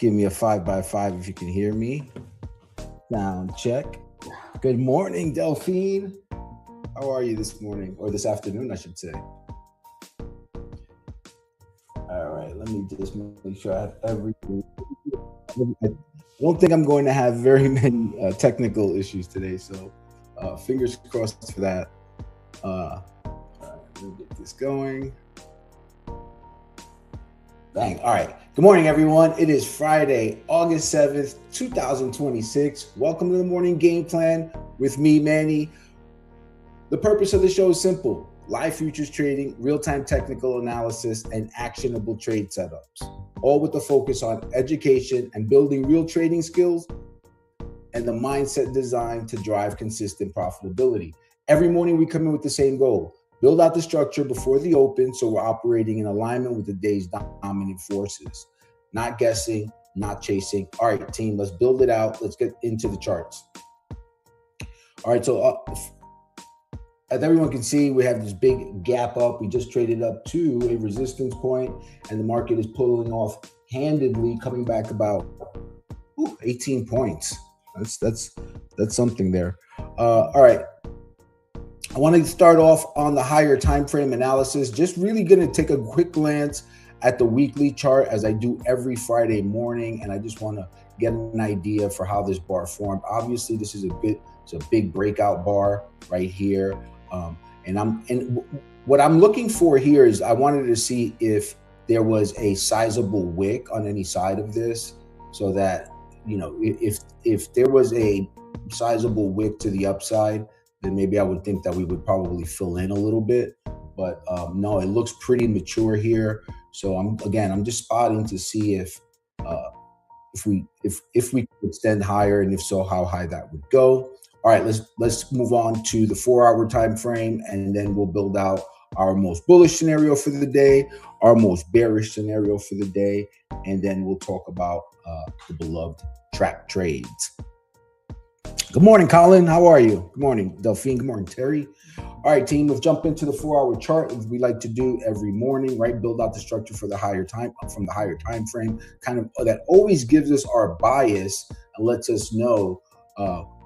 give me a 5x5 if you can hear me. Sound check. Good morning, Delphine. How are you this morning, or this afternoon, I should say? All right, let me just make sure I have everything. I don't think I'm going to have very many technical issues today, so fingers crossed for that. All right, let me get this going. Bang. All right. Good morning, everyone. It is Friday, August 7th, 2026. Welcome to the morning game plan with me, Manny. The purpose of the show is simple: live futures trading, real-time technical analysis, and actionable trade setups, all with the focus on education and building real trading skills and the mindset designed to drive consistent profitability. Every morning we come in with the same goal: build out the structure before the open so we're operating in alignment with the day's dominant forces. Not guessing, not chasing. All right, team, let's build it out. Let's get into the charts. All right, so as everyone can see, we have this big gap up. We just traded up to a resistance point, and the market is pulling off handedly, coming back about 18 points. That's something there. All right. I want to start off on the higher time frame analysis. Just really going to take a quick glance at the weekly chart, as I do every Friday morning, and I just want to get an idea for how this bar formed. Obviously, this is it's a big breakout bar right here, and what I'm looking for here is I wanted to see if there was a sizable wick on any side of this, so that if there was a sizable wick to the upside, then maybe I would think that we would probably fill in a little bit. But no, it looks pretty mature here. So I'm just spotting to see if we could extend higher, and if so, how high that would go. All right, let's move on to the 4-hour time frame, and then we'll build out our most bullish scenario for the day, our most bearish scenario for the day, and then we'll talk about the beloved trap trades. Good morning, Colin. How are you? Good morning, Delphine. Good morning, Terry. All right, team, let's jump into the 4-hour chart, as we like to do every morning, right? Build out the structure for the higher time, from the higher time frame. Kind of that always gives us our bias and lets us know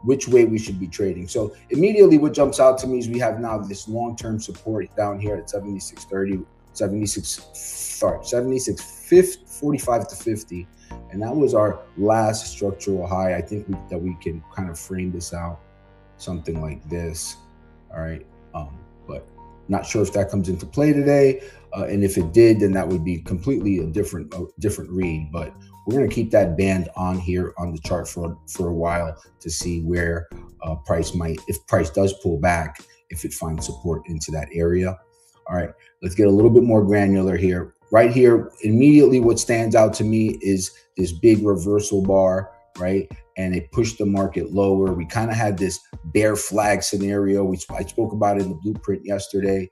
which way we should be trading. So immediately what jumps out to me is we have now this long-term support down here at 76.30, 45 to 50. And that was our last structural high. I think that we can kind of frame this out something like this. All right. But not sure if that comes into play today. And if it did, then that would be completely a different read. But we're going to keep that band on here on the chart for a while to see where if price does pull back, if it finds support into that area. All right, let's get a little bit more granular here. Right here, immediately what stands out to me is this big reversal bar, right? And it pushed the market lower. We kind of had this bear flag scenario, which I spoke about in the blueprint yesterday.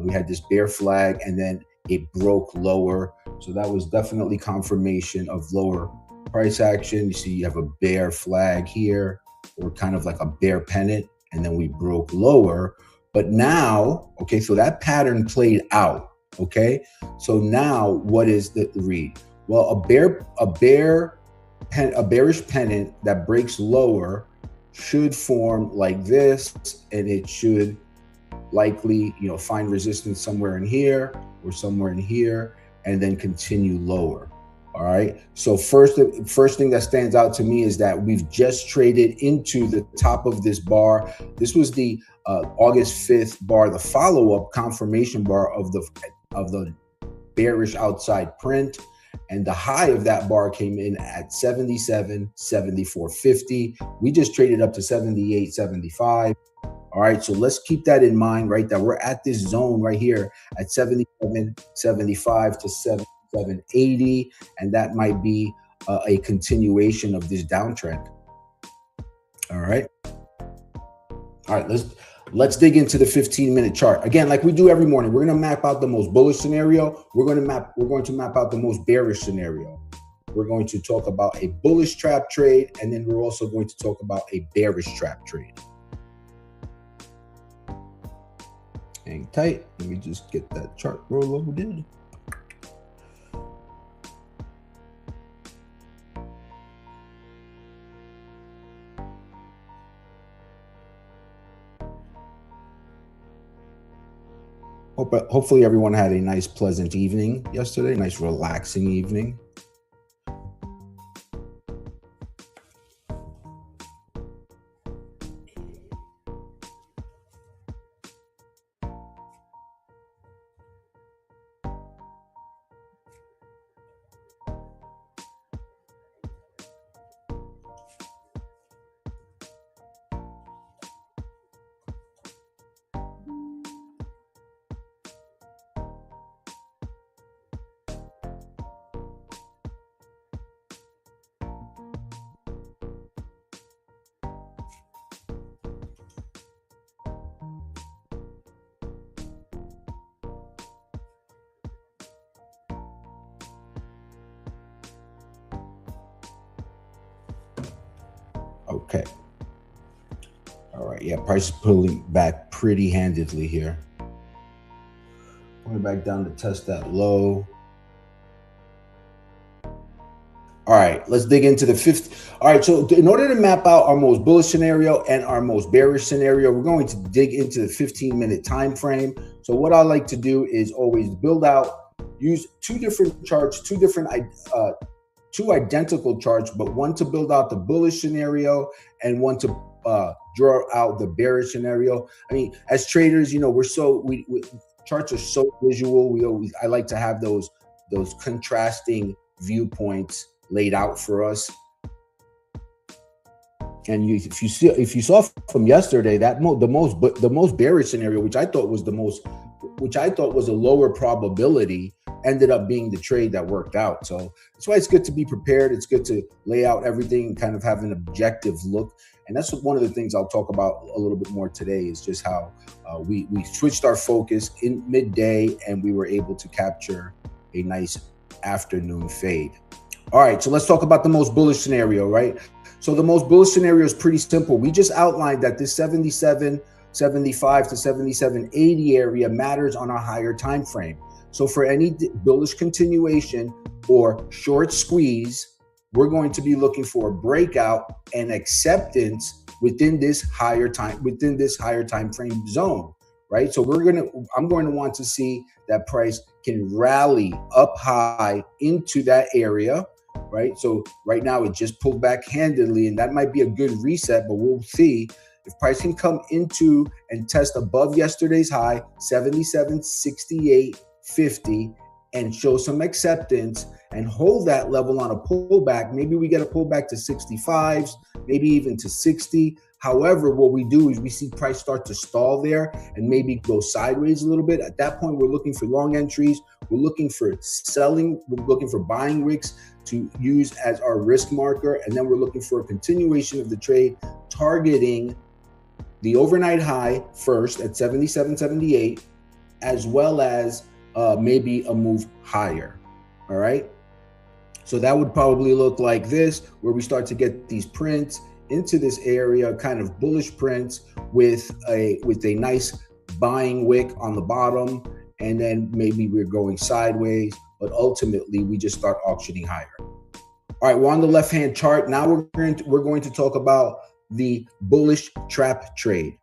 We had this bear flag, and then it broke lower. So that was definitely confirmation of lower price action. You see, you have a bear flag here, or kind of like a bear pennant, and then we broke lower. But now, okay, so that pattern played out. Okay, so now what is the read? Well, a bearish pennant that breaks lower should form like this, and it should likely, find resistance somewhere in here or somewhere in here, and then continue lower. All right. So first thing that stands out to me is that we've just traded into the top of this bar. This was the August 5th bar, the follow-up confirmation bar of the bearish outside print. And the high of that bar came in at 77.7450. We just traded up to 78.75. All right, so let's keep that in mind, right? That we're at this zone right here at 77.75 to 77.80, and that might be a continuation of this downtrend. All right. All right, let's dig into the 15-minute chart. Again, like we do every morning, we're going to map out the most bullish scenario. We're going to map out the most bearish scenario. We're going to talk about a bullish trap trade, and then we're also going to talk about a bearish trap trade. Hang tight. Let me just get that chart loaded. Hopefully everyone had a nice, pleasant evening yesterday, nice, relaxing evening. Okay. All right. Yeah, price is pulling back pretty handedly here. Going back down to test that low. All right, let's dig into the fifth. All right, so in order to map out our most bullish scenario and our most bearish scenario, we're going to dig into the 15-minute time frame. So what I like to do is always build out, use two different charts, two identical charts, but one to build out the bullish scenario and one to draw out the bearish scenario. I mean, as traders, you know, we charts are so visual. I like to have those contrasting viewpoints laid out for us. And if you saw from yesterday, that the most bearish scenario, which I thought was a lower probability, ended up being the trade that worked out. So that's why it's good to be prepared. It's good to lay out everything and kind of have an objective look. And that's one of the things I'll talk about a little bit more today, is just how we switched our focus in midday and we were able to capture a nice afternoon fade. All right, so let's talk about the most bullish scenario, right? So the most bullish scenario is pretty simple. We just outlined that this 77.75 to 77.80 area matters on a higher time frame. So for any bullish continuation or short squeeze, we're going to be looking for a breakout and acceptance within this higher time frame zone, right? So I'm going to want to see that price can rally up high into that area, right? So right now it just pulled back handedly, and that might be a good reset, but we'll see if price can come into and test above yesterday's high, 77.6850, and show some acceptance and hold that level on a pullback. Maybe we get a pullback to 65s, maybe even to 60. However, what we do is we see price start to stall there and maybe go sideways a little bit. At that point, we're looking for long entries. We're looking for selling. We're looking for buying wicks to use as our risk marker. And then we're looking for a continuation of the trade, targeting the overnight high first at 77.78, as well as maybe a move higher. All right. So that would probably look like this, where we start to get these prints into this area, kind of bullish prints with a nice buying wick on the bottom, and then maybe we're going sideways, but ultimately we just start auctioning higher. All right, we're on the left-hand chart. Now we're going to talk about the bullish trap trade.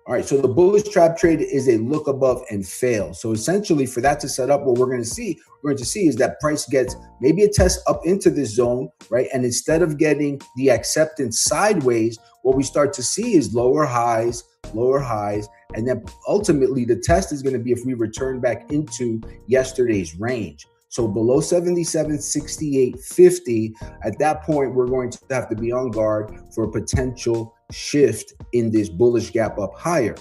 All right, so the bullish trap trade is a look above and fail. So essentially, for that to set up, what we're going to see is that price gets maybe a test up into this zone, right? And instead of getting the acceptance sideways, what we start to see is lower highs, and then ultimately the test is going to be if we return back into yesterday's range. So below 77.6850, at that point, we're going to have to be on guard for a potential shift in this bullish gap up higher.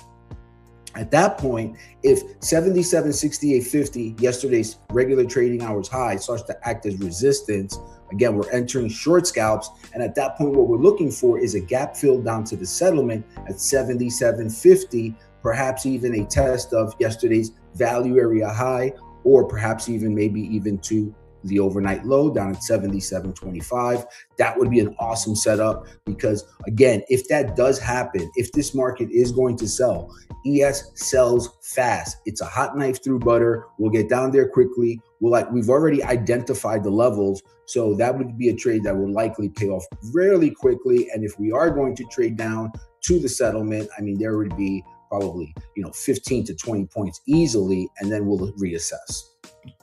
At that point, if 77.6850, yesterday's regular trading hours high, starts to act as resistance, again, we're entering short scalps. And at that point, what we're looking for is a gap fill down to the settlement at 77.50, perhaps even a test of yesterday's value area high, or perhaps maybe even to the overnight low down at 77.25. That would be an awesome setup, because again, if that does happen, if this market is going to sell, ES sells fast. It's a hot knife through butter. We'll get down there quickly. We've already identified the levels, so that would be a trade that will likely pay off really quickly. And if we are going to trade down to the settlement, I mean, there would be probably 15 to 20 points easily, and then we'll reassess.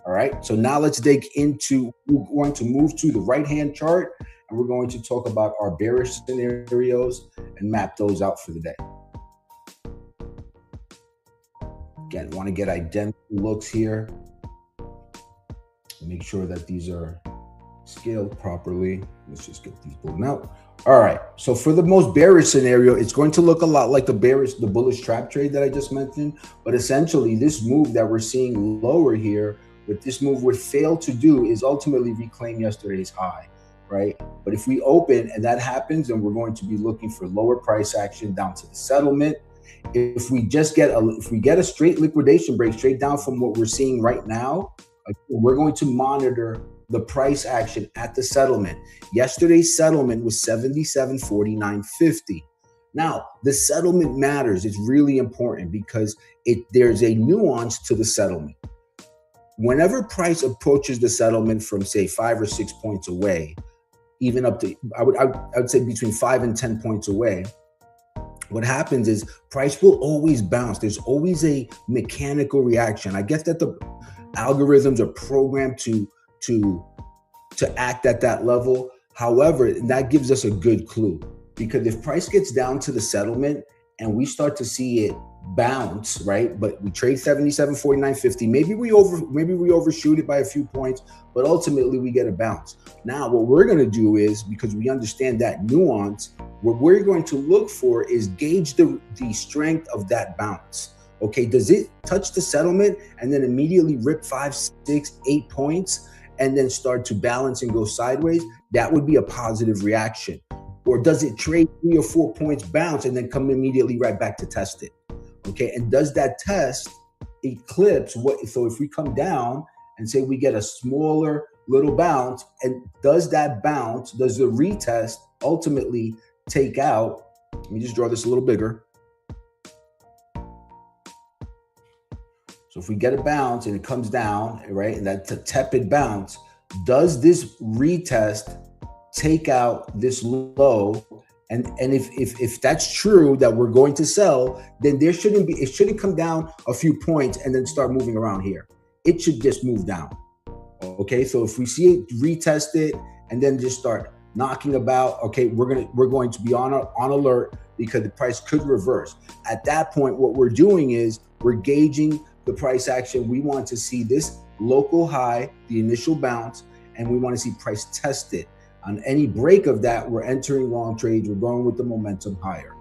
All right, so now let's dig into, we're going to move to the right-hand chart, and we're going to talk about our bearish scenarios and map those out for the day. Again, want to get identical looks here. Make sure that these are scaled properly. Let's just get these pulled out. All right, so for the most bearish scenario, it's going to look a lot like the bullish trap trade that I just mentioned, but essentially this move that we're seeing lower here, what this move would fail to do is ultimately reclaim yesterday's high, right? But if we open and that happens, then we're going to be looking for lower price action down to the settlement. If we get a straight liquidation break straight down from what we're seeing right now, we're going to monitor the price action at the settlement. Yesterday's settlement was 77.4950. Now, the settlement matters. It's really important because there's a nuance to the settlement. Whenever price approaches the settlement from, say, 5 or 6 points away, even up to, I would say between 5 and 10 points away, what happens is price will always bounce. There's always a mechanical reaction. I guess that the algorithms are programmed to act at that level. However, that gives us a good clue, because if price gets down to the settlement and we start to see it bounce, right? But we trade 77.4950. Maybe we overshoot it by a few points, but ultimately we get a bounce. Now, what we're going to do is, because we understand that nuance, what we're going to look for is gauge the strength of that bounce. Okay, does it touch the settlement and then immediately rip 5, 6, 8 points and then start to balance and go sideways? That would be a positive reaction. Or does it trade 3 or 4 points, bounce, and then come immediately right back to test it? Okay, and does that test eclipse what? So if we come down and say we get a smaller little bounce, and does the retest ultimately take out? Let me just draw this a little bigger. So if we get a bounce and it comes down, right, and that's a tepid bounce, does this retest take out this low? And if that's true, that we're going to sell, then it shouldn't come down a few points and then start moving around here. It should just move down. Okay, so if we see it retest it and then just start knocking about, okay, we're going to be on alert, because the price could reverse. At that point, what we're doing is we're gauging the price action. We want to see this local high, the initial bounce, and we want to see price test it. On any break of that, we're entering long trades. We're going with the momentum higher.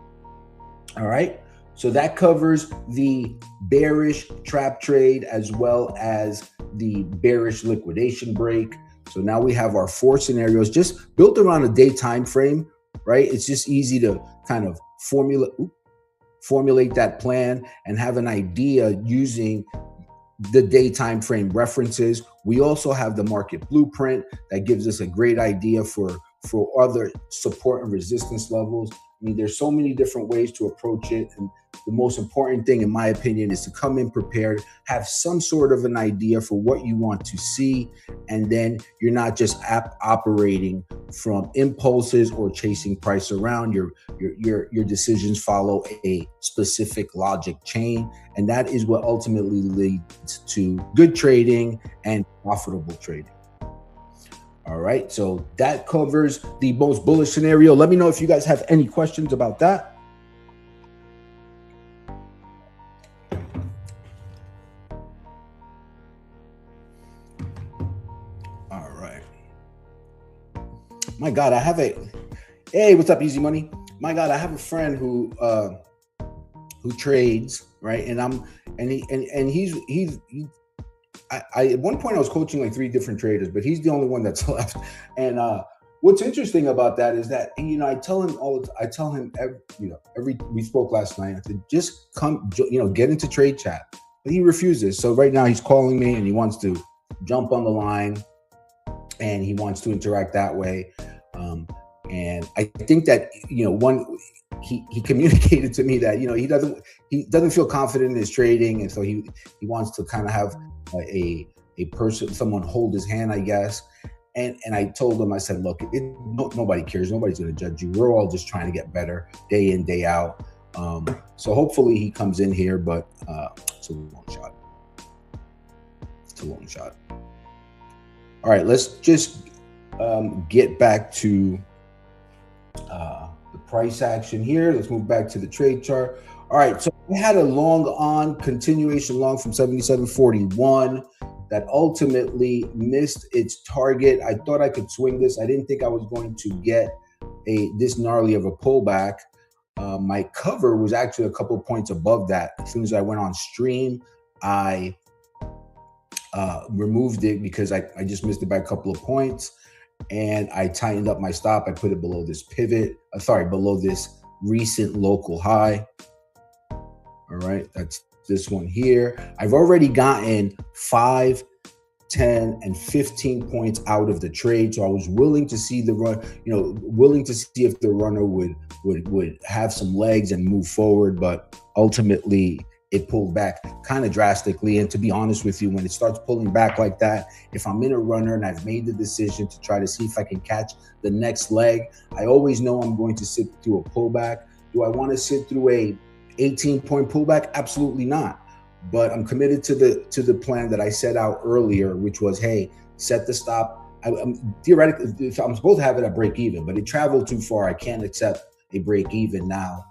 All right. So that covers the bearish trap trade as well as the bearish liquidation break. So now we have our 4 scenarios just built around a day time frame, right? It's just easy to kind of formulate that plan and have an idea using the day time frame references. We also have the market blueprint that gives us a great idea for other support and resistance levels. I mean, there's so many different ways to approach it. And the most important thing, in my opinion, is to come in prepared, have some sort of an idea for what you want to see. And then you're not just operating from impulses or chasing price around. Your decisions follow a specific logic chain. And that is what ultimately leads to good trading and profitable trading. All right, so that covers the most bullish scenario. Let me know if you guys have any questions about that. All right. My God, hey, what's up, Easy Money? My God, I have a friend who trades, right? I at one point I was coaching like 3 different traders, but he's the only one that's left. And what's interesting about that is that, I tell him we spoke last night. I said, just come, get into trade chat, but he refuses. So right now he's calling me and he wants to jump on the line and he wants to interact that way. And I think that, he communicated to me that, he doesn't feel confident in his trading. And so he wants to kind of have a person, someone hold his hand, I guess. And I told him, I said, look, nobody cares. Nobody's going to judge you. We're all just trying to get better day in, day out. So hopefully he comes in here, but it's a long shot. It's a long shot. All right, let's just get back to the price action here. Let's move back to the trade chart. All right, so we had a long on continuation long from 77.41 that ultimately missed its target. I thought I could swing this. I didn't think I was going to get this gnarly of a pullback. My cover was actually a couple of points above that. As soon as I went on stream, I removed it because I just missed it by a couple of points, and I tightened up my stop. I put it below this pivot, below this recent local high. All right, that's this one here. I've already gotten 5, 10, and 15 points out of the trade, so I was willing to see the run, willing to see if the runner would have some legs and move forward, but ultimately it pulled back kind of drastically. And to be honest with you, when it starts pulling back like that, if I'm in a runner and I've made the decision to try to see if I can catch the next leg, I always know I'm going to sit through a pullback. Do I want to sit through a 18-point pullback? Absolutely not. But I'm committed to the plan that I set out earlier, which was, hey, set the stop. I'm theoretically, I'm supposed to have it at break even, but it traveled too far. I can't accept a break even now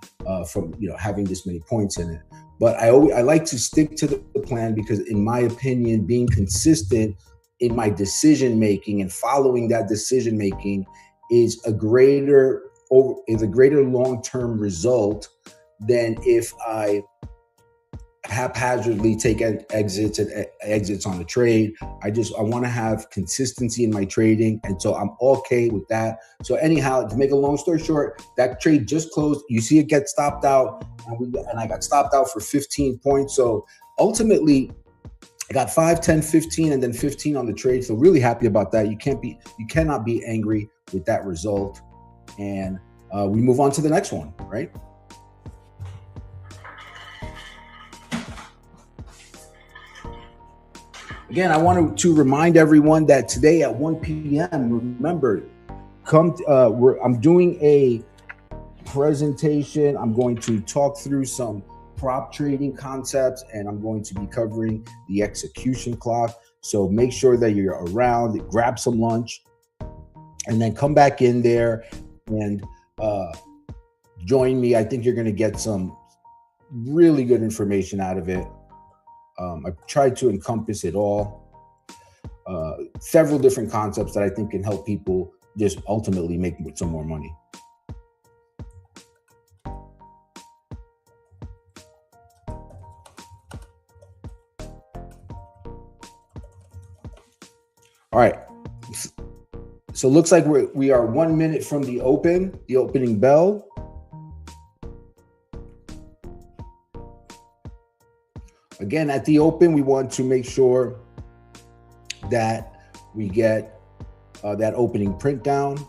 from having this many points in it. But I like to stick to the plan because, in my opinion, being consistent in my decision making and following that decision making is a greater long-term result than if I haphazardly take exits on the trade. I want to have consistency in my trading, and so I'm okay with that. So anyhow, to make a long story short, that trade just closed. You see it get stopped out, and I got stopped out for 15 points. So ultimately, I got 5, 10, 15, and then 15 on the trade. So really happy about that. You cannot be angry with that result. And we move on to the next one, right? Again, I wanted to remind everyone that today at 1 p.m., remember, I'm doing a presentation. I'm going to talk through some prop trading concepts, and I'm going to be covering the execution clock. So make sure that you're around, grab some lunch, and then come back in there and join me. I think you're going to get some really good information out of it. I've tried to encompass it all. Several different concepts that I think can help people just ultimately make some more money. All right. So it looks like we are 1 minute from the opening bell. Again, at the open, we want to make sure that we get that opening print down.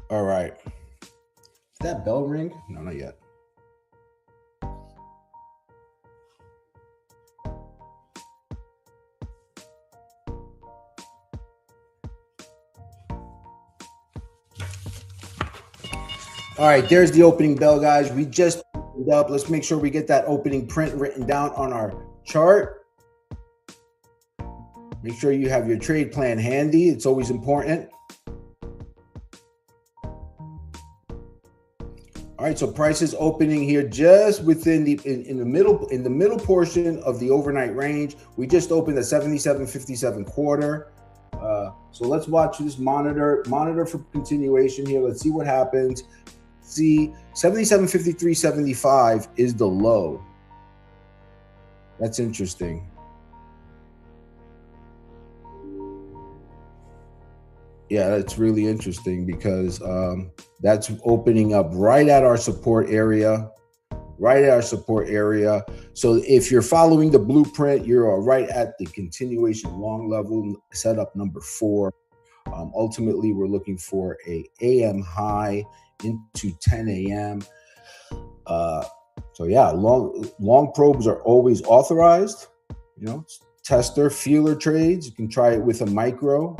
All right. Did that bell ring? No, not yet. All right, there's the opening bell, guys. We just opened up. Let's make sure we get that opening print written down on our chart. Make sure you have your trade plan handy. It's always important. All right, so price is opening here just within in the middle portion of the overnight range. We just opened a 77.57 quarter. So let's watch this monitor for continuation here. Let's see what happens. See, 77.53.75 is the low. That's interesting. Yeah, that's really interesting because that's opening up right at our support area. right at our support area. So if you're following the blueprint, you're right at the continuation long level, setup number 4. Ultimately, we're looking for a AM high into 10 a.m. So yeah, long probes are always authorized. You know, tester, feeler trades. You can try it with a micro.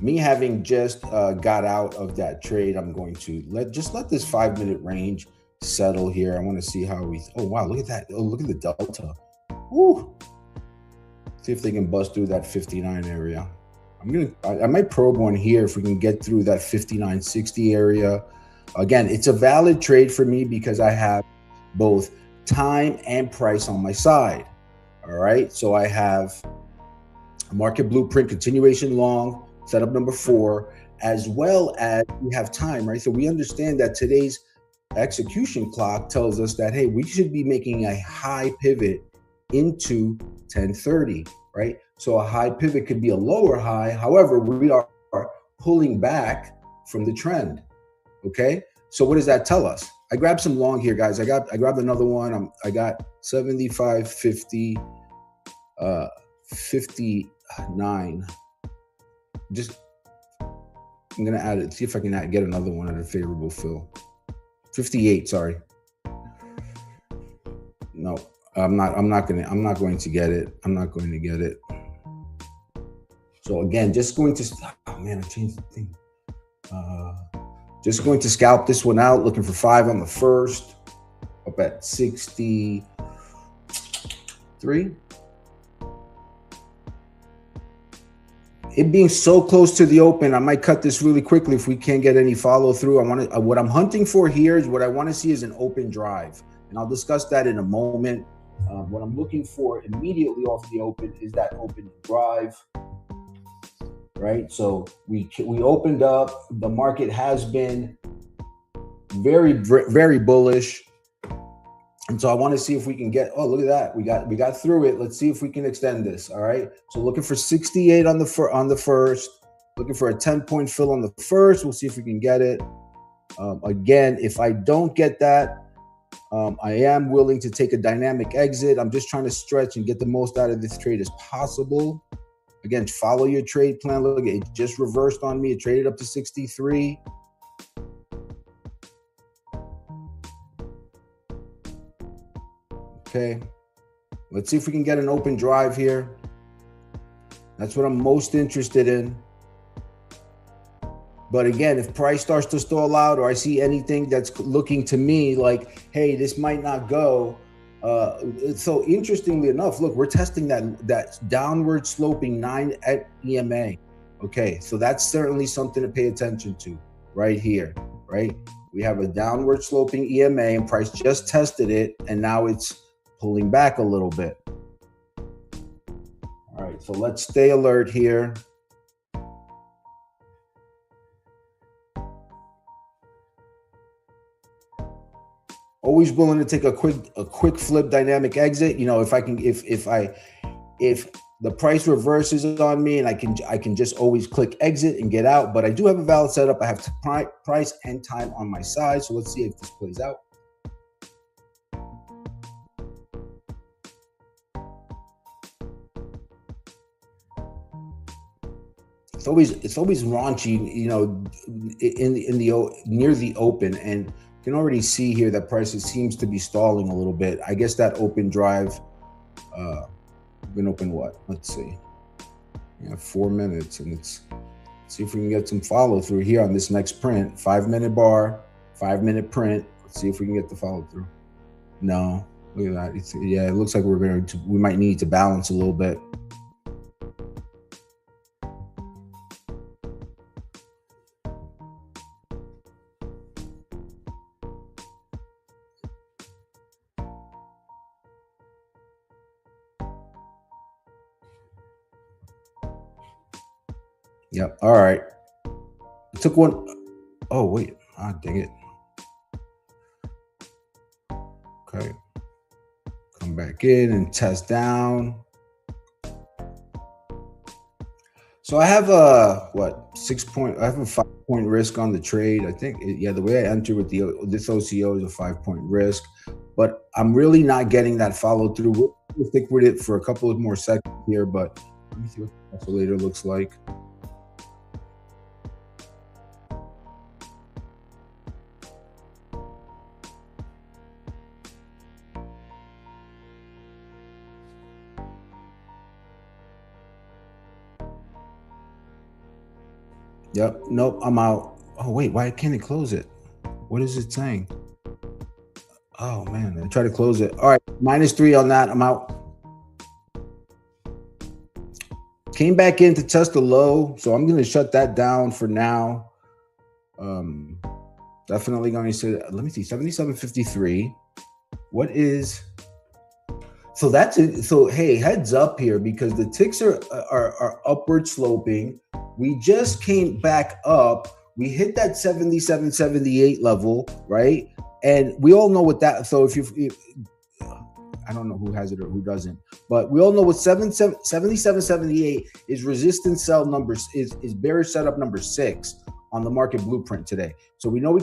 Me having just got out of that trade, I'm going to let this 5-minute range settle here. I want to see how we. Oh wow, look at that! Oh, look at the delta. Woo! See if they can bust through that 59 area. I might probe one here if we can get through that 59.60 area. Again, it's a valid trade for me because I have both time and price on my side. All right, so I have a market blueprint continuation long, setup number 4, as well as we have time, right? So we understand that today's execution clock tells us that, hey, we should be making a high pivot into 1030, right? So a high pivot could be a lower high. However, we are pulling back from the trend. Okay. So what does that tell us? I grabbed some long here, guys. I grabbed another one. I got 75, 50, 59. I'm gonna add it. See if I can get another one at a favorable fill. 58. Sorry. No, I'm not going to get it. I'm not going to get it. So again, just going to. Oh man, I changed the thing. Just going to scalp this one out. Looking for 5 on the first. Up at 63. It being so close to the open, I might cut this really quickly if we can't get any follow through. What I'm hunting for here is what I want to see is an open drive, and I'll discuss that in a moment. What I'm looking for immediately off the open is that open drive, right? So we opened up. The market has been very, very bullish. And so I want to see if we can get, oh, look at that. We got through it. Let's see if we can extend this. All right. So looking for 68 on the first, looking for a 10-point fill on the first. We'll see if we can get it. Again, if I don't get that, I am willing to take a dynamic exit. I'm just trying to stretch and get the most out of this trade as possible. Again, follow your trade plan. Look, it just reversed on me. It traded up to 63. Okay, let's see if we can get an open drive here. That's what I'm most interested in. But again, if price starts to stall out or I see anything that's looking to me like, hey, this might not go. So interestingly enough, look, we're testing that downward sloping 9 at EMA. Okay, so that's certainly something to pay attention to right here, right? We have a downward sloping EMA and price just tested it, and now it's pulling back a little bit. All right, so let's stay alert here. Always willing to take a quick flip dynamic exit. You know, if the price reverses on me and I can just always click exit and get out. But I do have a valid setup. I have price and time on my side. So let's see if this plays out. It's always raunchy, you know, near the open, and you can already see here that prices seems to be stalling a little bit. I guess that open drive, been open what? Let's see. We have 4 minutes, and let's see if we can get some follow through here on this next print. 5-minute bar, 5-minute print. Let's see if we can get the follow through. No, look at that. Yeah, it looks like we might need to balance a little bit. Yep. All right. It took one. Oh, wait. Ah, dang it. Okay. Come back in and test down. So I have a what 6 point? I have a 5 point risk on the trade. I think yeah, the way I enter with this OCO is a 5 point risk, but I'm really not getting that follow through. We'll stick with it for a couple of more seconds here, but let me see what the oscillator looks like. Yep. Nope. I'm out. Oh wait, why can't it close it? What is it saying? Oh man, I try to close it. All right, -3 on that. I'm out. Came back in to test the low, so I'm going to shut that down for now. Definitely going to say, let me see, 77.53. What is? So that's it. So hey, heads up here because the ticks are upward sloping. We just came back up. We hit that 77.78 level, right? And we all know what that. So if I don't know who has it or who doesn't, but we all know what 77.78 is resistance cell numbers is bearish setup number 6 on the market blueprint today. So we know we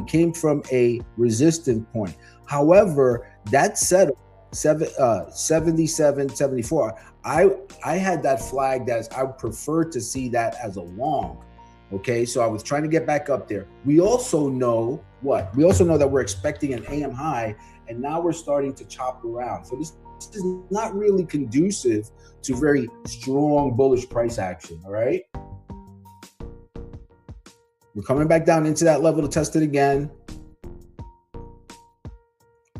came from a resistance point. However, that setup 77.74, I had that flagged as I would prefer to see that as a long. Okay, so I was trying to get back up there. We also know what? We also know that we're expecting an AM high, and now we're starting to chop around. So this is not really conducive to very strong bullish price action, all right? We're coming back down into that level to test it again.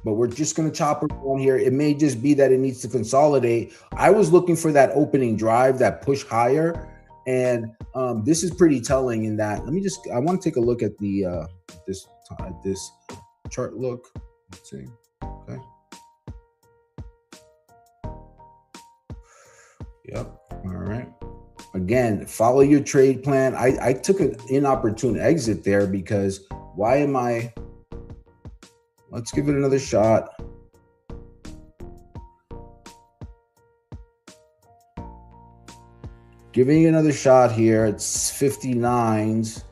But we're just going to chop around here. It may just be that it needs to consolidate. I was looking for that opening drive, that push higher. And this is pretty telling in that. I want to take a look at the this chart look. Let's see. Okay. Yep. All right. Again, follow your trade plan. I took an inopportune exit there because why am I? Let's give it another shot. Giving it another shot here. It's 59s.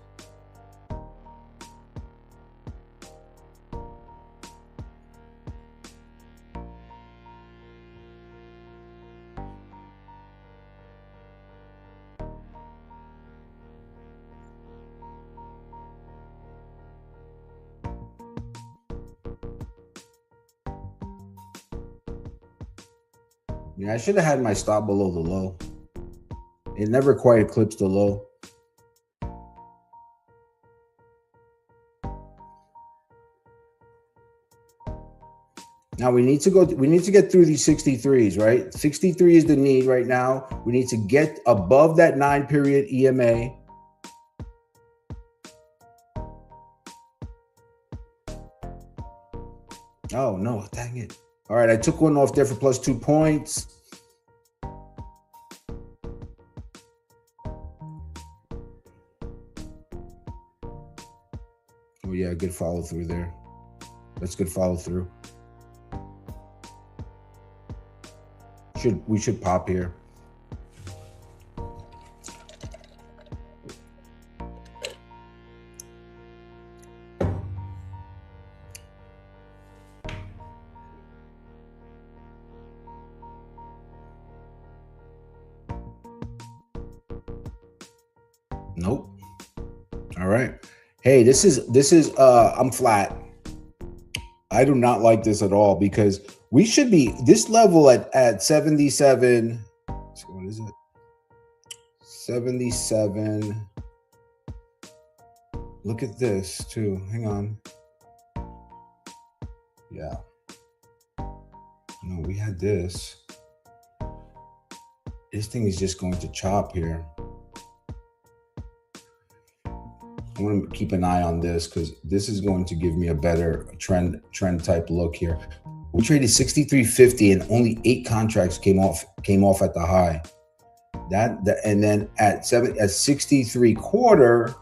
Yeah, I should have had my stop below the low. It never quite eclipsed the low. Now we need to get through these 63s, right? 63 is the need right now. We need to get above that 9-period EMA. Oh no, dang it. All right, I took one off there for plus 2 points. Oh yeah, good follow through there. That's good follow through. We should pop here. Nope. All right. Hey, this is I'm flat. I do not like this at all because we should be this level at 77. What is it? 77. Look at this too. Hang on. Yeah. No, we had this. This thing is just going to chop here. I want to keep an eye on this because this is going to give me a better trend type look here. We traded 63.50 and only 8 contracts came off at the high. And then at 63.25.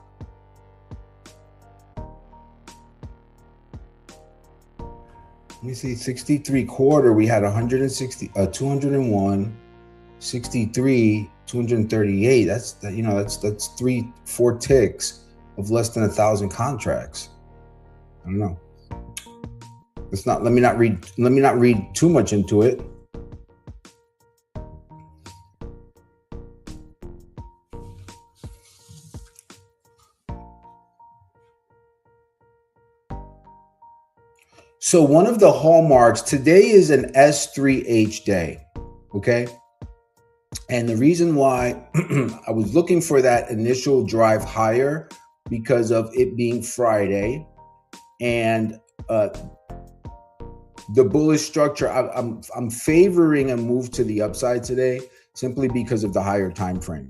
Let me see, 63.25. We had 201, 63. 238. That's 3-4 ticks of less than 1,000 contracts. I don't know. It's not. Let me not read too much into it. So one of the hallmarks today is an S3H day, okay? And the reason why I was looking for that initial drive higher because of it being Friday and the bullish structure. I'm favoring a move to the upside today simply because of the higher time frame,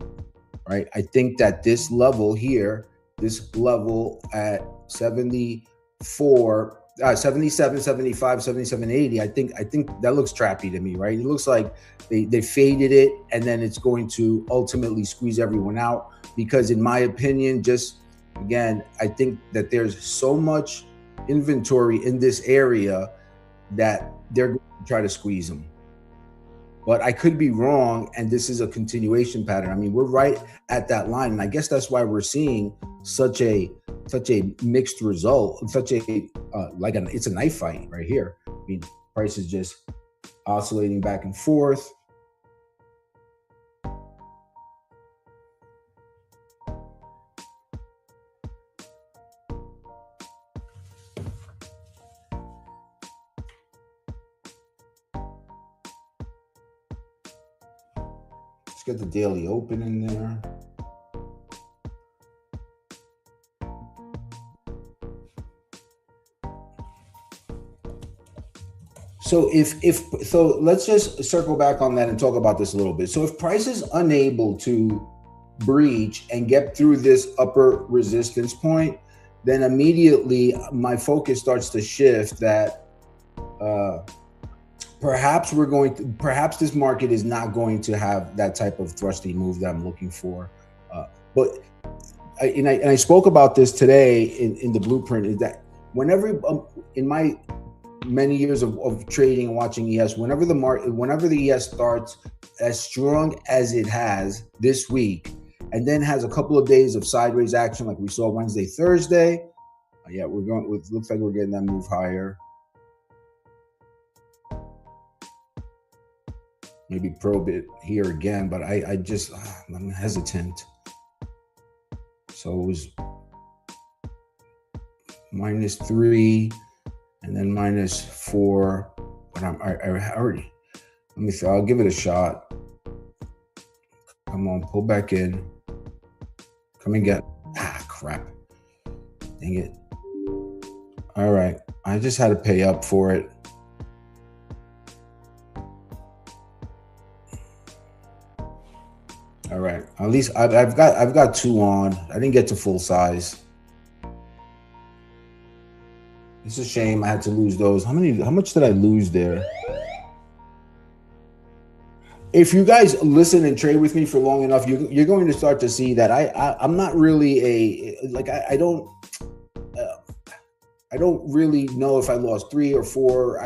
right? I think that this level here, this level at 74, 77, 75, 77, 80, I think that looks trappy to me, right? It looks like they faded it and then it's going to ultimately squeeze everyone out because in my opinion, just again, I think that there's so much inventory in this area that they're going to try to squeeze them. But I could be wrong, and this is a continuation pattern. I mean, we're right at that line, and I guess that's why we're seeing such a mixed result, such a it's a knife fight right here. I mean, price is just oscillating back and forth. Let's get the daily open in there. So so let's just circle back on that and talk about this a little bit. So if price is unable to breach and get through this upper resistance point, then immediately my focus starts to shift that perhaps this market is not going to have that type of thrusty move that I'm looking for. But I spoke about this today in the blueprint, is that whenever in my many years of trading and watching ES, whenever the ES starts as strong as it has this week, and then has a couple of days of sideways action like we saw Wednesday, Thursday, yeah, looks like we're getting that move higher. Maybe probe it here again, but I'm hesitant. So it was -3 and then -4, but I already, let me see, I'll give it a shot. Come on, pull back in. Come and get, crap. Dang it. All right, I just had to pay up for it. All right, at least I've got 2 on. I didn't get to full size. It's a shame I had to lose those. How much did I lose there? If you guys listen and trade with me for long enough, you're going to start to see that I'm not really I don't really know if I lost 3 or 4.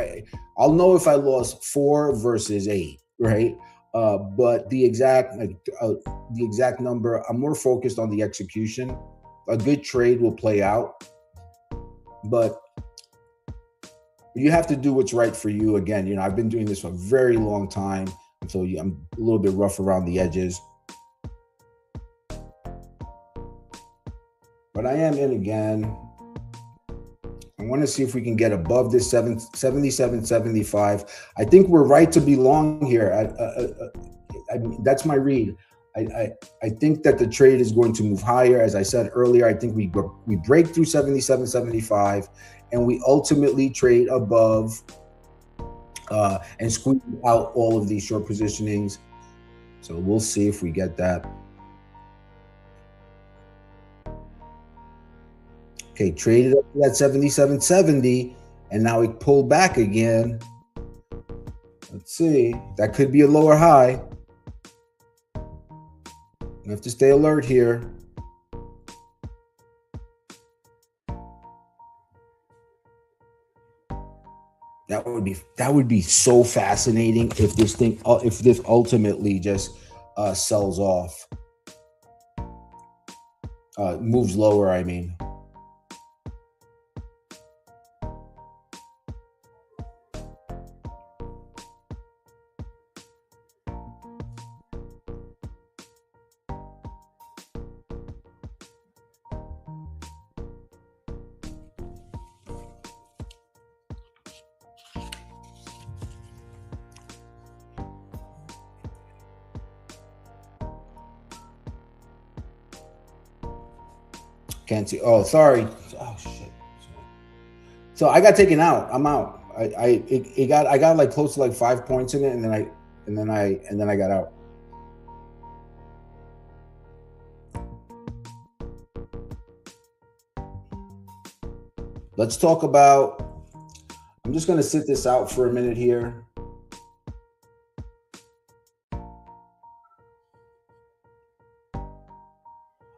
I'll know if I lost 4 versus 8, right? But the exact number, I'm more focused on the execution. A good trade will play out, but you have to do what's right for you. Again, I've been doing this for a very long time, and so I'm a little bit rough around the edges. But I am in again. I want to see if we can get above this 77.75. I think we're right to be long here. I mean, that's my read. I think that the trade is going to move higher. As I said earlier, I think we break through 77.75 and we ultimately trade above and squeeze out all of these short positionings. So we'll see if we get that. Okay, traded up to that 77.70, and now we pulled back again. Let's see. That could be a lower high. We have to stay alert here. That would be so fascinating if this ultimately just sells off, moves lower, I mean. Can't see. Oh, sorry. Oh shit. So I got taken out. I'm out. I got like close to like 5 points in it, and then I got out. Let's talk about. I'm just gonna sit this out for a minute here.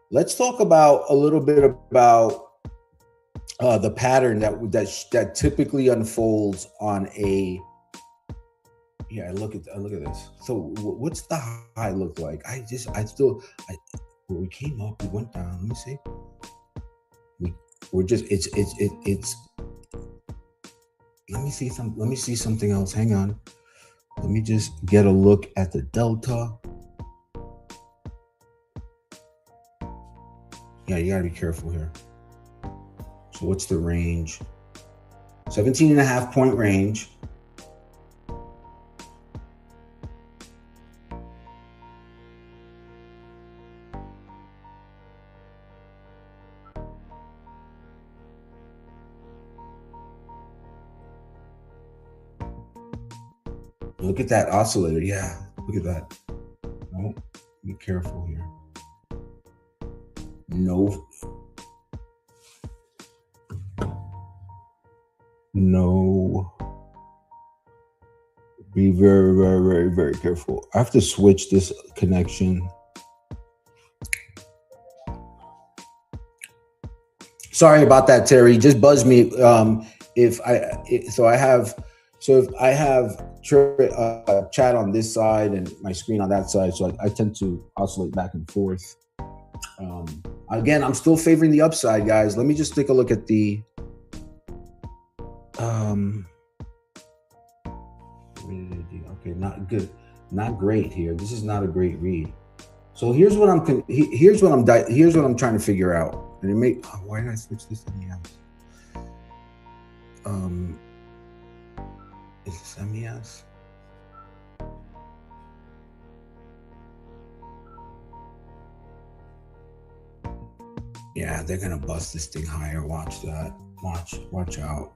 Let's talk about a little bit about the pattern that typically unfolds on a. Yeah, look at this. So what's the high look like? We came up, we went down. Let me see. We're just it's. Let me see something else. Hang on. Let me just get a look at the delta. Yeah, you gotta be careful here. So what's the range? 17.5 point range. Look at that oscillator. Yeah, look at that. Oh, be careful here. No. Be very, very, very, very careful. I have to switch this connection. Sorry about that, Terry. Just buzz me if I have chat on this side and my screen on that side, so I tend to oscillate back and forth. Again, I'm still favoring the upside, guys. Let me just take a look at the okay, not good, not great here. This is not a great read. So here's what I'm trying to figure out. And it may why did I switch this to MES? Is this MES? Yeah, they're gonna bust this thing higher. Watch that. Watch out.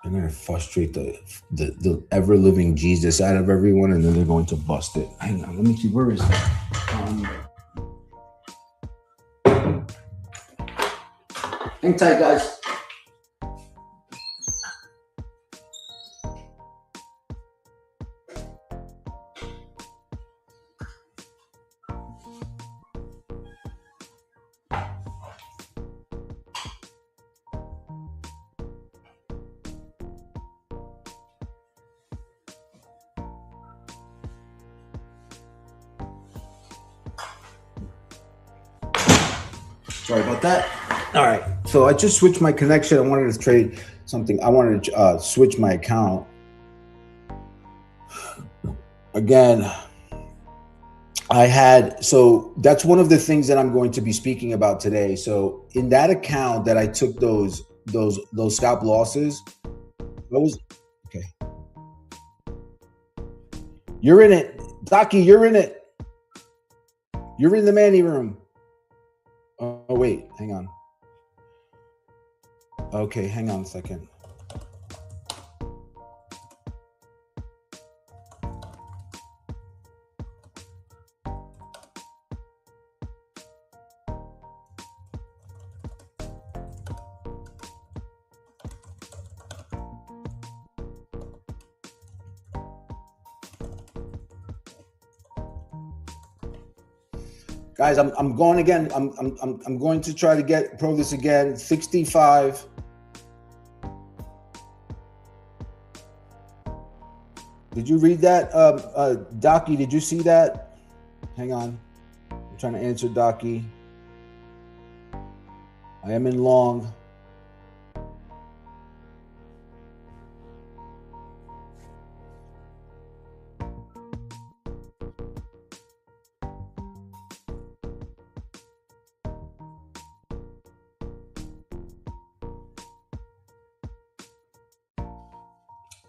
They're gonna frustrate the ever living Jesus out of everyone, and then they're going to bust it. Hang on, let me see. Where is it? Hang tight, guys. Sorry about that. All right. So I just switched my connection. I wanted to trade something. I wanted to switch my account. Again, so that's one of the things that I'm going to be speaking about today. So in that account that I took those scalp losses, okay. You're in it. Docky, you're in it. You're in the Manny room. Oh, wait, hang on. Okay, hang on a second. Guys, I'm going again. I'm going to try to probe this again. 65. Did you read that? Docky, did you see that? Hang on. I'm trying to answer Docky. I am in long.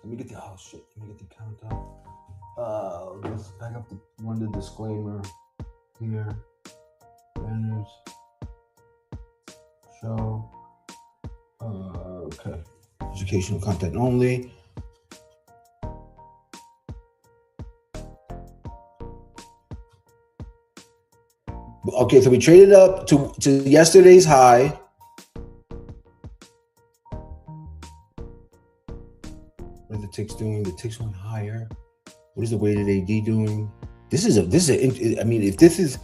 Let me get the, oh shit, let me get the count up. Let's back up the disclaimer here. Banners. Show. Okay. Educational content only. Okay, so we traded up to yesterday's high. What are the ticks doing? The ticks went higher. What is the weighted AD doing? This is I mean, if this is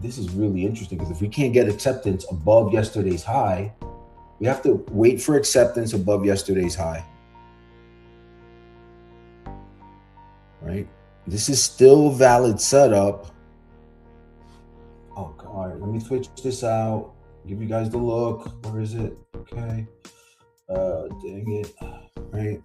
this is really interesting, because if we can't get acceptance above yesterday's high, we have to wait for acceptance above yesterday's high. Right? This is still a valid setup. Oh, all right. Let me switch this out. Give you guys the look. Where is it? Okay. Dang it. Right.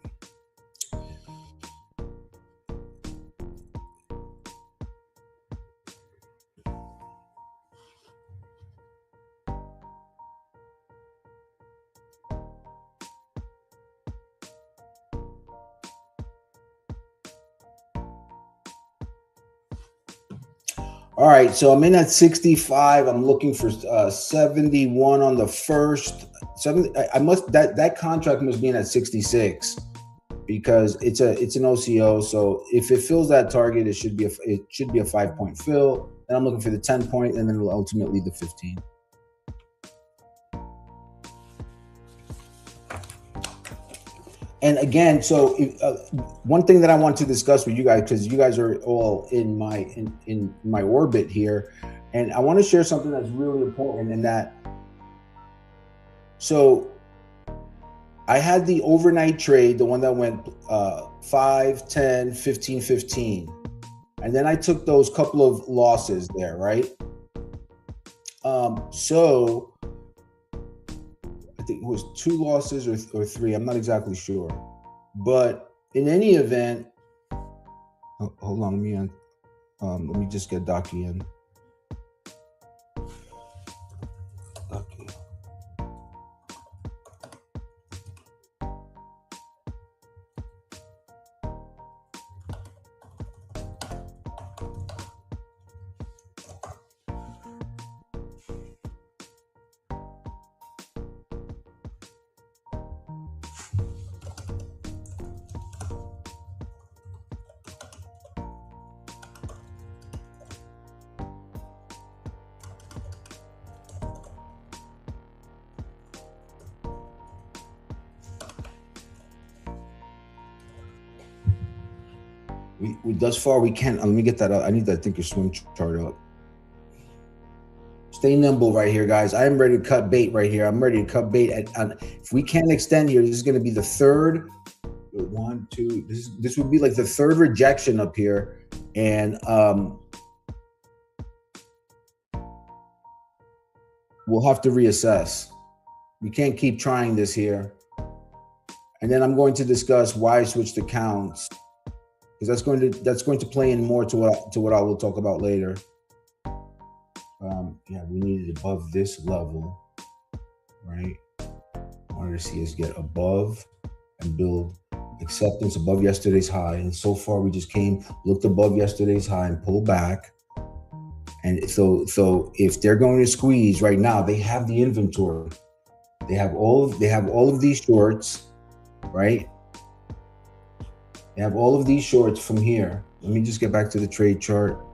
All right, so I'm in at 65. I'm looking for 71 on the first. I must that contract must be in at 66, because it's an OCO. So if it fills that target, it should be a 5-point fill. And I'm looking for the 10-point, and then ultimately the 15. And again, so one thing that I want to discuss with you guys, because you guys are all in my orbit here, and I want to share something that's really important in that. So I had the overnight trade, the one that went 5, 10, 15, 15. And then I took those couple of losses there, right? So I think it was 2 losses or 3. I'm not exactly sure. But in any event, hold on, let me just get Docky in. Docky. We thus far we can't. Let me get that up. I need that thinker swim chart up. Stay nimble right here, guys. I am ready to cut bait right here. I'm ready to cut bait. If we can't extend here, this is going to be the third. 1, 2. This would be like the third rejection up here, and we'll have to reassess. We can't keep trying this here. And then I'm going to discuss why I switched accounts, because that's going to play in more to what I will talk about later. Yeah, we needed above this level, right? I wanted to see us get above and build acceptance above yesterday's high. And so far we just looked above yesterday's high and pulled back. And so if they're going to squeeze right now, they have the inventory. They have all of these shorts, right? They have all of these shorts from here. Let me just get back to the trade chart.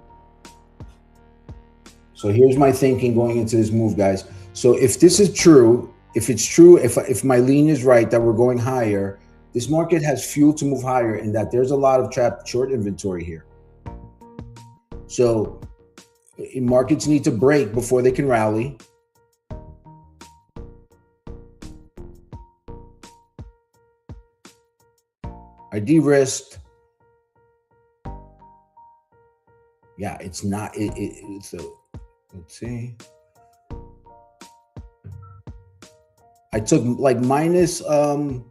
So here's my thinking going into this move, guys. So if this is true, if my lean is right that we're going higher, this market has fuel to move higher, and that there's a lot of trapped short inventory here. So markets need to break before they can rally. I de-risked. Yeah, it's not. It's a. Let's see. I took like minus 1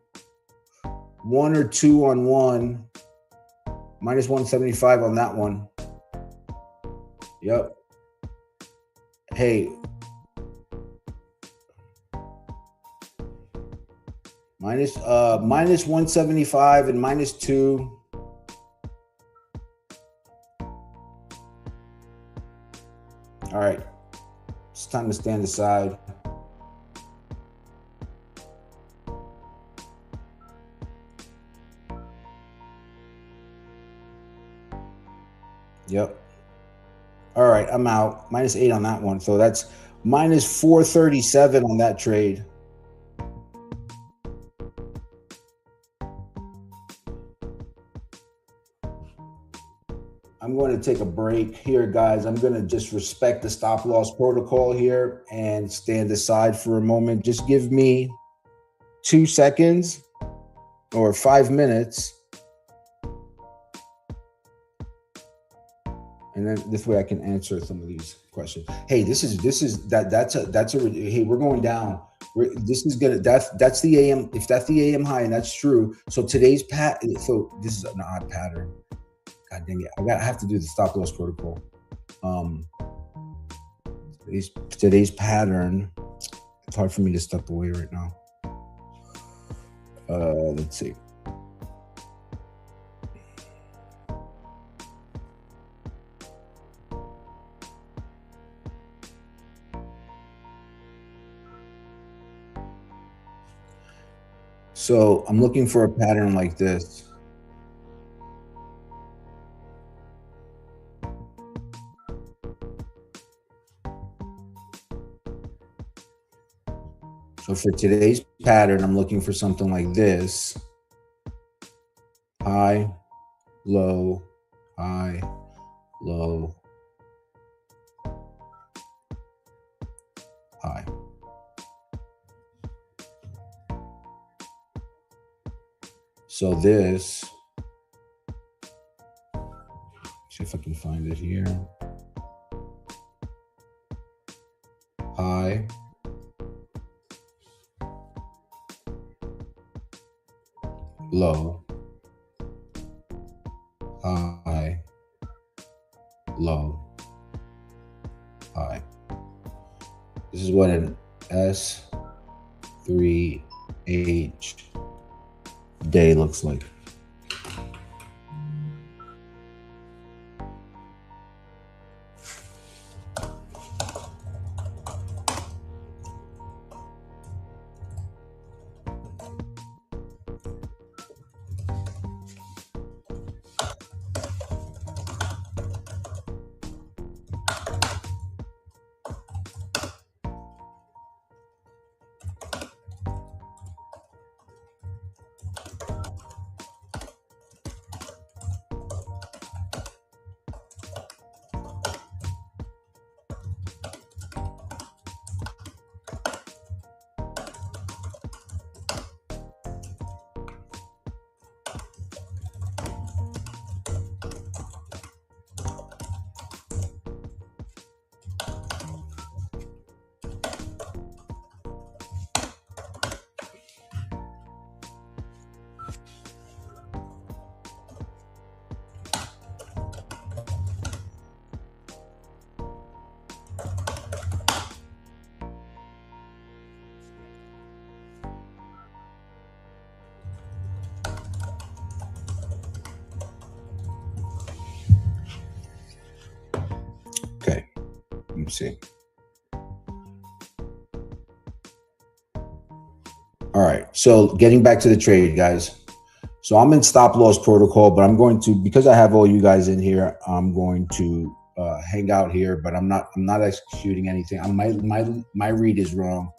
or 2 on one, minus 175 on that one. Yep. Hey. Minus 175 and minus 2. All right. It's time to stand aside. Yep. All right, I'm out. Minus 8 on that one. So that's minus 437 on that trade. I'm going to take a break here, guys. I'm going to just respect the stop loss protocol here and stand aside for a moment. Just give me 2 seconds or 5 minutes. And then this way I can answer some of these questions. Hey, that's a hey, we're going down. That's the AM. If that's the AM high, and that's true. So today's so this is an odd pattern. God dang it. I have to do the stop loss protocol. Today's pattern. It's hard for me to step away right now. Let's see. So I'm looking for a pattern like this. So for today's pattern, I'm looking for something like this. High, low, high, low, high. So this, see if I can find it here. High, low, high, low, high. This is what an S3H day looks like. Okay, let me see. All right, so getting back to the trade, guys. So I'm in stop loss protocol, but I'm going to, because I have all you guys in here, I'm going to hang out here, but I'm not executing anything. My read is wrong,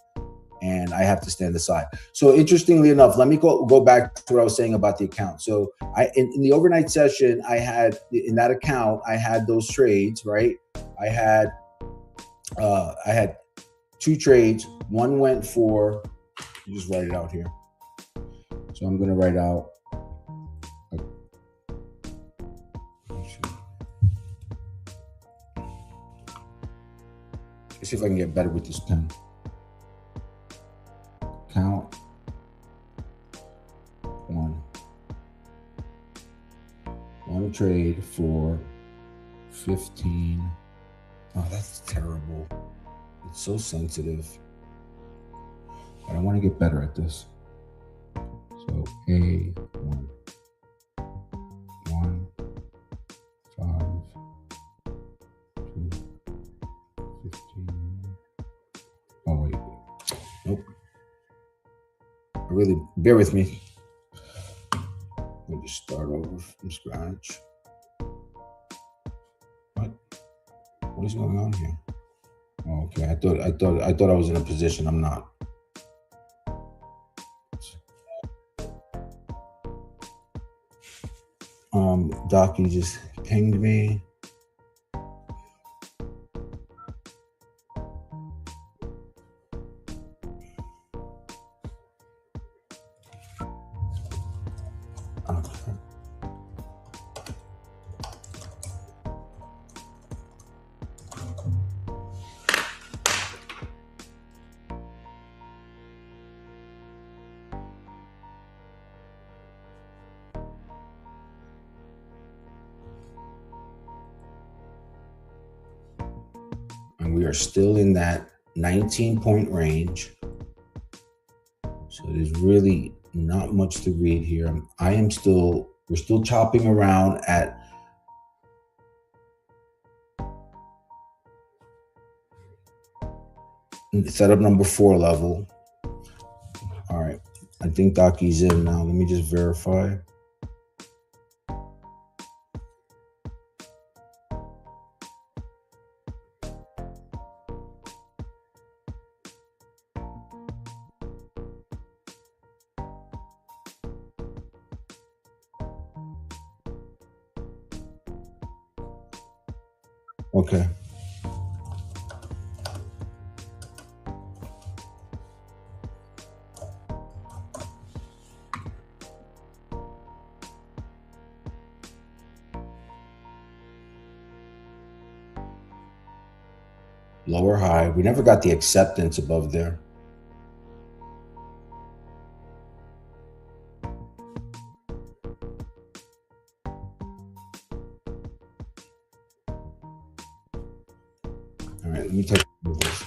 and I have to stand aside. So interestingly enough, let me go back to what I was saying about the account. So in the overnight session, I had in that account, I had those trades, right? I had 2 trades. One went for, just write it out here. So I'm going to write out Let's see if I can get better with this pen. Count. 1 trade for 15. Oh, that's terrible. It's so sensitive. But I want to get better at this. So A1, 1, 5, 2, 15. Oh wait, nope. Really, bear with me. Let me just start over from scratch. What is going on here? Oh, okay, I thought I was in a position. I'm not. Docky just pinged me. Okay. And we are still in that 19-point range. So there's really not much to read here. We're still chopping around at setup number 4 level. All right, I think Docky's in now. Let me just verify. Okay. Lower high. We never got the acceptance above there. All right, let me take this.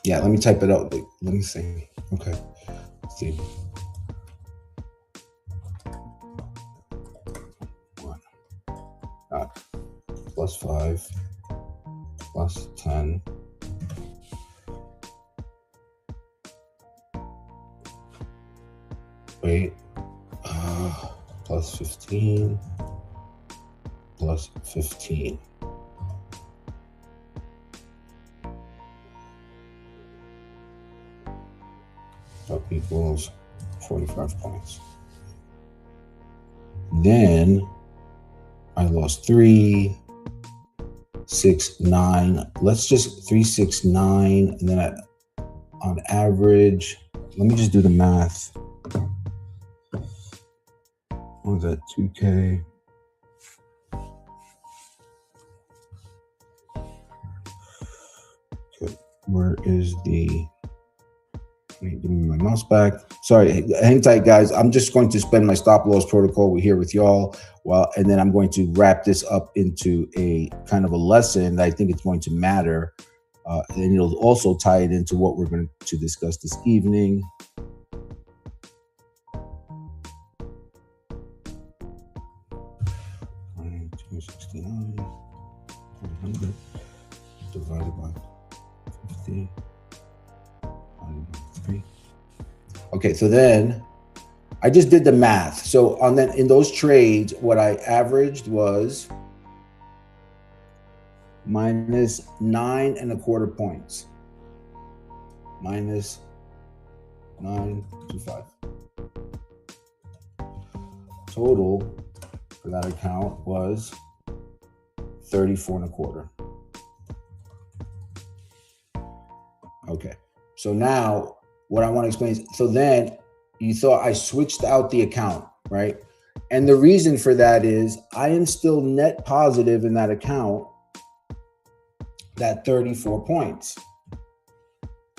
Yeah, let me type it out. Let me see. Okay. Let's see. 1. Plus 5. Plus 10. Wait. Plus 15. Plus 15. That equals 45 points. Then I lost 3, 6, 9. Let's just 3, 6, 9. And then on average, let me just do the math. What was that? 2K. Okay. Where is the... Give me my mouse back. Sorry, hang tight, guys. I'm just going to spend my stop loss protocol here with y'all, and then I'm going to wrap this up into a kind of a lesson that I think it's going to matter, and it'll also tie it into what we're going to discuss this evening. Divided by 50. Okay, so then I just did the math. So in those trades, what I averaged was minus 9.25 points. Minus 925. Total for that account was 34.25. Okay. So now what I want to explain is, so then you thought I switched out the account, right? And the reason for that is I am still net positive in that account, that 34 points,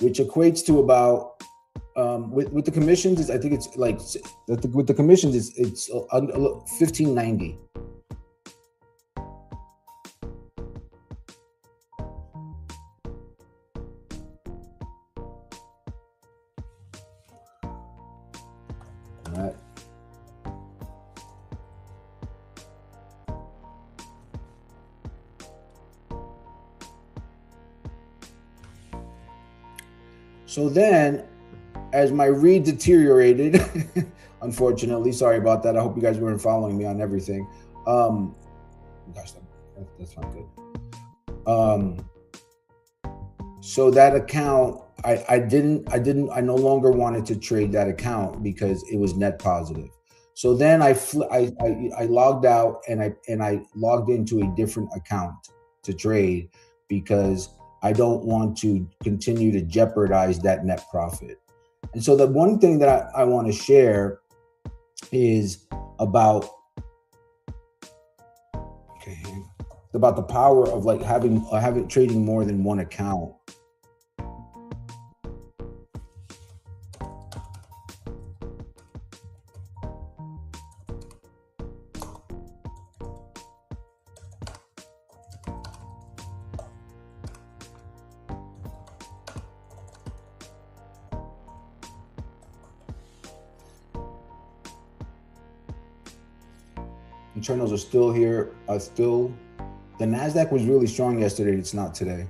which equates to about, with the commissions, I think it's like, with the commissions, it's 1590. All right. So then, as my read deteriorated, unfortunately, sorry about that. I hope you guys weren't following me on everything. Gosh, that's not good. So that account, I no longer wanted to trade that account because it was net positive. So then I logged out and I logged into a different account to trade because I don't want to continue to jeopardize that net profit. And so the one thing that I want to share is about the power of like having trading more than one account. Internals are still here. The NASDAQ was really strong yesterday. It's not today.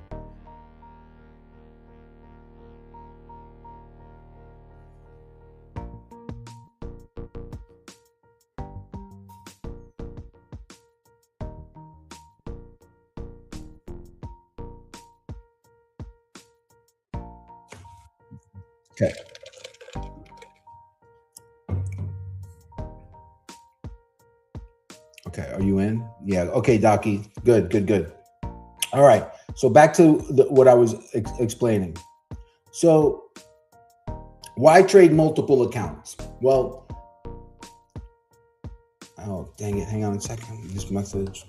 Okay. Okay, are you in? Yeah. Okay, Docky. Good. All right. So back to what I was explaining. So why trade multiple accounts? Well, oh, dang it. Hang on a second. This message.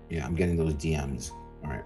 Yeah, I'm getting those DMs. All right.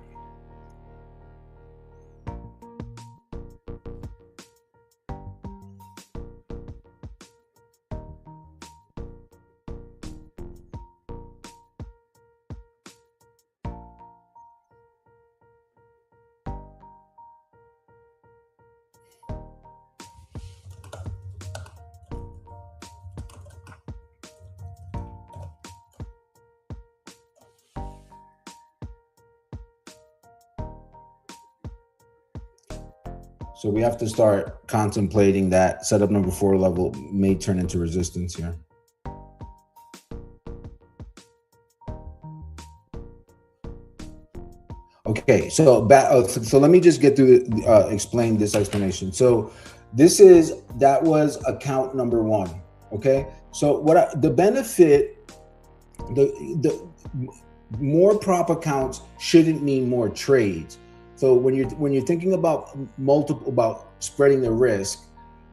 So we have to start contemplating that setup number 4 level may turn into resistance here. Okay, so let me just get through explain this explanation. So that was account number 1. Okay, so the benefit, the more prop accounts shouldn't mean more trades. So when you're thinking about spreading the risk,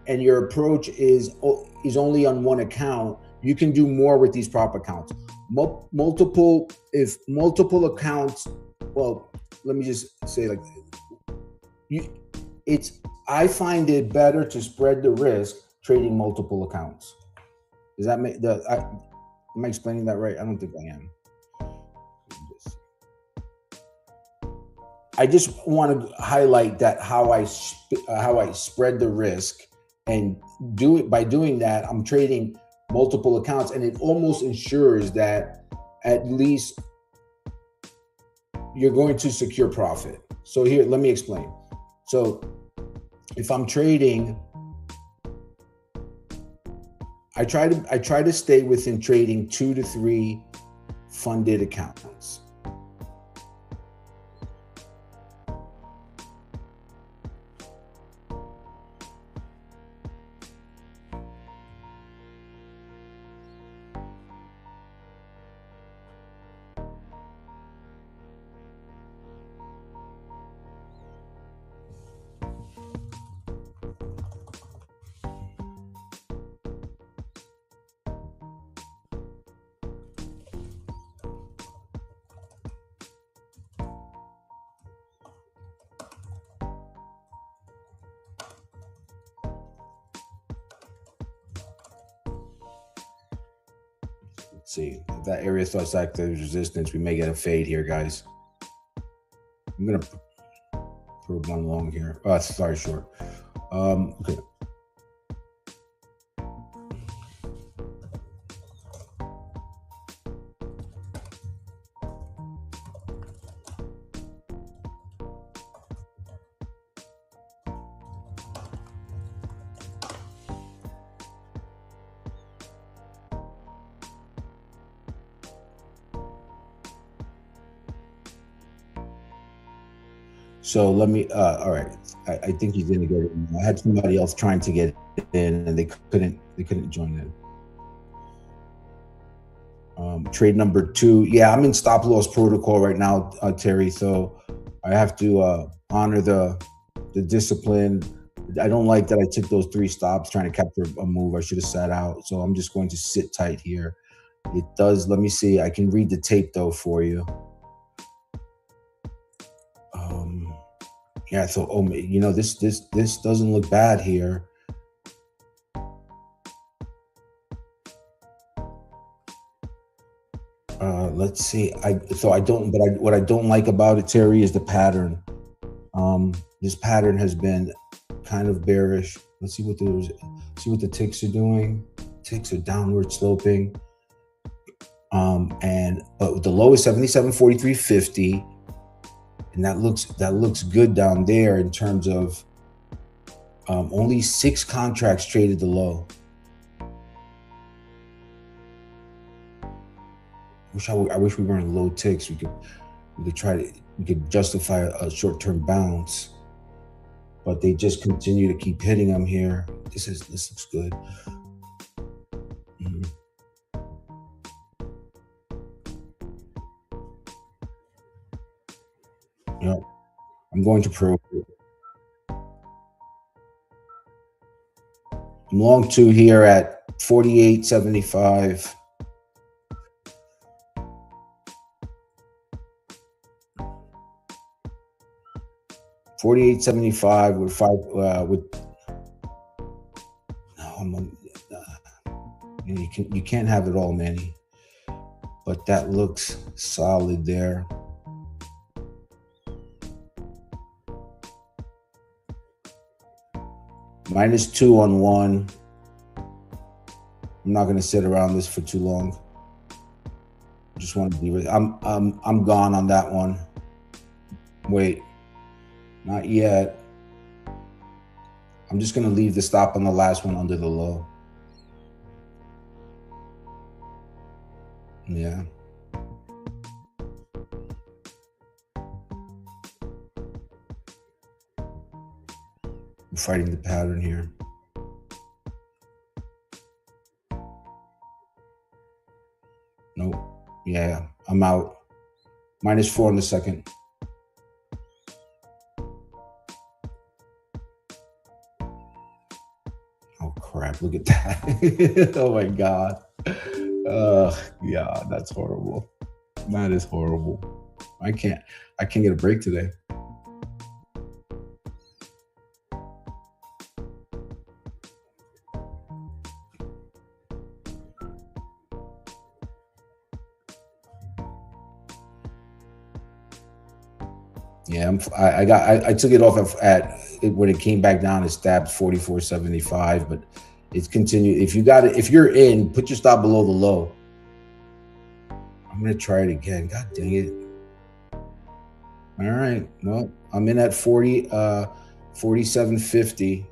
and your approach is only on one account, you can do more with these prop accounts. Multiple accounts. Well, let me just say I find it better to spread the risk trading multiple accounts. Does that make am I explaining that right? I don't think I am. I just want to highlight that how I spread the risk, and by doing that, I'm trading multiple accounts, and it almost ensures that at least you're going to secure profit. So here, let me explain. So if I'm trading, I try to stay within trading 2 to 3 funded accounts. Let's see, if that area starts acting as resistance, we may get a fade here, guys. I'm gonna prove one long here. Oh, sorry, short. Okay. So let me, all right. I think he's gonna get it. I had somebody else trying to get in and they couldn't join in. Trade number 2. Yeah, I'm in stop loss protocol right now, Terry. So I have to honor the discipline. I don't like that I took those 3 stops trying to capture a move. I should have sat out. So I'm just going to sit tight here. It does, let me see. I can read the tape though for you. Yeah, so you know, this doesn't look bad here. Let's see. What I don't like about it, Terry, is the pattern. This pattern has been kind of bearish. Let's see what the ticks are doing. Ticks are downward sloping. And the low is 77.4350. And that looks good down there in terms of only 6 contracts traded the low. I wish we were in low ticks. We could justify a short-term bounce, but they just continue to keep hitting them here. This looks good. Yep. I'm going to probe it. I'm long 2 here at 48.75. $48.75 with 5 you can't have it all, Manny. But that looks solid there. -2 on 1. I'm not going to sit around this for too long. I just want to be. I'm gone on that one. Wait, not yet. I'm just going to leave the stop on the last one under the low. Yeah. I'm fighting the pattern here. Nope. Yeah, I'm out. -4 on the second. Oh crap, look at that. Oh my God. Yeah, that's horrible. That is horrible. I can't get a break today. Yeah, I took it off at when it came back down. It stabbed 44.75, but it's continued. If you're in, put your stop below the low. I'm gonna try it again. God dang it! All right. Well, I'm in at 47.50.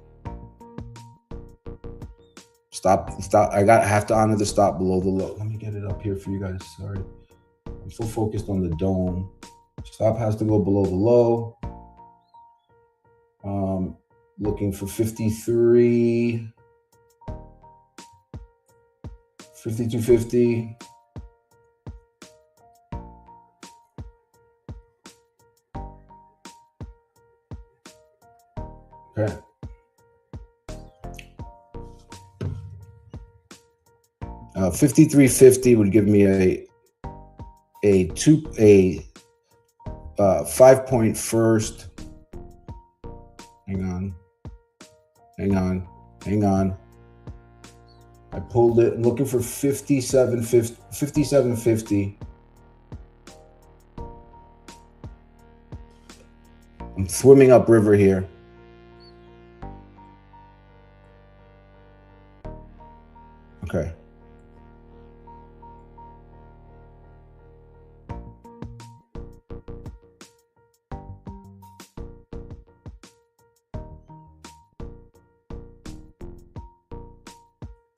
Stop. I have to honor the stop below the low. Let me get it up here for you guys. Sorry. I'm so focused on the dome. Stop has to go below the low. Looking for 53, 52.50. Okay. Uh, 53.50 would give me a 5-point first. Hang on. I pulled it. I'm looking for 57.50. I'm swimming upriver here. Okay.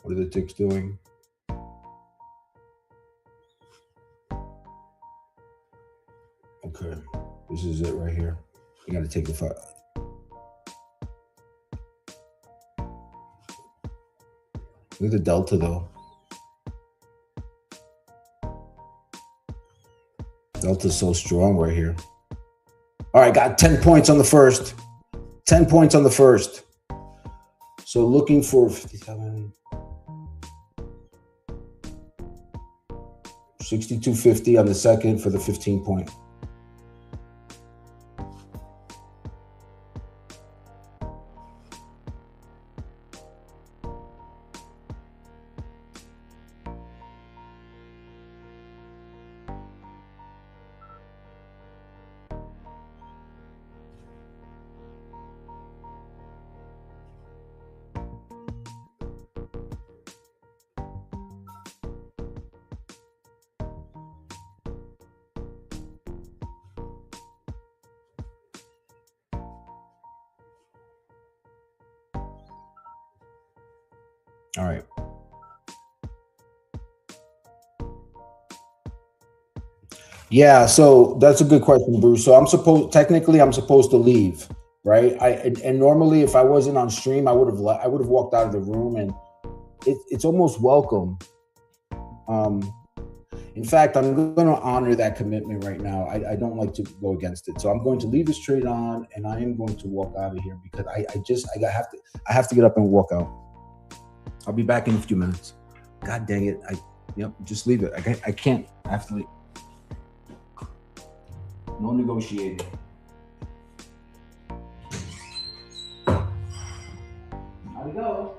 What are the ticks doing? Okay. This is it right here. You got to take the 5. Look at the delta though. Delta's so strong right here. All right, got 10 points on the first. 10 points on the first. So looking for 57, 62.50 on the second for the 15-point. All right. Yeah, so that's a good question, Bruce. So I'm supposed to leave, right? And normally if I wasn't on stream, I would have walked out of the room, and it's almost welcome. In fact, I'm going to honor that commitment right now. I don't like to go against it, so I'm going to leave this trade on, and I am going to walk out of here because I have to get up and walk out. I'll be back in a few minutes. God dang it! Just leave it. I can't. I have to leave. No negotiating. How'd it go?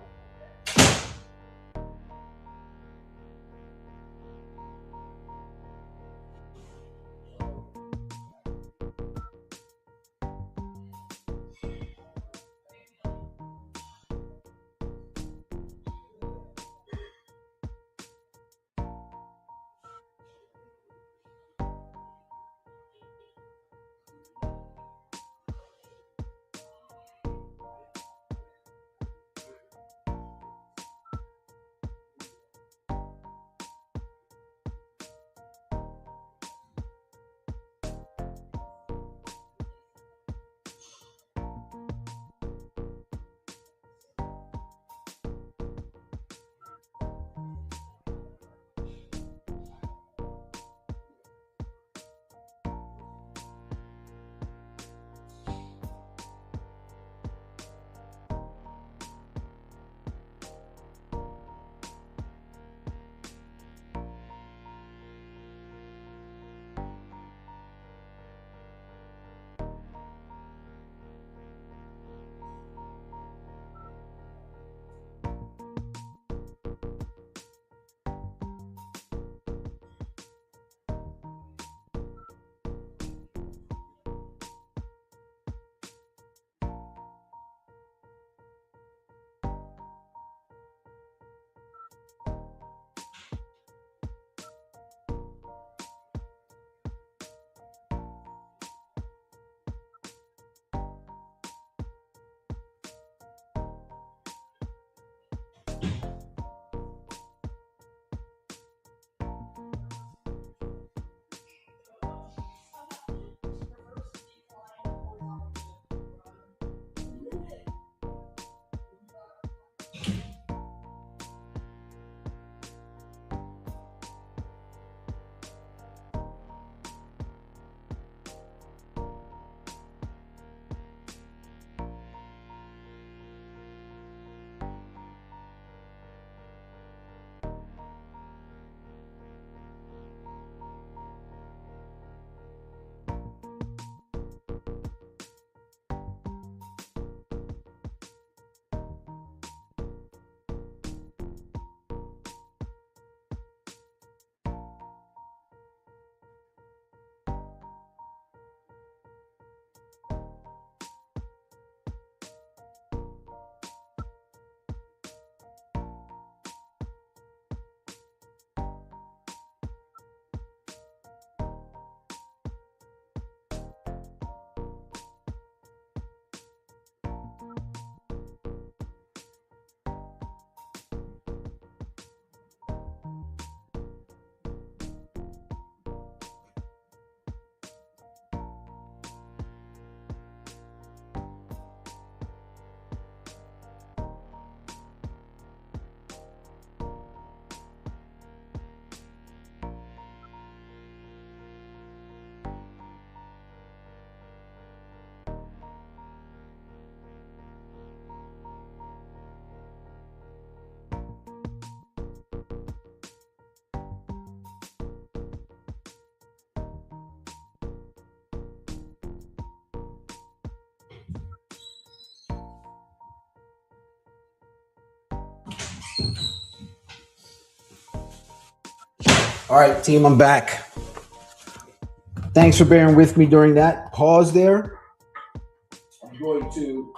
All right, team, I'm back. Thanks for bearing with me during that pause there. I'm going to.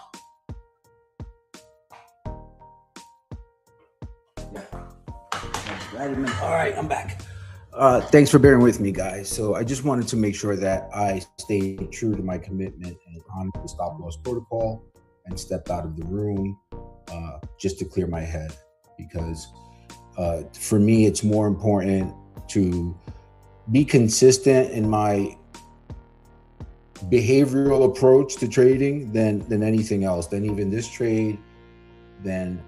All right, I'm back. Thanks for bearing with me, guys. So I just wanted to make sure that I stayed true to my commitment and honored the stop loss protocol and stepped out of the room just to clear my head, because for me, it's more important to be consistent in my behavioral approach to trading than anything else, than even this trade, than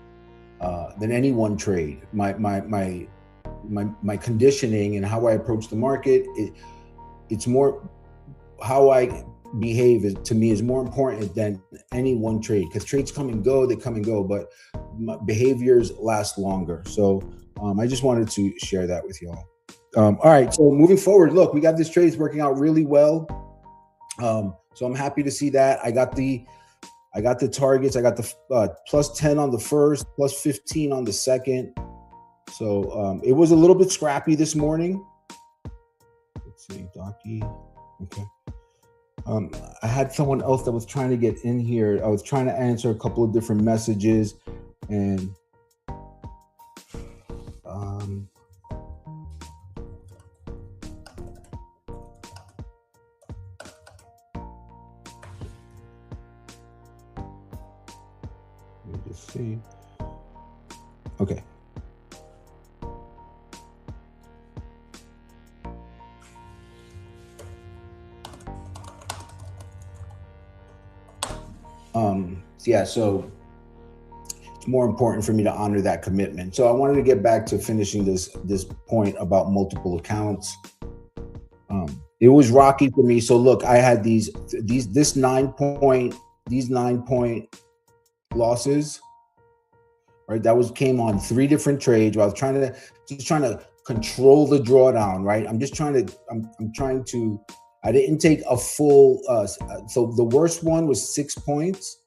any one trade. My conditioning and how I approach the market, it's more how I behave to me is more important than any one trade, because trades come and go, but behaviors last longer. So I just wanted to share that with y'all. All right, so moving forward, look, we got this trade working out really well. So I'm happy to see that. I got the targets. I got the plus 10 on the first, plus 15 on the second. So it was a little bit scrappy this morning. Let's see, Docky. Okay. I had someone else that was trying to get in here. I was trying to answer a couple of different messages, and let me just see. Okay. Yeah, so it's more important for me to honor that commitment. So I wanted to get back to finishing this point about multiple accounts. It was rocky for me. So look, I had these 9 point losses, right? That came on 3 different trades where I was trying to control the drawdown, right? I'm trying to. I didn't take a full. So the worst one was 6 points,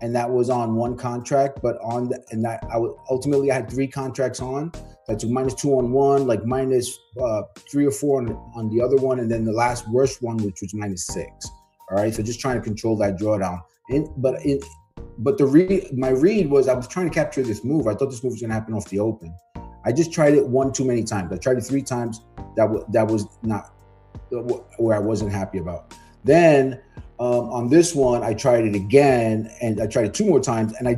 and that was on one contract. But ultimately I had 3 contracts on. That's -2 on one, like -3 or 4 on the other one, and then the last worst one, which was -6. All right, so just trying to control that drawdown. But my read was I was trying to capture this move. I thought this move was going to happen off the open. I just tried it one too many times. I tried it 3 times. That was not where I wasn't happy about. Then on this one, I tried it again, and I tried it 2 more times, and I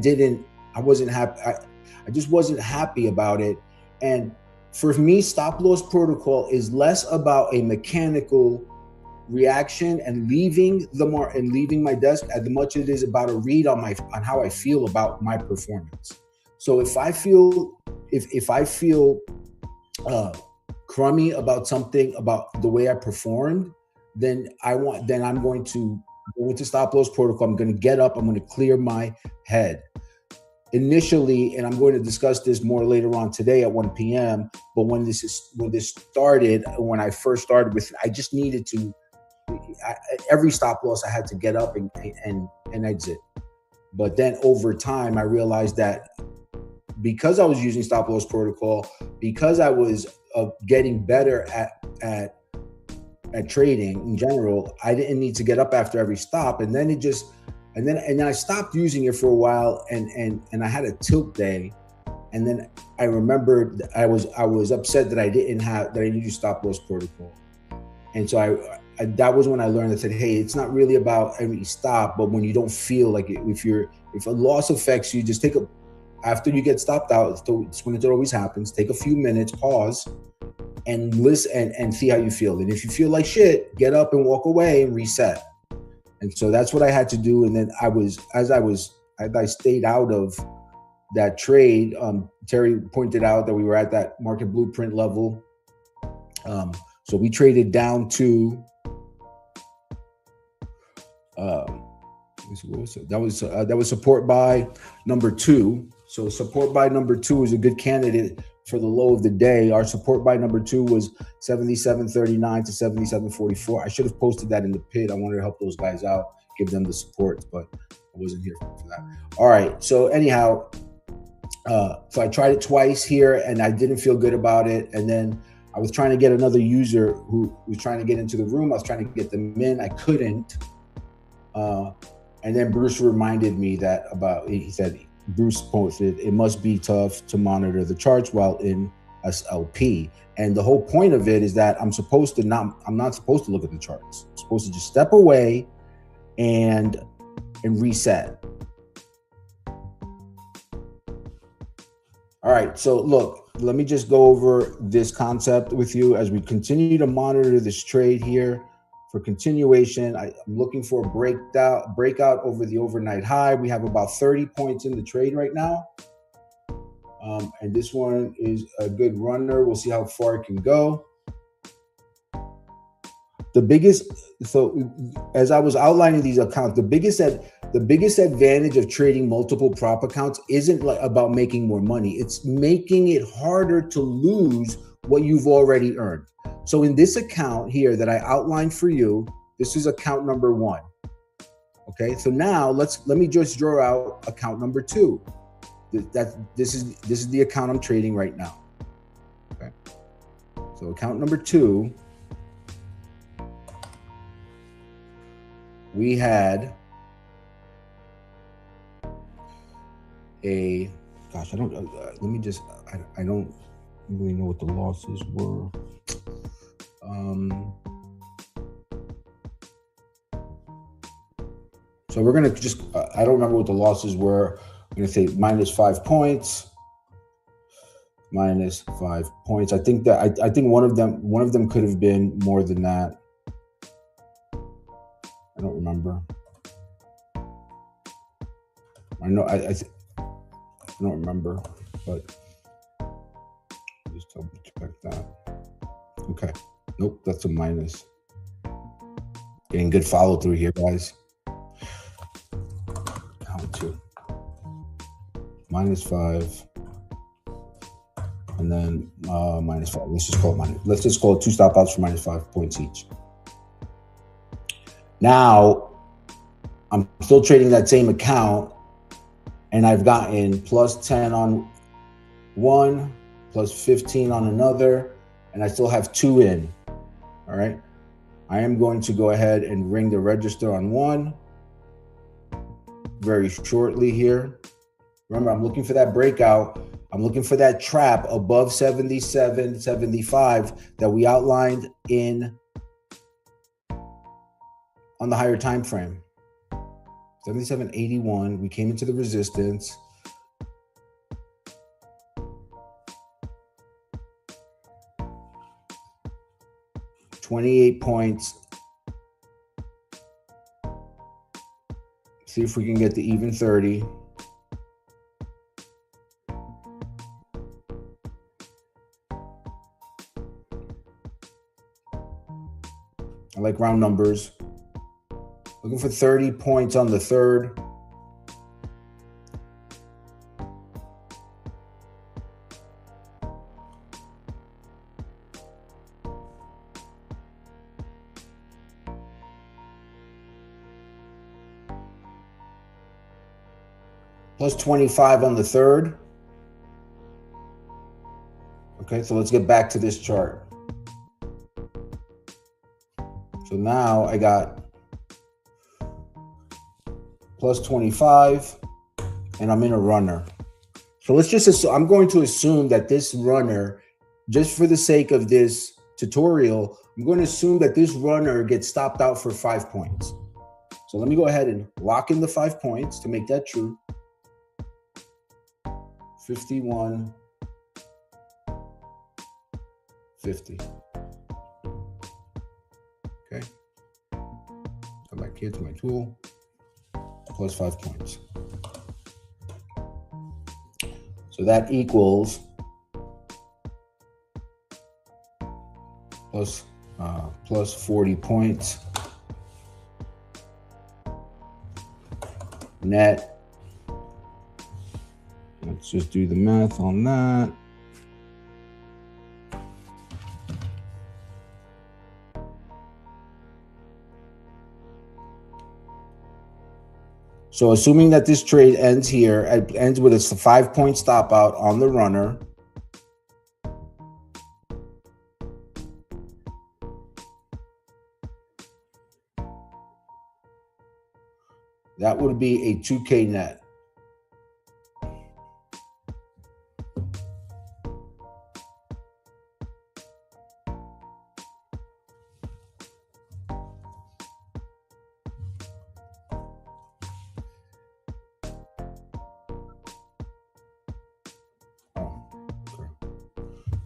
wasn't happy. I just wasn't happy about it. And for me, stop loss protocol is less about a mechanical reaction and leaving my desk as much as it is about a read on how I feel about my performance. So if I feel crummy about something, about the way I performed, then I'm going to go into stop loss protocol. I'm going to get up. I'm going to clear my head initially, and I'm going to discuss this more later on today at 1 p.m. But when I first started with it, I just needed to. Every stop loss, I had to get up and exit. But then over time, I realized that because I was using stop loss protocol, because I was getting better at trading in general, I didn't need to get up after every stop. And then I stopped using it for a while, and I had a tilt day, and then I remembered I was upset that I didn't use stop loss protocol, and so that was when I learned. I said, hey, it's not really about every stop, but when you don't feel like it, if a loss affects you, just after you get stopped out, it's when it always happens, take a few minutes, pause, and listen and see how you feel. And if you feel like shit, get up and walk away and reset. And so that's what I had to do. And then as I stayed out of that trade, Terry pointed out that we were at that market blueprint level. So we traded down to that was support buy number 2. So support buy number 2 is a good candidate for the low of the day. Our support buy number 2 was 77.39 to 77.44. I should have posted that in the pit. I wanted to help those guys out, give them the support, but I wasn't here for that. All right. So anyhow, so I tried it twice here, and I didn't feel good about it. And then I was trying to get another user who was trying to get into the room. I was trying to get them in. I couldn't. And then Bruce reminded me that he said, Bruce posted, it must be tough to monitor the charts while in SLP. And the whole point of it is that I'm not supposed to look at the charts. I'm supposed to just step away and reset. All right, so look, let me just go over this concept with you as we continue to monitor this trade here. For continuation, I'm looking for a breakout over the overnight high. We have about 30 points in the trade right now. And this one is a good runner. We'll see how far it can go. So as I was outlining these accounts, the biggest advantage of trading multiple prop accounts isn't about making more money. It's making it harder to lose what you've already earned. So in this account here that I outlined for you, this is account number 1. Okay, so now let me just draw out account number 2. This is the account I'm trading right now. Okay, so account number 2, we had I don't really know what the losses were. So we're gonna just, I don't remember what the losses were. I'm gonna say -5 points. -5 points. I think one of them could have been more than that. I don't remember. I know I don't remember, but just double check that. Okay. Nope, that's a minus. Getting good follow through here, guys. Count 2. -5. And then -5. Let's just call it 2 stop outs for -5 points each. Now, I'm still trading that same account, and I've gotten +10 on one, +15 on another, and I still have 2 in. All right. I am going to go ahead and ring the register on one very shortly here. Remember, I'm looking for that breakout. I'm looking for that trap above 77.75 that we outlined on the higher time frame. 77.81. We came into the resistance. $28 points. See if we can get to even 30. I like round numbers. Looking for 30 points on the third. +25 on the third. Okay, so let's get back to this chart. So now I got +25, and I'm in a runner. So let's just assume, I'm going to assume that this runner, just for the sake of this tutorial, I'm going to assume that this runner gets stopped out for 5 points. So let me go ahead and lock in the 5 points to make that true. 51.50. Okay. Come back here to my tool. +5 points. So that equals plus 40 points net. Let's just do the math on that. So assuming that this trade ends here, it ends with a 5-point stop out on the runner. That would be a 2K net.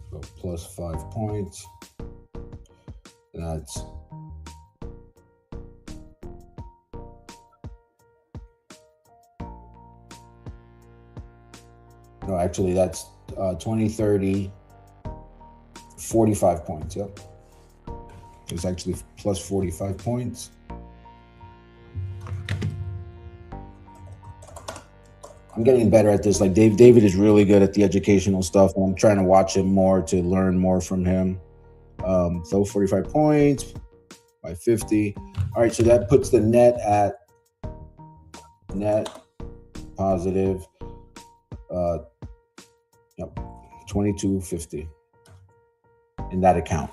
So plus 5 points. That's no, actually that's 20, 30, 45 points. Yep. It's actually plus 45 points. I'm getting better at this. Like David is really good at the educational stuff, and I'm trying to watch him more to learn more from him. So 45 points by 50. All right, so that puts the net at net positive 2250 in that account.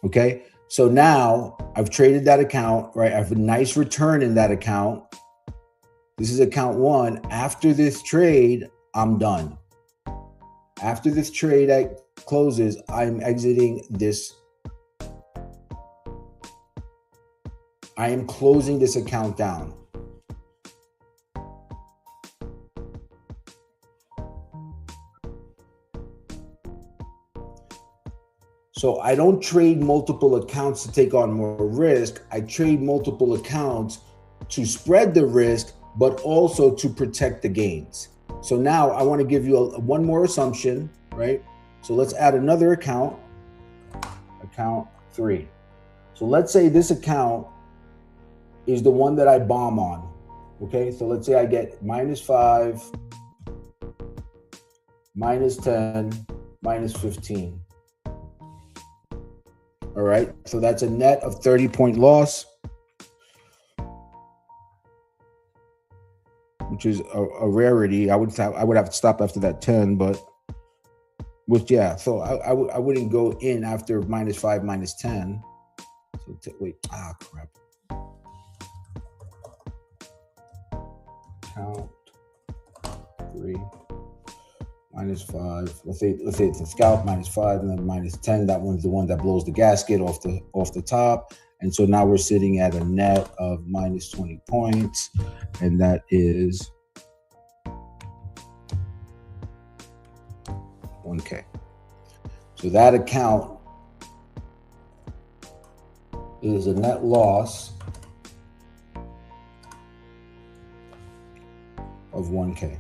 Okay, so now I've traded that account, right? I have a nice return in that account. This is account 1. After this trade, I'm done. After this trade closes, I'm exiting this. I am closing this account down. So I don't trade multiple accounts to take on more risk. I trade multiple accounts to spread the risk, but also to protect the gains. So now I want to give you one more assumption, right? So let's add another account, account 3. So let's say this account is the one that I bomb on, okay? So let's say I get -5, -10, -15. All right, so that's a net of 30-point loss, which is a rarity. I would have to stop after that 10, but which yeah. So I wouldn't go in after -5, -10. So wait, crap. Count 3. -5. Let's say it's a scalp, -5, and then -10. That one's the one that blows the gasket off the top. And so now we're sitting at a net of -20 points, and that is 1K. So that account is a net loss of 1K.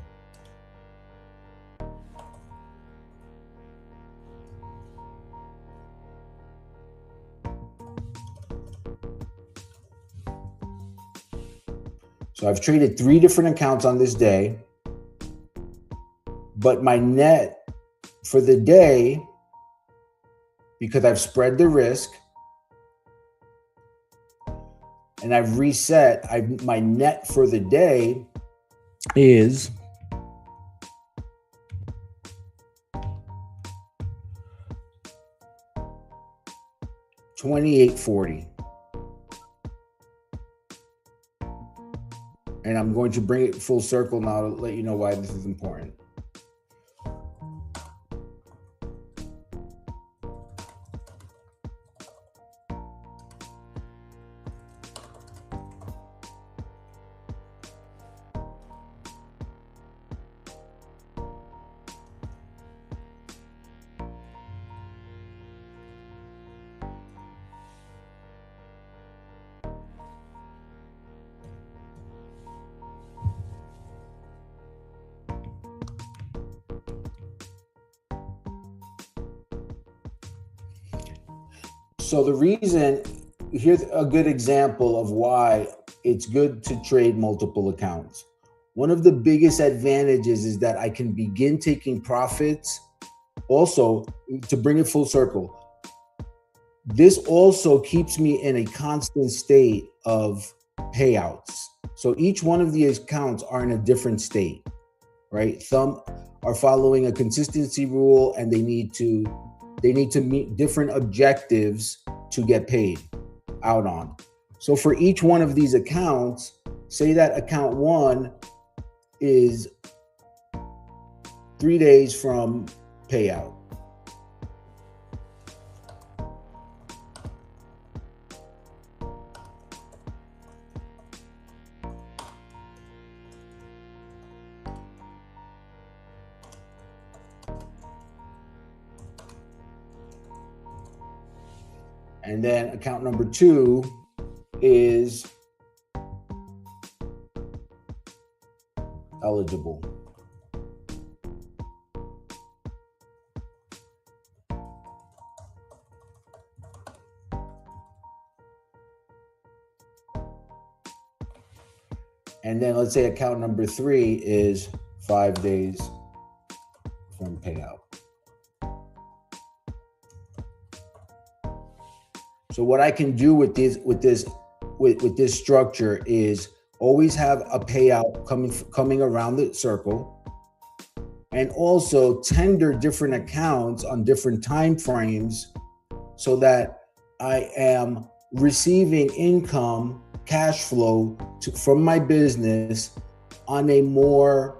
So I've traded 3 different accounts on this day, but my net for the day, because I've spread the risk and I've reset, my net for the day is $28.40. And I'm going to bring it full circle now to let you know why this is important. So the reason, here's a good example of why it's good to trade multiple accounts. One of the biggest advantages is that I can begin taking profits. Also, to bring it full circle, this also keeps me in a constant state of payouts. So each one of these accounts are in a different state, right? Some are following a consistency rule, and they need to meet different objectives to get paid out on. So for each one of these accounts, say that account 1 is 3 days from payout. And then account number 2 is eligible. And then let's say account number 3 is 5 days from payout. So what I can do with this structure is always have a payout coming around the circle, and also tender different accounts on different time frames so that I am receiving income, cash flow from my business on a more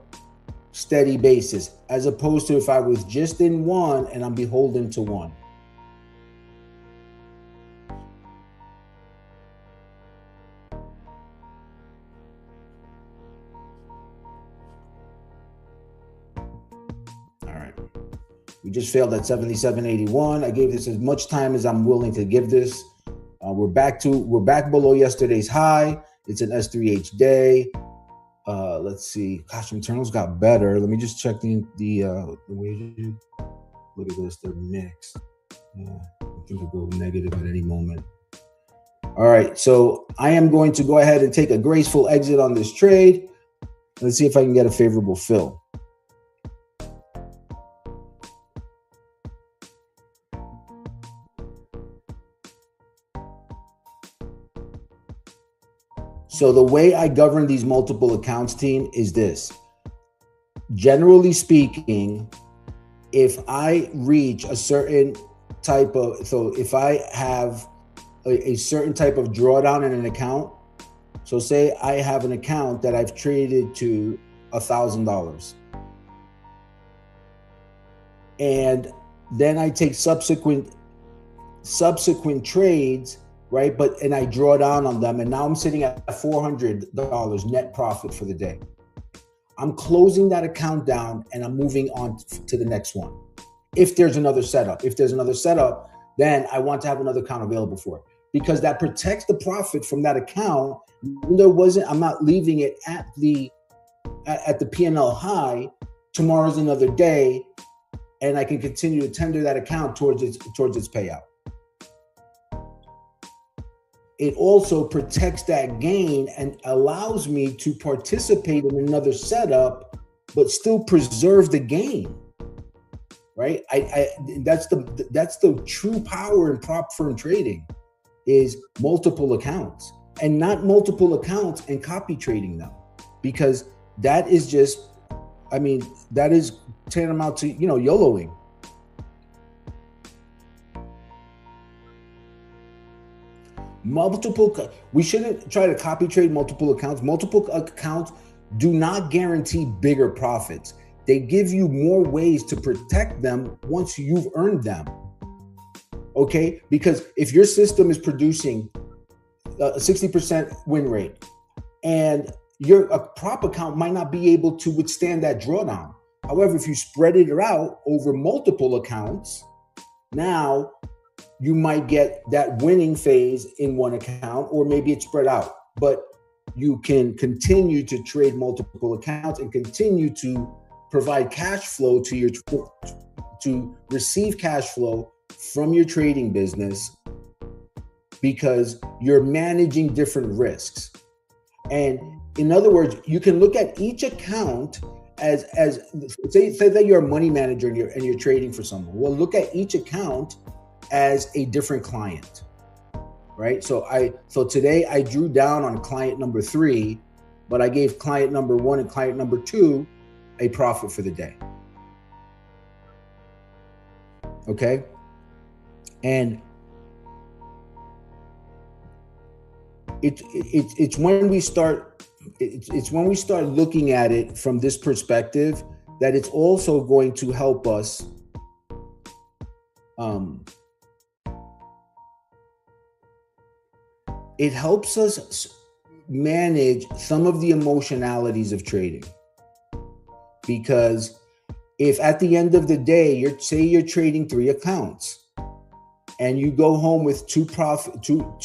steady basis, as opposed to if I was just in one and I'm beholden to one. We just failed at 77.81. I gave this as much time as I'm willing to give this. We're back below yesterday's high. It's an S3H day. Let's see. Gosh, internals got better. Let me just check the wages. Look at this. They're mixed. Yeah, I think it'll go negative at any moment. All right. So I am going to go ahead and take a graceful exit on this trade. Let's see if I can get a favorable fill. So the way I govern these multiple accounts, team, is this. Generally speaking, if I reach a certain type of, so if I have a certain type of drawdown in an account, so say I have an account that I've traded to $1,000, and then I take subsequent trades, right? And I draw down on them, and now I'm sitting at $400 net profit for the day. I'm closing that account down and I'm moving on to the next one. If there's another setup, then I want to have another account available for it, because that protects the profit from that account. I'm not leaving it at the P&L high. Tomorrow's another day, and I can continue to tender that account towards its payout. It also protects that gain and allows me to participate in another setup, but still preserve the gain, right? That's the true power in prop firm trading, is multiple accounts, and not multiple accounts and copy trading them, because that is just, that is tantamount to, YOLOing. We shouldn't try to copy trade multiple accounts. Multiple accounts do not guarantee bigger profits. They give you more ways to protect them once you've earned them. Okay? Because if your system is producing a 60% win rate, and a prop account might not be able to withstand that drawdown. However, if you spread it out over multiple accounts, now you might get that winning phase in one account, or maybe it's spread out, but you can continue to trade multiple accounts and continue to provide cash flow to receive cash flow from your trading business, because you're managing different risks. And in other words, you can look at each account as say that you're a money manager and you're trading for someone. Well, look at each account as a different client, right? So today I drew down on client number 3, but I gave client number 1 and client number 2 a profit for the day. Okay? And it's when we start it's when we start looking at it from this perspective that it's also going to help us it helps us manage some of the emotionalities of trading. Because if at the end of the day, you're trading 3 accounts and you go home with two profitable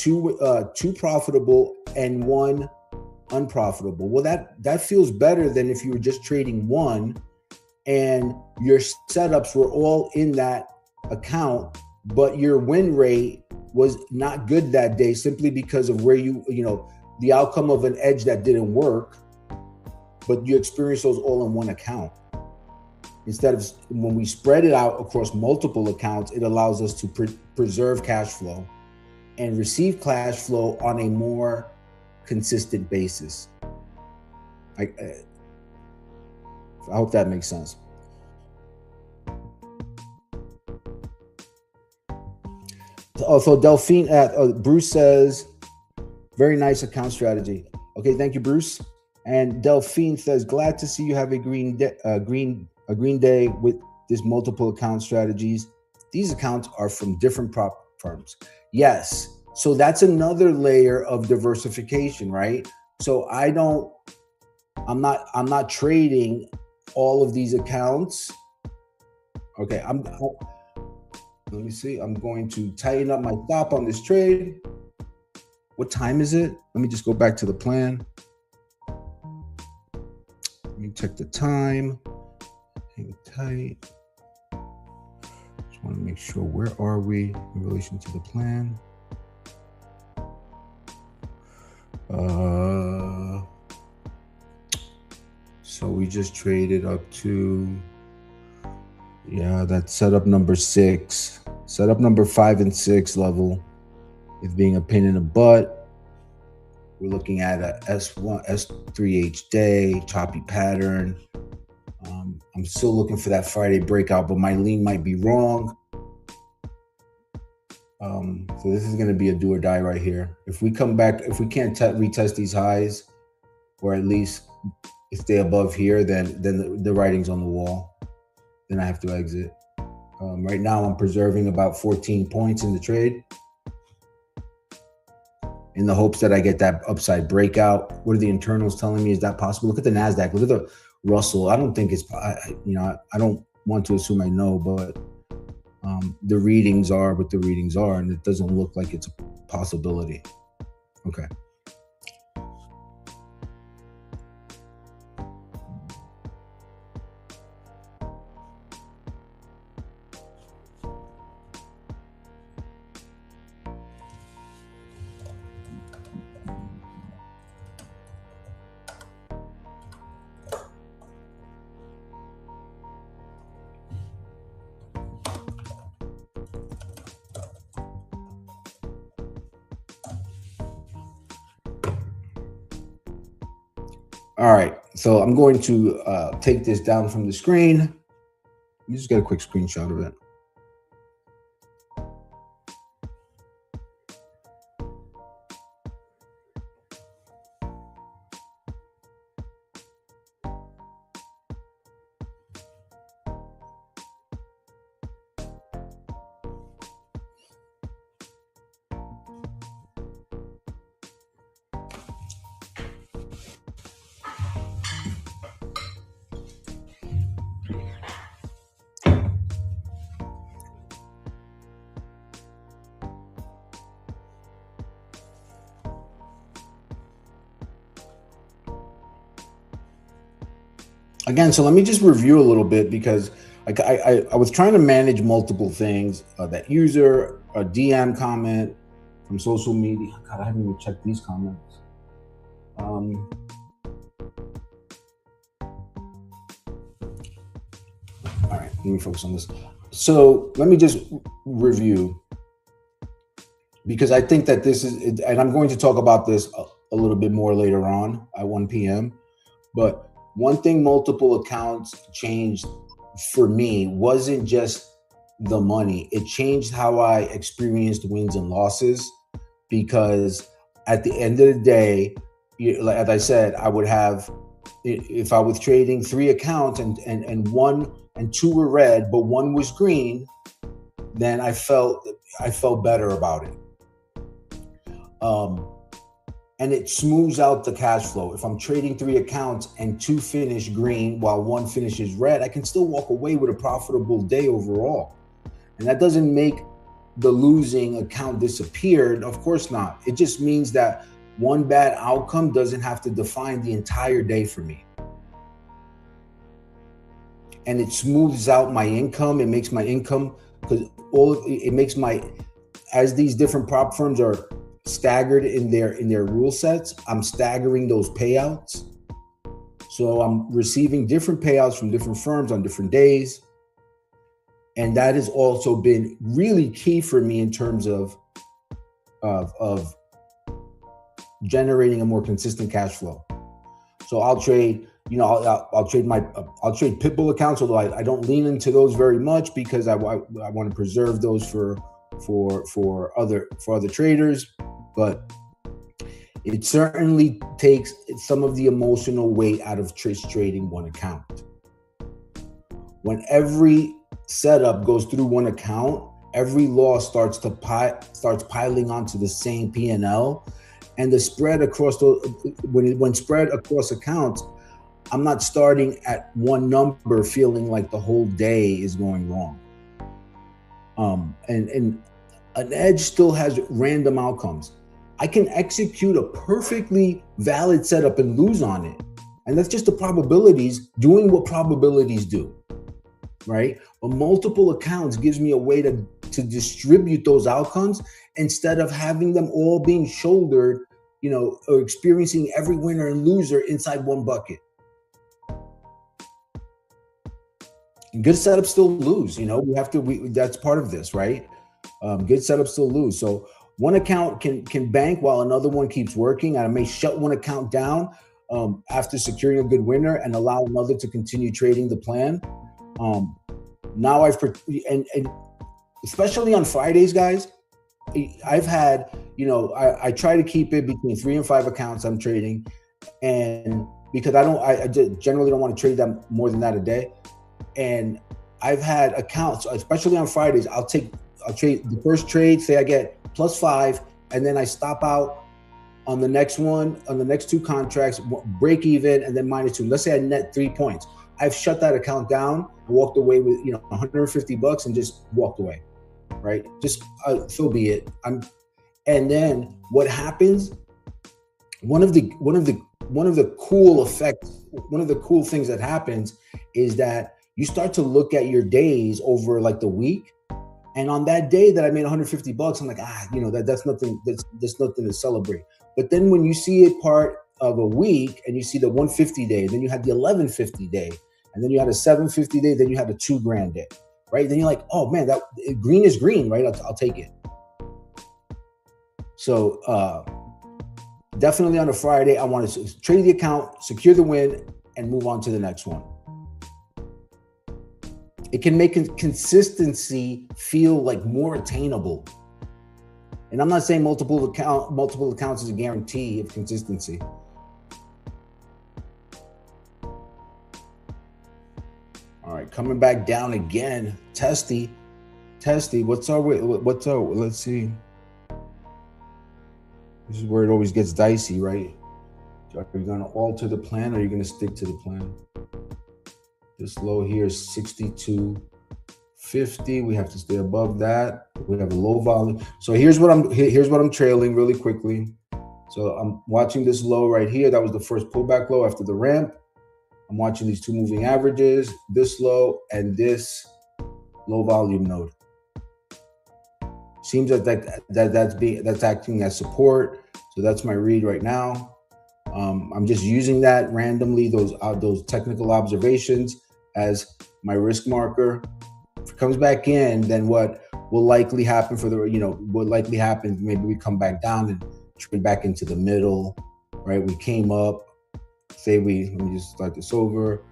and 1 unprofitable, well, that feels better than if you were just trading 1 and your setups were all in that account, but your win rate was not good that day simply because of where the outcome of an edge that didn't work, but you experience those all in 1 account. Instead of when we spread it out across multiple accounts, it allows us to preserve cash flow and receive cash flow on a more consistent basis. I hope that makes sense. Also, Delphine, Bruce says, very nice account strategy. Okay, thank you, Bruce. And Delphine says, glad to see you have a green day with this multiple account strategies. These accounts are from different prop firms. Yes, so that's another layer of diversification, right? So I'm not trading all of these accounts. Okay, let me see. I'm going to tighten up my stop on this trade. What time is it? Let me just go back to the plan. Let me check the time. Hang tight. Just want to make sure, where are we in relation to the plan? So we just traded up to, yeah, that's setup number 6. Setup number 5 and 6 level is being a pain in the butt. We're looking at a S3H day, choppy pattern. I'm still looking for that Friday breakout, but my lean might be wrong. So this is going to be a do or die right here. If we come back, if we can't retest these highs, or at least stay above here, then the writing's on the wall. Then I have to exit. Right now, I'm preserving about 14 points in the trade in the hopes that I get that upside breakout. What are the internals telling me? Is that possible? Look at the NASDAQ. Look at the Russell. I don't think it's, I don't want to assume I know, but the readings are what the readings are, and it doesn't look like it's a possibility. Okay. All right, so I'm going to take this down from the screen. Let me just get a quick screenshot of it. Again, so let me just review a little bit, because I was trying to manage multiple things. That user, a DM comment from social media. God, I haven't even checked these comments. All right, let me focus on this. So let me just review, because I think that this is, and I'm going to talk about this a little bit more later on at 1 p.m. But one thing multiple accounts changed for me wasn't just the money. It changed how I experienced wins and losses, because at the end of the day, as I said, I would have, if I was trading 3 accounts and 1 and 2 were red, but 1 was green, then I felt better about it. And it smooths out the cash flow. If I'm trading 3 accounts and 2 finish green while 1 finishes red, I can still walk away with a profitable day overall. And that doesn't make the losing account disappear. Of course not. It just means that one bad outcome doesn't have to define the entire day for me. And it smooths out my income. It makes my income, because it makes as these different prop firms are staggered in their rule sets, I'm staggering those payouts. So I'm receiving different payouts from different firms on different days. And that has also been really key for me in terms of generating a more consistent cash flow. So I'll trade, I'll trade Pitbull accounts, although I don't lean into those very much because I want to preserve those for other traders. But it certainly takes some of the emotional weight out of trading one account. When every setup goes through one account, every loss starts piling onto the same P&L, and the spread across when spread across accounts, I'm not starting at one number feeling like the whole day is going wrong. And an edge still has random outcomes. I can execute a perfectly valid setup and lose on it. And that's just the probabilities doing what probabilities do, right? But multiple accounts gives me a way to distribute those outcomes instead of having them all being shouldered, or experiencing every winner and loser inside one bucket. And good setups still lose, that's part of this, right? Good setups still lose. So one account can bank while another one keeps working. I may shut one account down after securing a good winner and allow another to continue trading the plan. Now and especially on Fridays, guys, I've had, I try to keep it between 3 and 5 accounts I'm trading, and because I generally don't want to trade them more than that a day. And I've had accounts, especially on Fridays, I'll trade the first trade, say I get +5, and then I stop out on the next one, on the next 2 contracts, break even, and then -2. Let's say I net 3 points. I've shut that account down and walked away with $150 and just walked away, right? Just so be it. And then what happens? One of the cool effects, one of the cool things that happens is that you start to look at your days over like the week. And on that day that I made $150, I'm like, that's nothing. That's nothing to celebrate. But then when you see it part of a week and you see the 150 day, then you had the 1150 day, and then you had a 750 day, then you had a $2,000 day, right? Then you're like, oh man, that green is green, right? I'll take it. So definitely on a Friday, I want to trade the account, secure the win, and move on to the next one. It can make consistency feel like more attainable. And I'm not saying multiple accounts is a guarantee of consistency. All right, coming back down again. Testy, what's our, let's see. This is where it always gets dicey, right? Are you going to alter the plan, or are you going to stick to the plan? This low here is 62.50. We have to stay above that. We have a low volume. So here's what I'm trailing really quickly. So I'm watching this low right here. That was the first pullback low after the ramp. I'm watching these 2 moving averages, this low and this low volume node. Seems that's acting as support. So that's my read right now. I'm just using that randomly, those technical observations, as my risk marker. If it comes back in, then what will likely happen maybe we come back down and trade back into the middle, right? We came up, let me just start this over.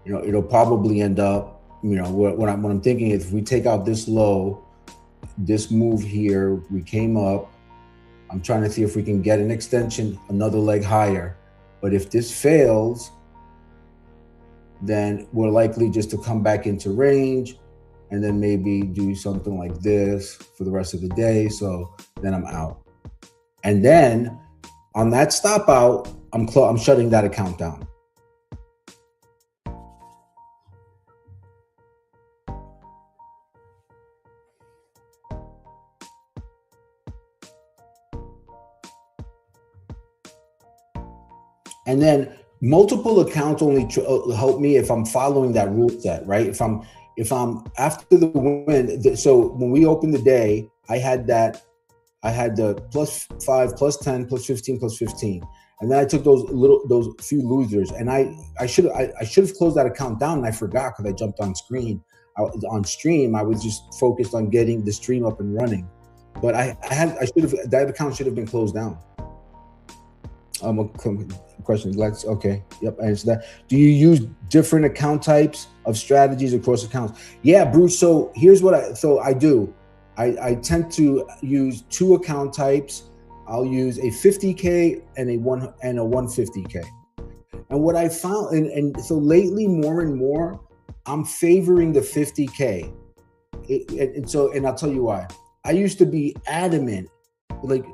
It'll probably end up, what I'm thinking is, if we take out this low, this move here, we came up, I'm trying to see if we can get an extension, another leg higher. But if this fails, then we're likely just to come back into range and then maybe do something like this for the rest of the day. So then I'm out. And then on that stop out, I'm shutting that account down. And then multiple accounts only help me if I'm following that rule set, right? If I'm after the win. So when we opened the day, I had the +5, +10, +15, +15, and then I took those few losers, and I should have closed that account down, and I forgot because I jumped on stream. I was just focused on getting the stream up and running, but that account should have been closed down. Question. Okay. Yep, I answered that. Do you use different account types of strategies across accounts? Yeah, Bruce. So here's what I do. I tend to use 2 account types. I'll use a 50K and a 150K. And what I found, and so lately more and more, I'm favoring the 50K. And I'll tell you why. I used to be adamant, like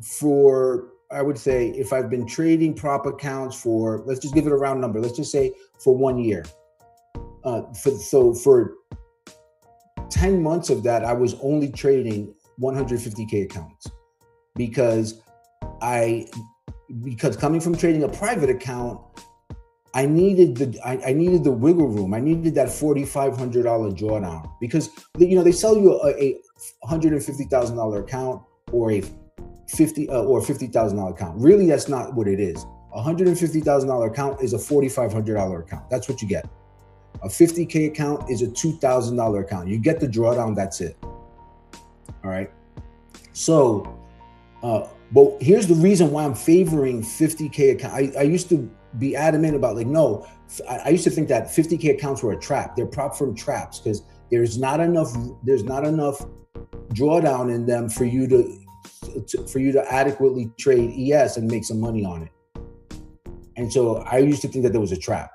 for, I would say, if I've been trading prop accounts for, let's just give it a round number. Let's just say for 1 year. For 10 months of that, I was only trading 150K accounts because coming from trading a private account, I needed the wiggle room. I needed that $4,500 drawdown because they sell you a $150,000 account or a $50,000 account. Really, that's not what it is. A $150,000 account is a $4,500 account. That's what you get. A 50K account is a $2,000 account. You get the drawdown, that's it. All right. So, but here's the reason why I'm favoring 50K account. I used to be adamant about no, I used to think that 50K accounts were a trap. They're prop firm traps because there's not enough drawdown in them for you to adequately trade ES and make some money on it. And so I used to think that there was a trap.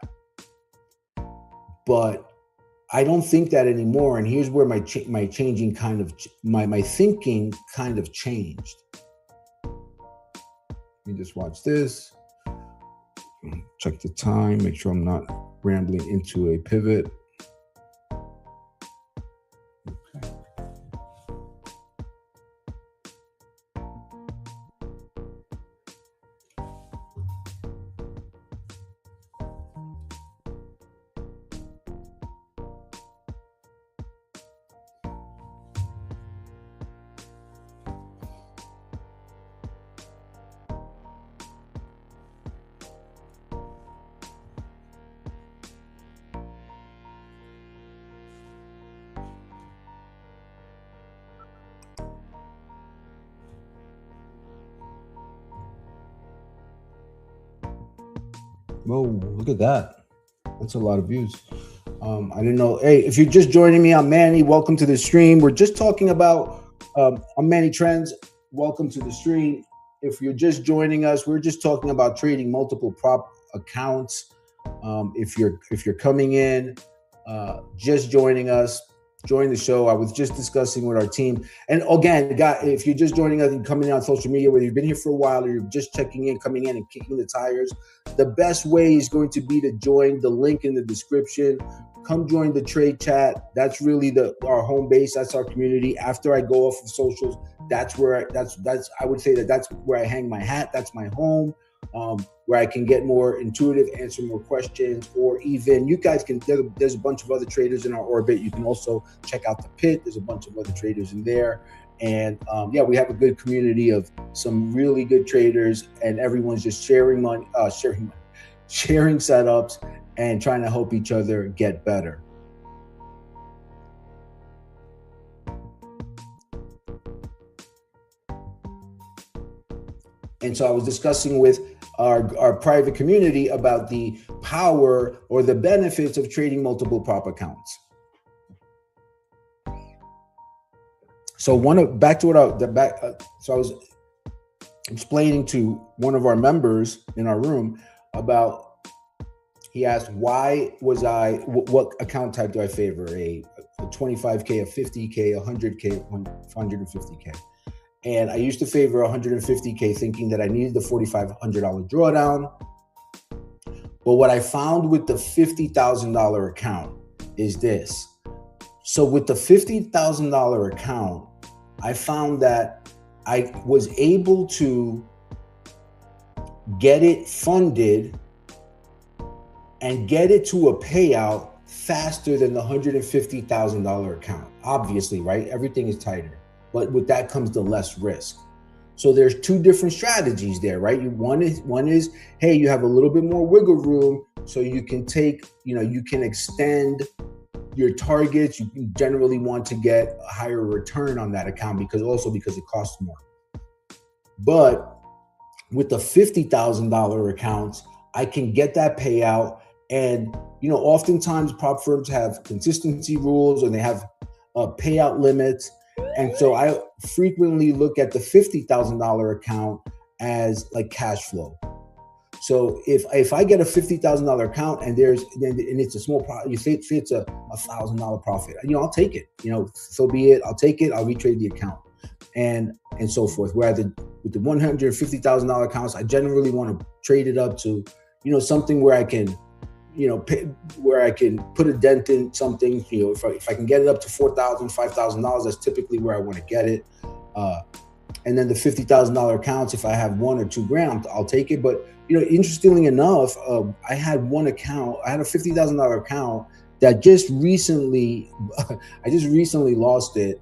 But I don't think that anymore. And here's where my thinking kind of changed. Let me just watch this. Check the time, make sure I'm not rambling into a pivot. Whoa, look at that. That's a lot of views. I didn't know. Hey, if you're just joining me, I'm Manny. Welcome to the stream. We're just talking about I'm Manny Trends. Welcome to the stream. If you're just joining us, we're just talking about trading multiple prop accounts. If you're coming in, just joining us, join the show. I was just discussing with our team. And again, if you're just joining us and coming in on social media, whether you've been here for a while or you're just checking in, coming in and kicking the tires, the best way is going to be to join the link in the description. Come join the trade chat. That's really our home base. That's our community. After I go off of socials, I would say that's where I hang my hat. That's my home. Where I can get more intuitive, answer more questions, or even you guys can, there's a bunch of other traders in our orbit. You can also check out the pit. There's a bunch of other traders in there. And we have a good community of some really good traders, and everyone's just sharing setups and trying to help each other get better. And so I was discussing with our private community about the power or the benefits of trading multiple prop accounts. So I was explaining to one of our members in our room about, he asked, why was what account type do I favor? A 25K, a 50K, 100K, 150K. And I used to favor 150K thinking that I needed the $4,500 drawdown. But what I found with the $50,000 account is this. So with the $50,000 account, I found that I was able to get it funded and get it to a payout faster than the $150,000 account. Obviously, right? Everything is tighter, but with that comes the less risk. So there's two different strategies there, right? One is, hey, you have a little bit more wiggle room, so you can take, you can extend your targets. You generally want to get a higher return on that account because it costs more. But with the $50,000 accounts, I can get that payout. And, oftentimes prop firms have consistency rules and they have payout limits. And so I frequently look at the $50,000 account as like cash flow. So if I get a $50,000 account and it's a small profit, you say it's a $1,000 profit, I'll take it. So be it. I'll take it. I'll retrade the account, and so forth. Whereas with the $150,000 accounts, I generally want to trade it up to, something where I can, where I can put a dent in something. If I can get it up to $4,000, $5,000, that's typically where I want to get it. And then the $50,000 accounts, if I have $1 or $2 grand, I'll take it. But interestingly enough, I had one account. I had a $50,000 account that just recently, I just recently lost it.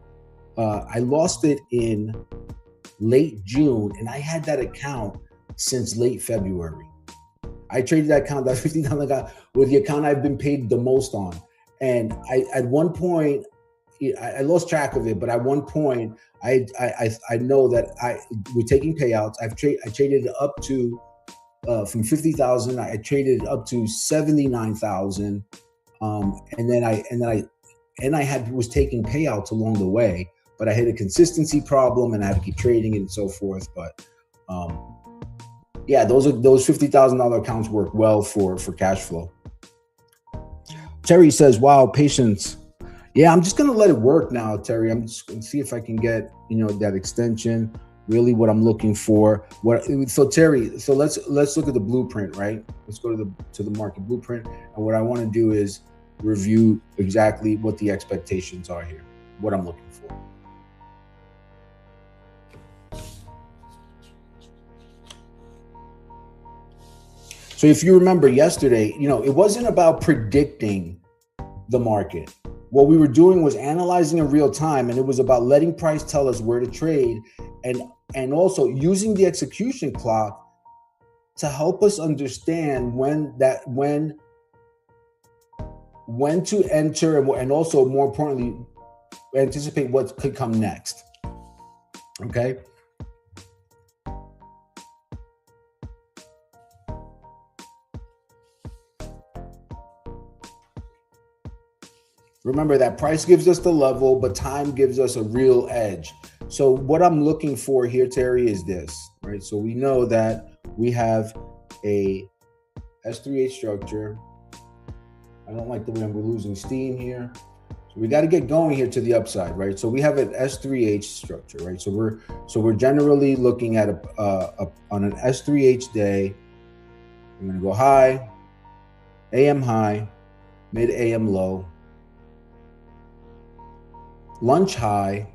I lost it in late June, and I had that account since late February. I traded that account, that $50,000 account, with the account I've been paid the most on. And at one point, I lost track of it, but at one point, I know that we're taking payouts. I traded it up to from 50,000. I traded it up to 79,000, and then I was taking payouts along the way, but I had a consistency problem and I had to keep trading it and so forth. But yeah, those $50,000 accounts work well for cash flow. Terry says, "Wow, patience." Yeah, I'm just gonna let it work now, Terry. I'm just gonna see if I can get that extension. Really, what I'm looking for. So Terry, so let's look at the blueprint, right? Let's go to the market blueprint, and what I want to do is review exactly what the expectations are here, what I'm looking for. So if you remember yesterday, it wasn't about predicting the market. What we were doing was analyzing in real time, and it was about letting price tell us where to trade, and also using the execution clock to help us understand when to enter, and also, more importantly, anticipate what could come next. Okay. Remember that price gives us the level, but time gives us a real edge. So what I'm looking for here, Terry, is this, right? So we know that we have a S3H structure. I don't like the way we're losing steam here. So we got to get going here to the upside, right? So we have an S3H structure, right? So we're generally looking at on an S3H day. I'm going to go high, AM high, mid AM low, lunch high,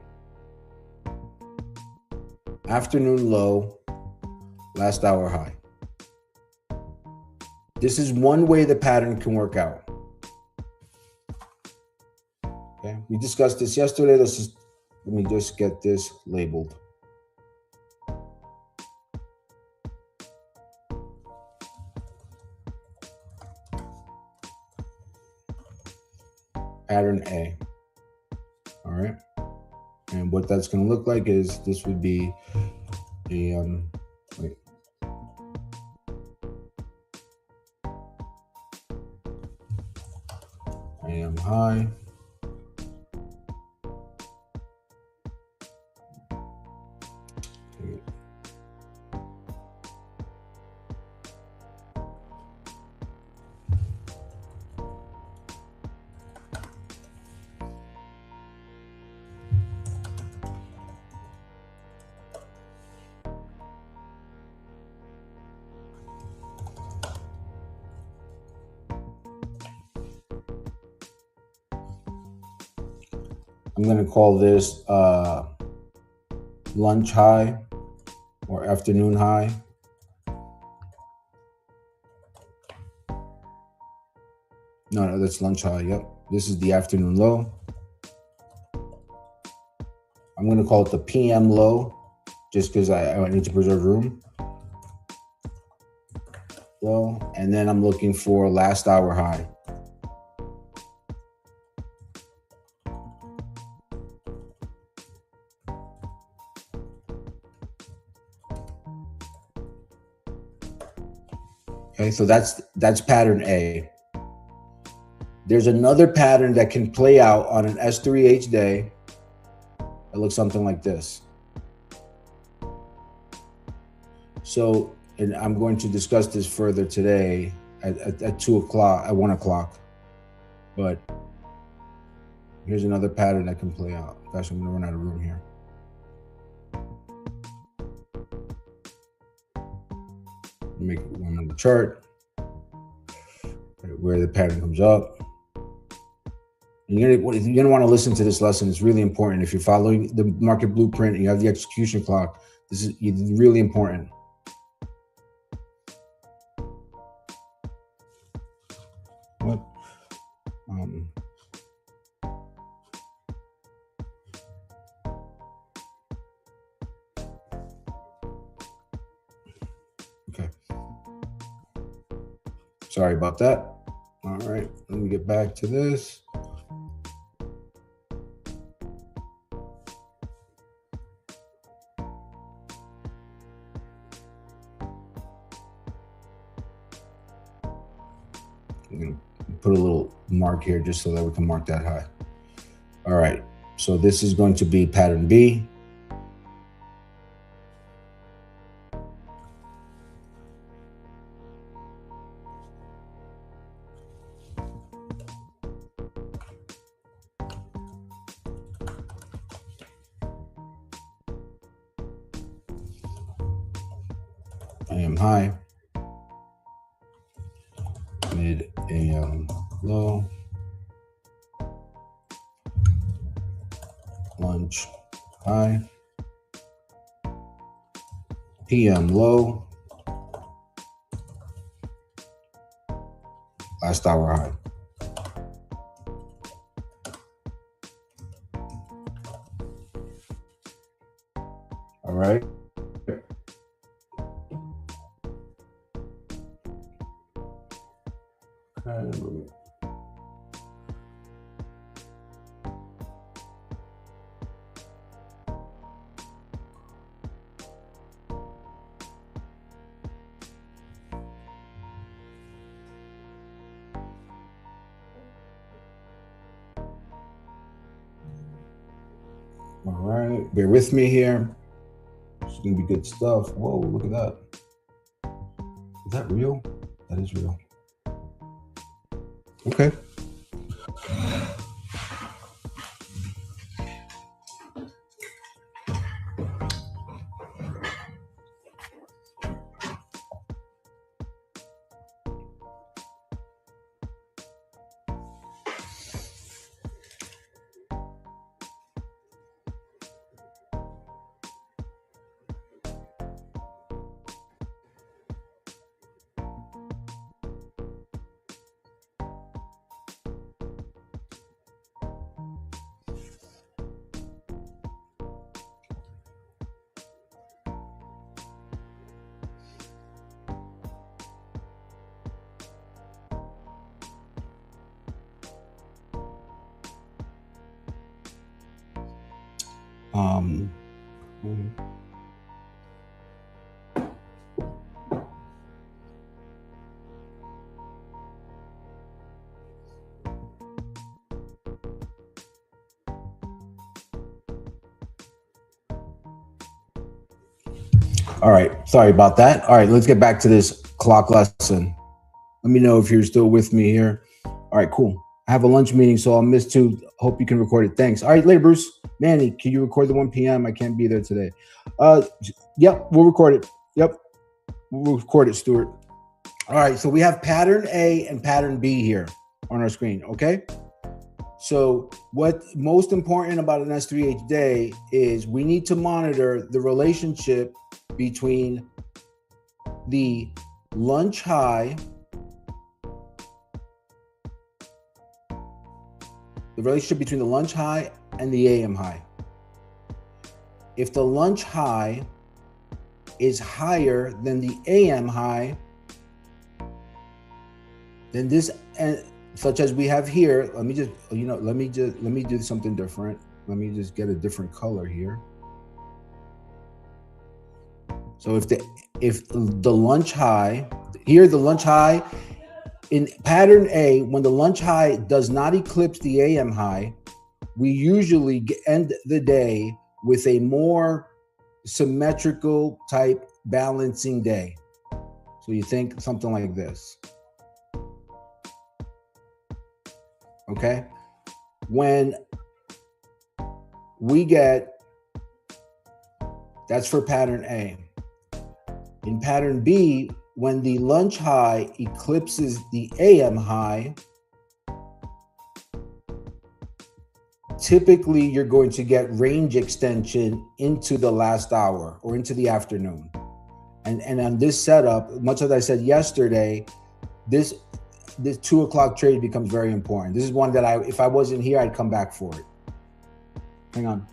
afternoon low, last hour high. This is one way the pattern can work out. Okay, we discussed this yesterday. Let me just get this labeled. Pattern A. All right. And what that's going to look like is this would be a AM high, I'm going to call this lunch high or afternoon high. No, that's lunch high. Yep. This is the afternoon low. I'm going to call it the PM low just because I need to preserve room. Low. And then I'm looking for last hour high. Okay, so that's pattern A. There's another pattern that can play out on an S3H day. It looks something like this. So, and I'm going to discuss this further today at 2 o'clock, at 1 o'clock. But here's another pattern that can play out. Gosh, I'm going to run out of room here. Make one on the chart where the pattern comes up. And you're gonna want to listen to this lesson. It's really important. If you're following the market blueprint and you have the execution clock, this is really important. What? Okay. Sorry about that. All right, let me get back to this. I'm going to put a little mark here just so that we can mark that high. All right, so this is going to be pattern B. AM high, mid AM low, lunch high, PM low, last hour high. All right. All right, bear with me here. It's gonna be good stuff. Whoa, look at that. Is that real? That is real. Okay. All right, sorry about that. All right, let's get back to this clock lesson. Let me know if you're still with me here. All right, cool. I have a lunch meeting, so I'll miss 2. Hope you can record it. Thanks. All right, later, Bruce. Manny, can you record the 1 p.m.? I can't be there today. Yep, we'll record it. Yep, we'll record it, Stuart. All right, so we have pattern A and pattern B here on our screen, okay? So what most important about an S3H day is we need to monitor the relationship between the lunch high, and the AM high. If the lunch high is higher than the AM high, then this, such as we have here, let me do something different. Let me just get a different color here. So if the lunch high, here the lunch high, in pattern A, when the lunch high does not eclipse the AM high, we usually end the day with a more symmetrical type balancing day. So you think something like this. Okay? When we get, that's for pattern A. In pattern B, when the lunch high eclipses the AM high, typically you're going to get range extension into the last hour or into the afternoon. And on this setup, much as I said yesterday, this 2 o'clock trade becomes very important. This is one that if I wasn't here, I'd come back for it. Hang on.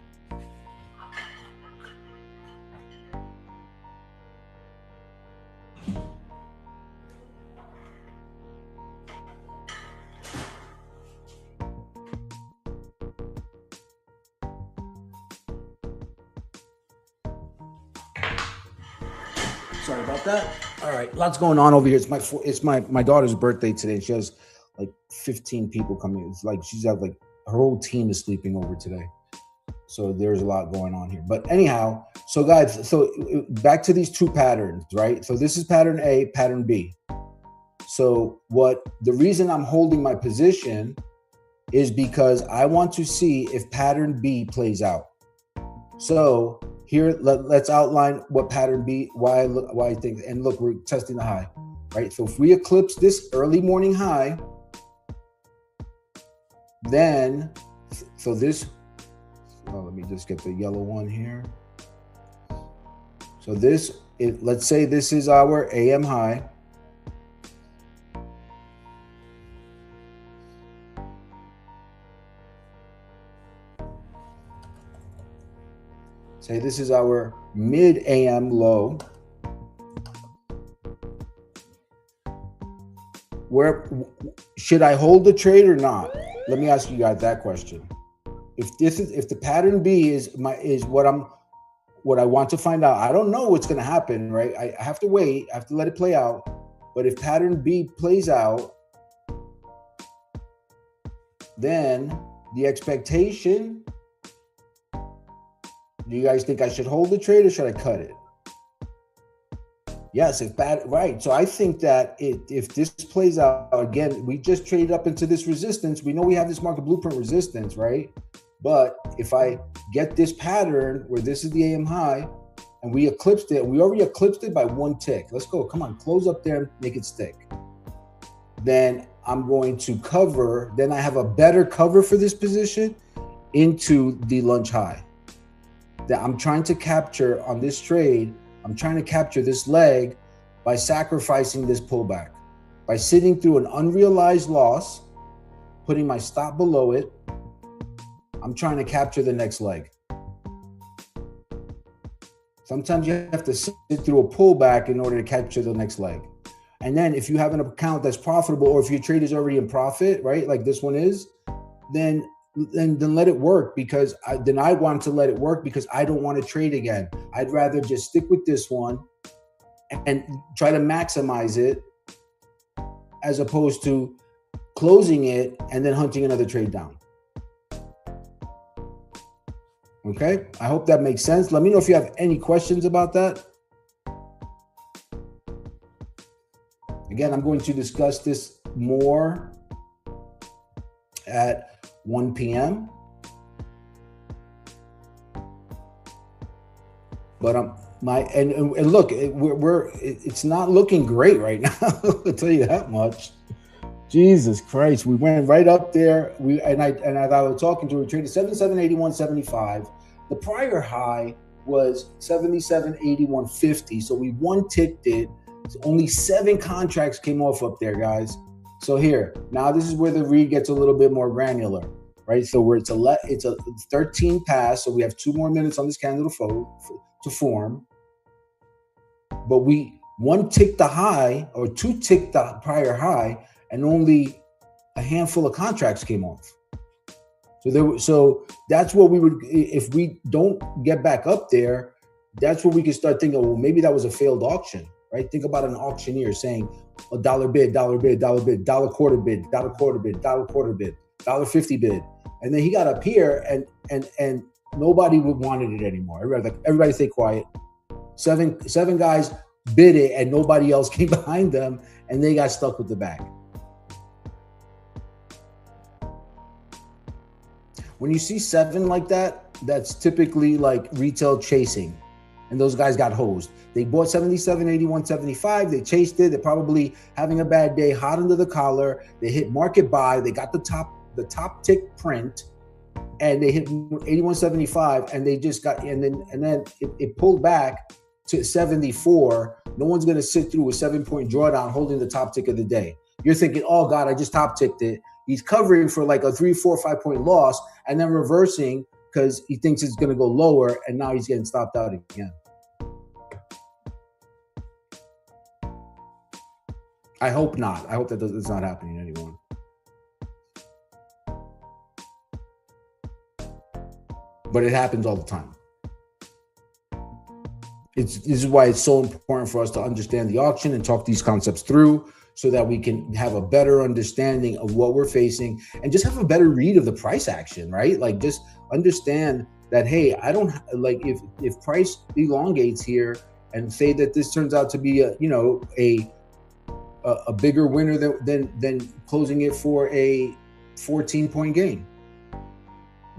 Sorry about that. All right, lots going on over here. It's my daughter's birthday today. She has like 15 people coming. It's like she's got like her whole team is sleeping over today. So there's a lot going on here. But anyhow, so guys, so back to these two patterns, right? So this is pattern A, pattern B. So the reason I'm holding my position is because I want to see if pattern B plays out. So here, let's outline what pattern B, why I think, and look, we're testing the high, right? So if we eclipse this early morning high, then, so this, let me just get the yellow one here. So this, let's say this is our AM high. Say this is our mid AM low. Where should I hold the trade or not? Let me ask you guys that question. If the pattern B is what I want to find out, I don't know what's going to happen, right? I have to wait. I have to let it play out. But if pattern B plays out, then the expectation. Do you guys think I should hold the trade or should I cut it? Yes, right. So I think that if this plays out, again, we just traded up into this resistance. We know we have this market blueprint resistance, right? But if I get this pattern where this is the AM high and we eclipsed it, we already eclipsed it by 1 tick. Let's go. Come on, close up there and make it stick. Then I'm going to cover. Then I have a better cover for this position into the lunch high. That I'm trying to capture on this trade. I'm trying to capture this leg by sacrificing this pullback, by sitting through an unrealized loss, putting my stop below it. I'm trying to capture the next leg. Sometimes you have to sit through a pullback in order to capture the next leg. And then if you have an account that's profitable, or if your trade is already in profit, right, like this one is, then let it work, because I want to let it work because I don't want to trade again. I'd rather just stick with this one and try to maximize it as opposed to closing it and then hunting another trade down. Okay, I hope that makes sense. Let me know if you have any questions about that. Again, I'm going to discuss this more at 1 p.m. But and look, it's not looking great right now. I'll tell you that much. Jesus Christ, we went right up there. I was talking to her. We traded 77.81.75. The prior high was 77.81.50. So we one ticked it. So only 7 contracts came off up there, guys. So here, now this is where the read gets a little bit more granular, right? So where it's a 13 pass. So we have 2 more minutes on this candle to form. But we one ticked the high, or 2 ticked the prior high, and only a handful of contracts came off. So that's what we would, if we don't get back up there, that's where we can start thinking, well, maybe that was a failed auction, right? Think about an auctioneer saying a dollar bid, dollar bid, dollar bid, dollar quarter bid, dollar quarter bid, dollar quarter bid, $1.50 bid. And then he got up here and nobody would wanted it anymore. Everybody stay quiet. Seven guys bid it and nobody else came behind them, and they got stuck with the bag. When you see 7 like that, that's typically like retail chasing, and those guys got hosed. They bought 77.81.75. They chased it. They're probably having a bad day, hot under the collar. They hit market buy. They got the top tick print, and they hit 81.75, and they just got, and then it pulled back to 74. No one's going to sit through a 7-point drawdown holding the top tick of the day. You're thinking, oh God, I just top ticked it. He's covering for like a 3, 4, 5-point loss and then reversing because he thinks it's going to go lower, and now he's getting stopped out again. I hope not. I hope that it's not happening to anyone. But it happens all the time. This is why it's so important for us to understand the auction and talk these concepts through, so that we can have a better understanding of what we're facing and just have a better read of the price action, right? Like, just understand that, hey, I don't like, if price elongates here and say that this turns out to be a bigger winner than closing it for a 14-point gain.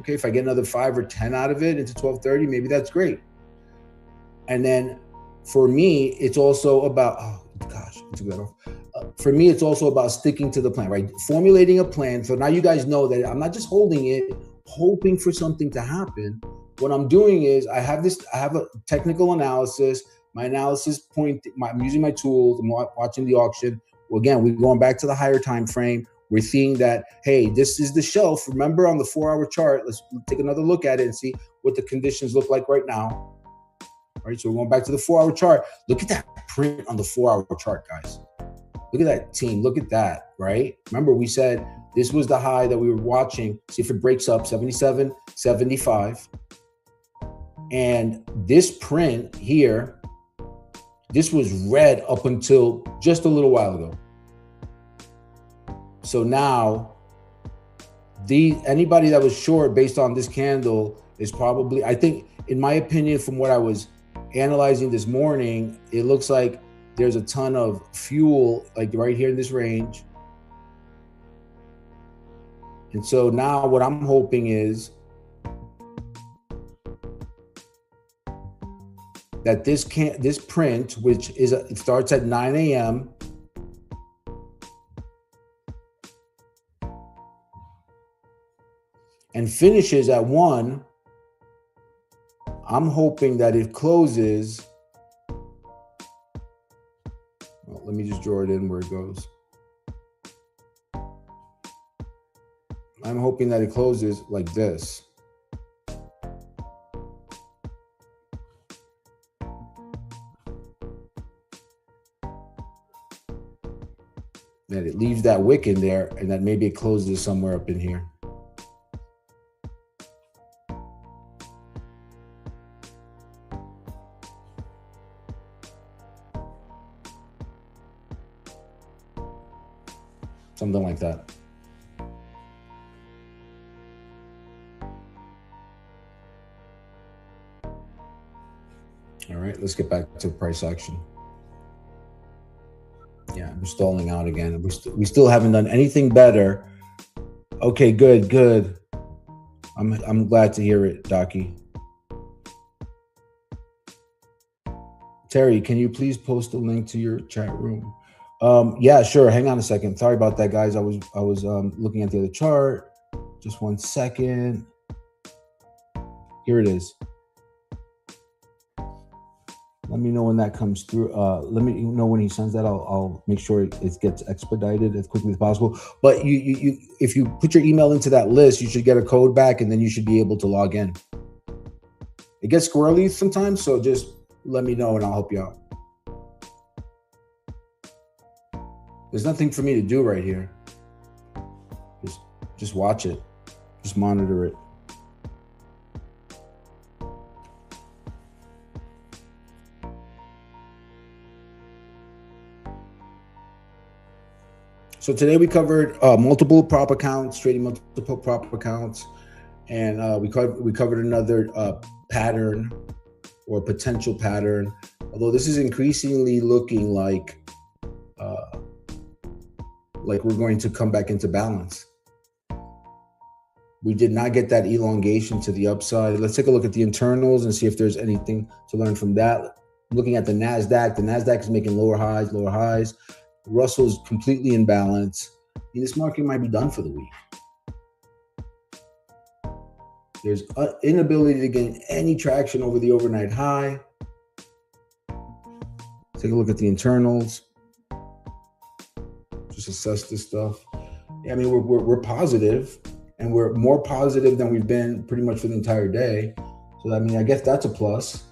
Okay, if I get another 5 or 10 out of it into 12:30, maybe that's great. And then for me, it's also about, oh gosh, I took that off. For me, it's also about sticking to the plan, right? Formulating a plan. So now you guys know that I'm not just holding it, hoping for something to happen. What I'm doing is I have a technical analysis. My analysis point, I'm using my tools. I'm watching the auction. Well, again, we're going back to the higher time frame. We're seeing that, hey, this is the shelf. Remember, on the 4-hour chart, let's take another look at it and see what the conditions look like right now. All right, so we're going back to the 4-hour chart. Look at that print on the 4-hour chart, guys. Look at that, team. Look at that, right? Remember, we said this was the high that we were watching. See if it breaks up, 77.75. And this print here, this was red up until just a little while ago. So now, anybody that was short based on this candle is probably, I think, in my opinion, from what I was analyzing this morning, it looks like there's a ton of fuel, like right here in this range. And so now what I'm hoping is that this print, which is it starts at 9 a.m. and finishes at 1, I'm hoping that it closes. Well, let me just draw it in where it goes. I'm hoping that it closes like this. That it leaves that wick in there, and that maybe it closes somewhere up in here. Something like that. All right, let's get back to price action. Yeah, we're stalling out again. We still haven't done anything better. Okay, good. I'm glad to hear it, Docky. Terry, can you please post a link to your chat room? Yeah, sure. Hang on a second. Sorry about that, guys. I was looking at the other chart. Just 1 second. Here it is. Let me know when that comes through. Let me know when he sends that. I'll make sure it gets expedited as quickly as possible. But you if you put your email into that list, you should get a code back, and then you should be able to log in. It gets squirrely sometimes, so just let me know and I'll help you out. There's nothing for me to do right here. Just watch it. Just monitor it. So today we covered multiple prop accounts, trading multiple prop accounts, and we covered another pattern or potential pattern. Although this is increasingly looking like we're going to come back into balance. We did not get that elongation to the upside. Let's take a look at the internals and see if there's anything to learn from that. Looking at the NASDAQ is making lower highs. Russell's completely in balance. This market might be done for the week. There's inability to gain any traction over the overnight high. Take a look at the internals. Just assess this stuff. I mean, we're positive, and we're more positive than we've been pretty much for the entire day. So I mean, I guess that's a plus.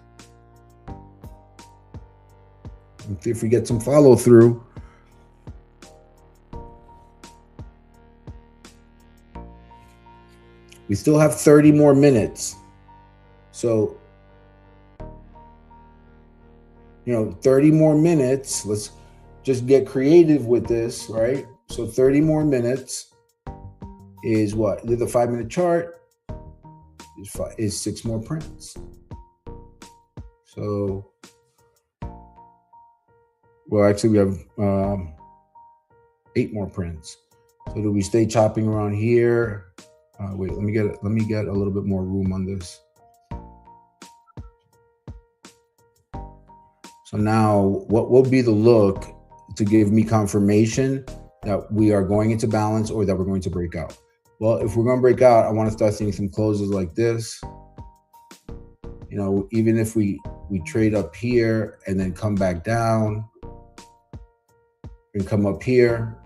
If we get some follow through. We still have 30 more minutes. So, 30 more minutes. Let's just get creative with this, right? So 30 more minutes is what? The 5-minute chart is 6 more prints. So, well, actually we have 8 more prints. So do we stay chopping around here? Wait, let me get a little bit more room on this. So now, what will be the look to give me confirmation that we are going into balance or that we're going to break out? Well, if we're going to break out, I want to start seeing some closes like this. Even if we trade up here and then come back down and come up here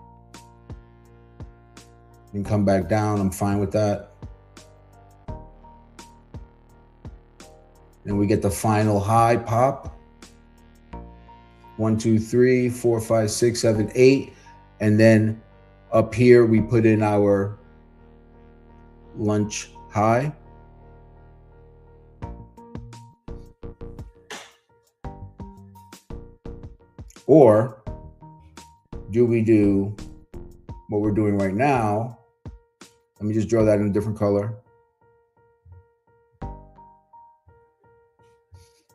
and come back down, I'm fine with that. Then we get the final high pop. 1, 2, 3, 4, 5, 6, 7, 8. And then up here, we put in our lunch high. Or do we do what we're doing right now? Let me just draw that in a different color.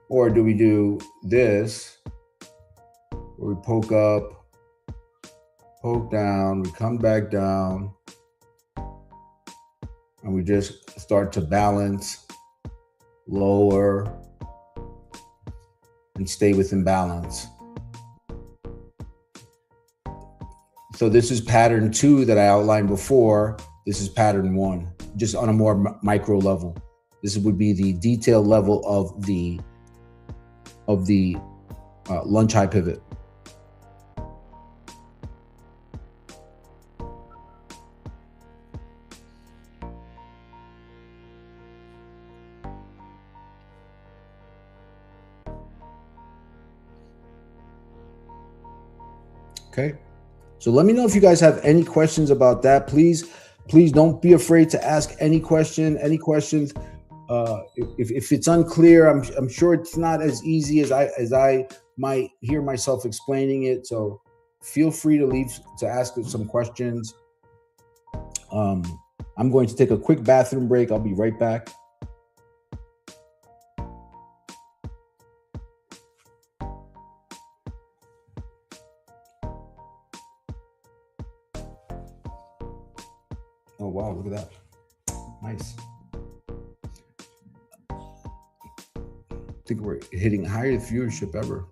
Or do we do this, where we poke up, poke down, we come back down, and we just start to balance, lower, and stay within balance. So this is pattern 2 that I outlined before. This is pattern 1, just on a more micro level. This would be the detailed level of the lunch high pivot. Okay. So let me know if you guys have any questions about that. Please don't be afraid to ask any questions. If it's unclear, I'm sure it's not as easy as I might hear myself explaining it. So feel free to ask some questions. I'm going to take a quick bathroom break. I'll be right back. Oh, wow, look at that. Nice. I think we're hitting highest viewership ever.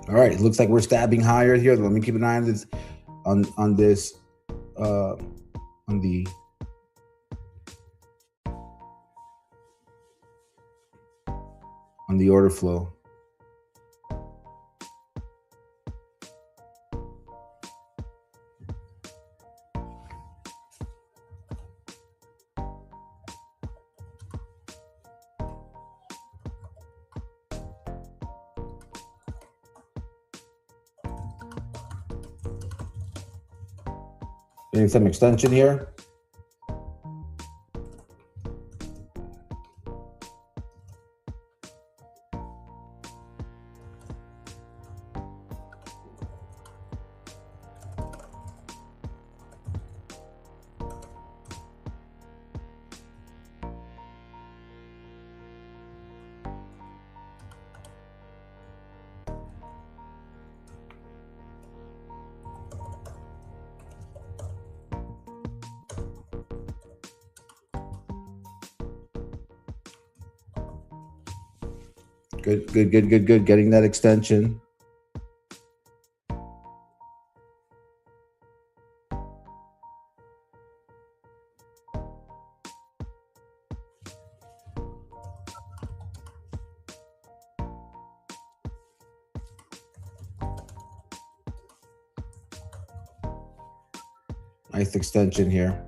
All right, it looks like we're stabbing higher here. Let me keep an eye on this, on this, on the order flow. Getting some extension here. Good, good, good, good, good. Getting that extension. Nice extension here.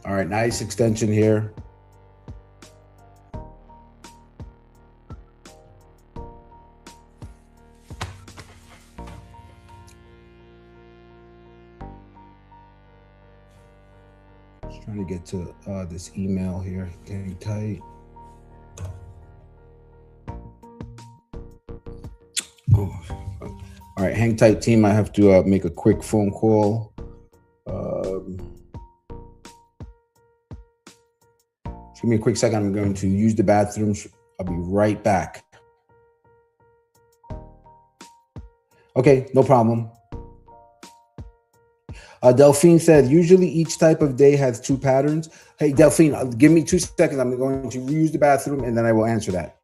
All right, nice extension here. Just trying to get to this email here, getting tight. Oh. All right, hang tight, team. I have to make a quick phone call. Just give me a quick second. I'm going to use the bathroom. I'll be right back. Okay, no problem. Delphine said, usually each type of day has two patterns. Hey, Delphine, give me 2 seconds. I'm going to use the bathroom and then I will answer that.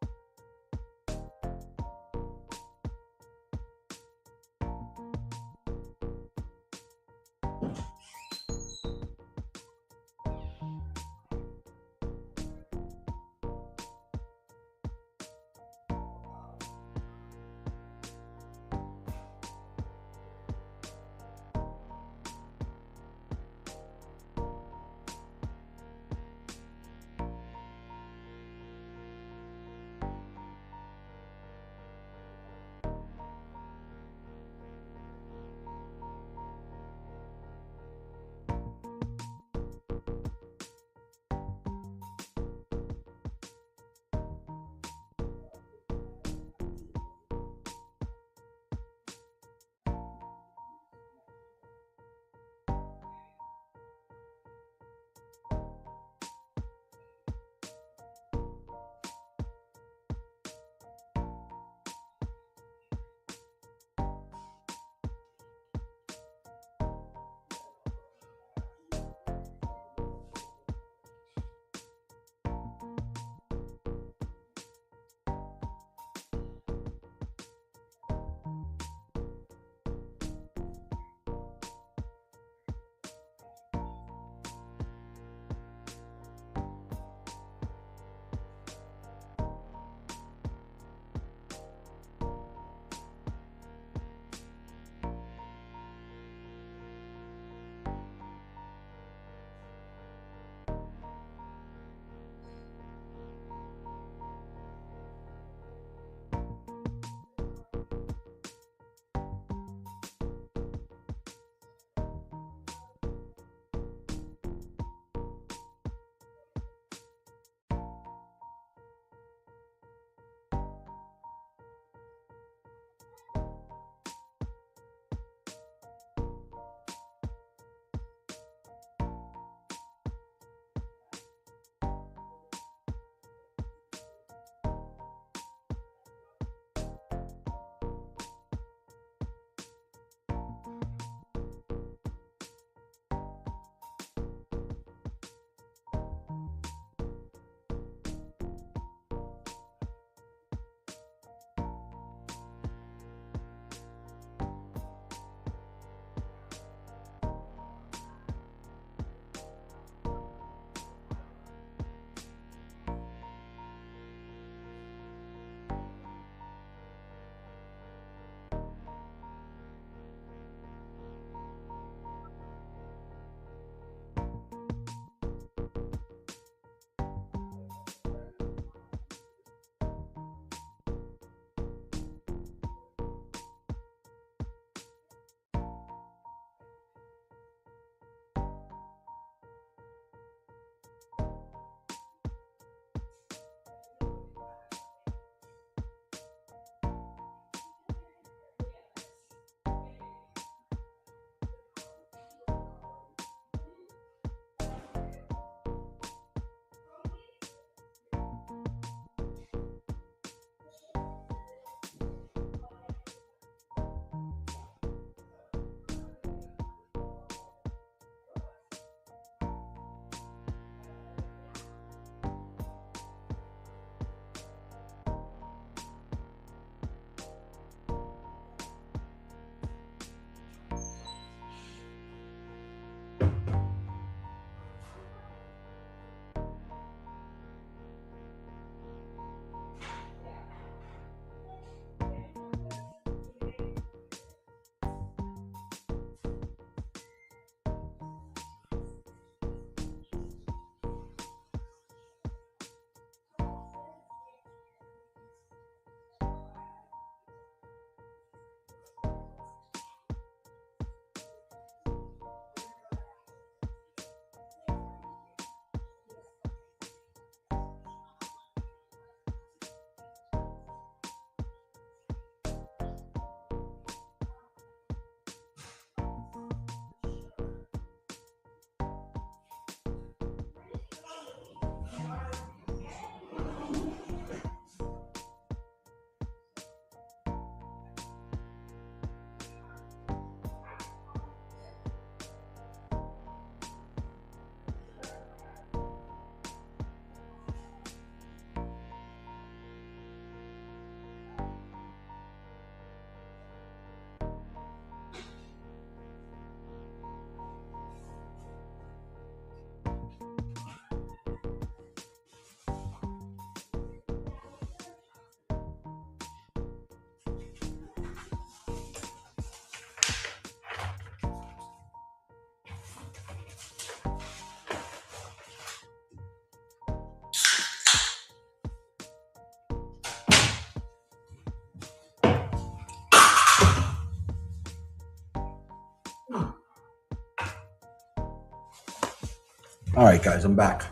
All right, guys, I'm back.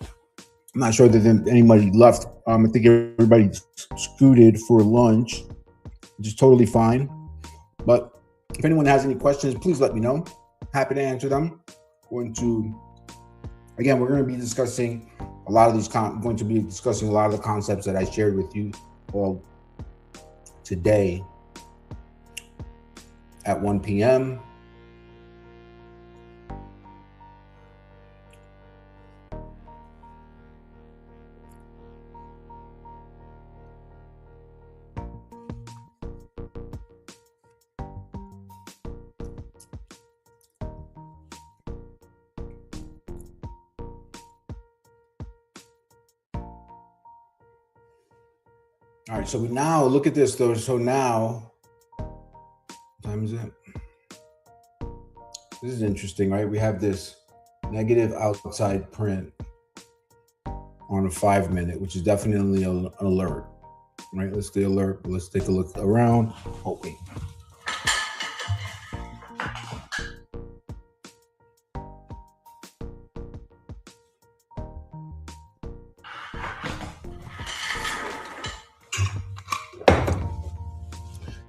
I'm not sure that anybody left. I think everybody scooted for lunch, which is totally fine. But if anyone has any questions, please let me know. Happy to answer them. We're going to be discussing a lot of these. Going to be discussing a lot of the concepts that I shared with you all today at 1 p.m. All right, so we now look at this though. So now, what time is it? This is interesting, right? We have this negative outside print on a 5-minute, which is definitely an alert, right? Let's stay alert. Let's take a look around. Oh, wait.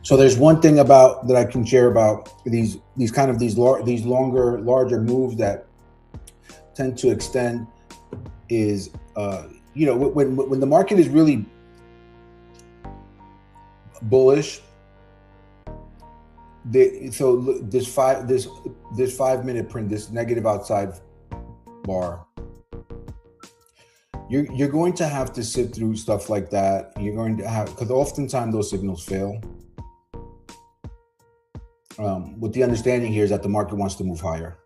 So there's one thing about that I can share about these larger moves that tend to extend is when the market is really bullish. This 5-minute print, this negative outside bar, you're going to have to sit through stuff like that. You're going to have, because oftentimes those signals fail. With the understanding here is that the market wants to move higher.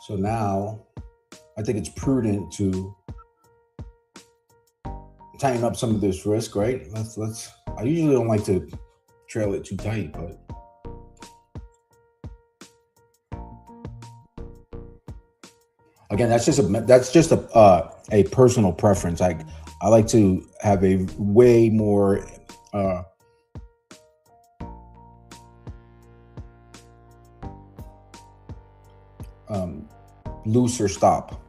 So now I think it's prudent to tighten up some of this risk, right? I usually don't like to trail it too tight, but again, that's just a personal preference. I like to have a way more looser stop.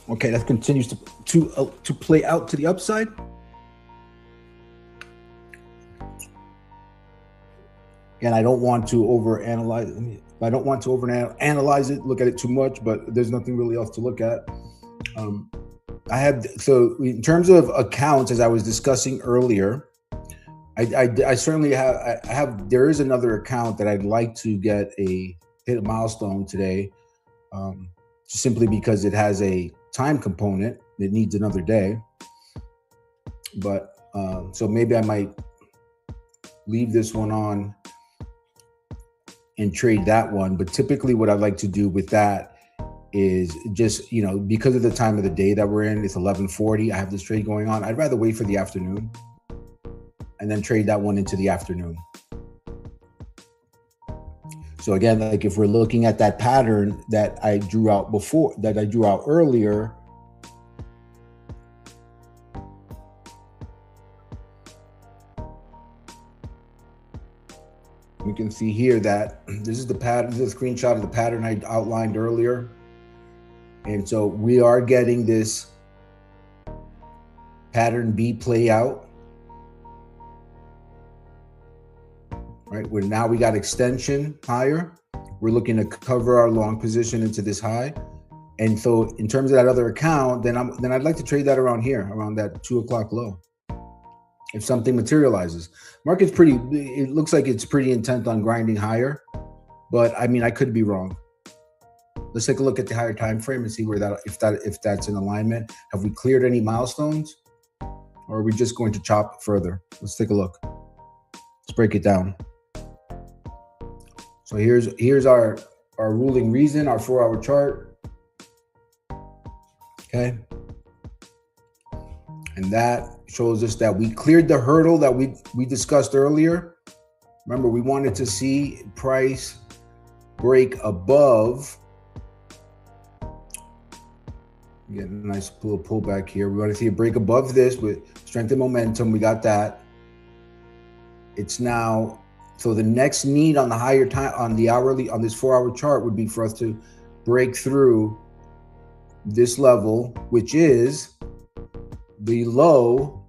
Okay, that continues to play out to the upside. Again, I don't want to overanalyze. I don't want to overanalyze it, look at it too much, but there's nothing really else to look at. So in terms of accounts, as I was discussing earlier, I certainly have. There is another account that I'd like to hit a milestone today, just simply because it has a time component. It needs another day, but so maybe I might leave this one on and trade that one. But typically what I'd like to do with that is just, because of the time of the day that we're in, it's 11:40. I have this trade going on. I'd rather wait for the afternoon and then trade that one into the afternoon. So again, like if we're looking at that pattern that I drew out earlier, we can see here that this is the pattern, this is a screenshot of the pattern I outlined earlier. And so we are getting this pattern B play out. Right, where now we got extension higher. We're looking to cover our long position into this high. And so in terms of that other account, then I'd like to trade that around here, around that 2 o'clock low. If something materializes. Market's it looks like it's pretty intent on grinding higher, but I mean, I could be wrong. Let's take a look at the higher time frame and see if that's in alignment. Have we cleared any milestones, or are we just going to chop further? Let's take a look. Let's break it down. So here's our ruling reason, our 4-hour chart. Okay. And that shows us that we cleared the hurdle that we discussed earlier. Remember, we wanted to see price break above. Get a nice little pullback here. We want to see a break above this with strength and momentum. We got that. It's now, so the next need on the higher time, on the hourly, on this 4-hour chart would be for us to break through this level, which is the low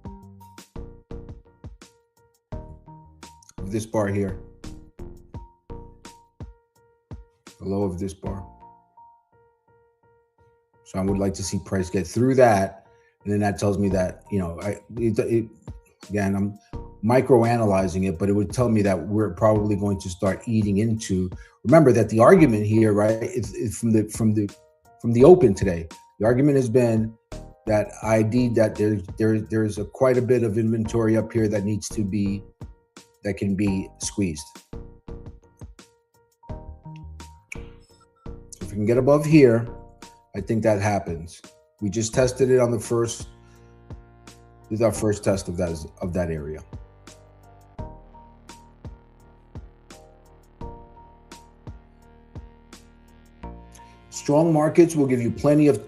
of this bar here. The low of this bar. So I would like to see price get through that. And then that tells me that, again, I'm micro-analyzing it, but it would tell me that we're probably going to start eating into. Remember that the argument here, right, is from the open today. The argument has been that there's quite a bit of inventory up here that can be squeezed. If we can get above here, I think that happens. We just tested it on the first. This is our first test of that area. Strong markets will give you plenty of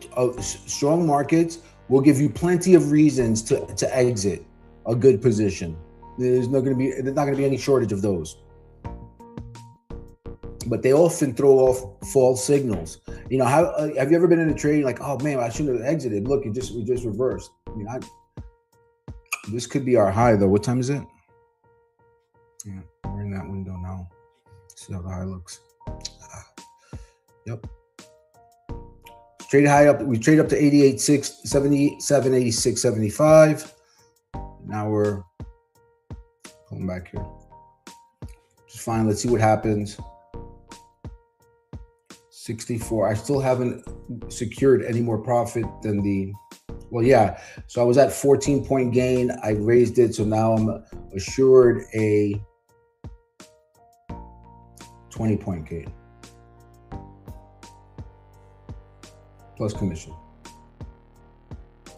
reasons to exit a good position. There's not going to be any shortage of those. But they often throw off false signals. Have you ever been in a trade like, oh man, I shouldn't have exited. Look, we just reversed. This could be our high though. What time is it? Yeah, we're in that window now. See how the high looks. Yep. Trade high up. We trade up to 88.6, 77, 86, 75. Now we're pulling back here. Just fine. Let's see what happens. 64. I still haven't secured any more profit than so I was at 14-point gain. I raised it, so now I'm assured a 20-point gain plus commission.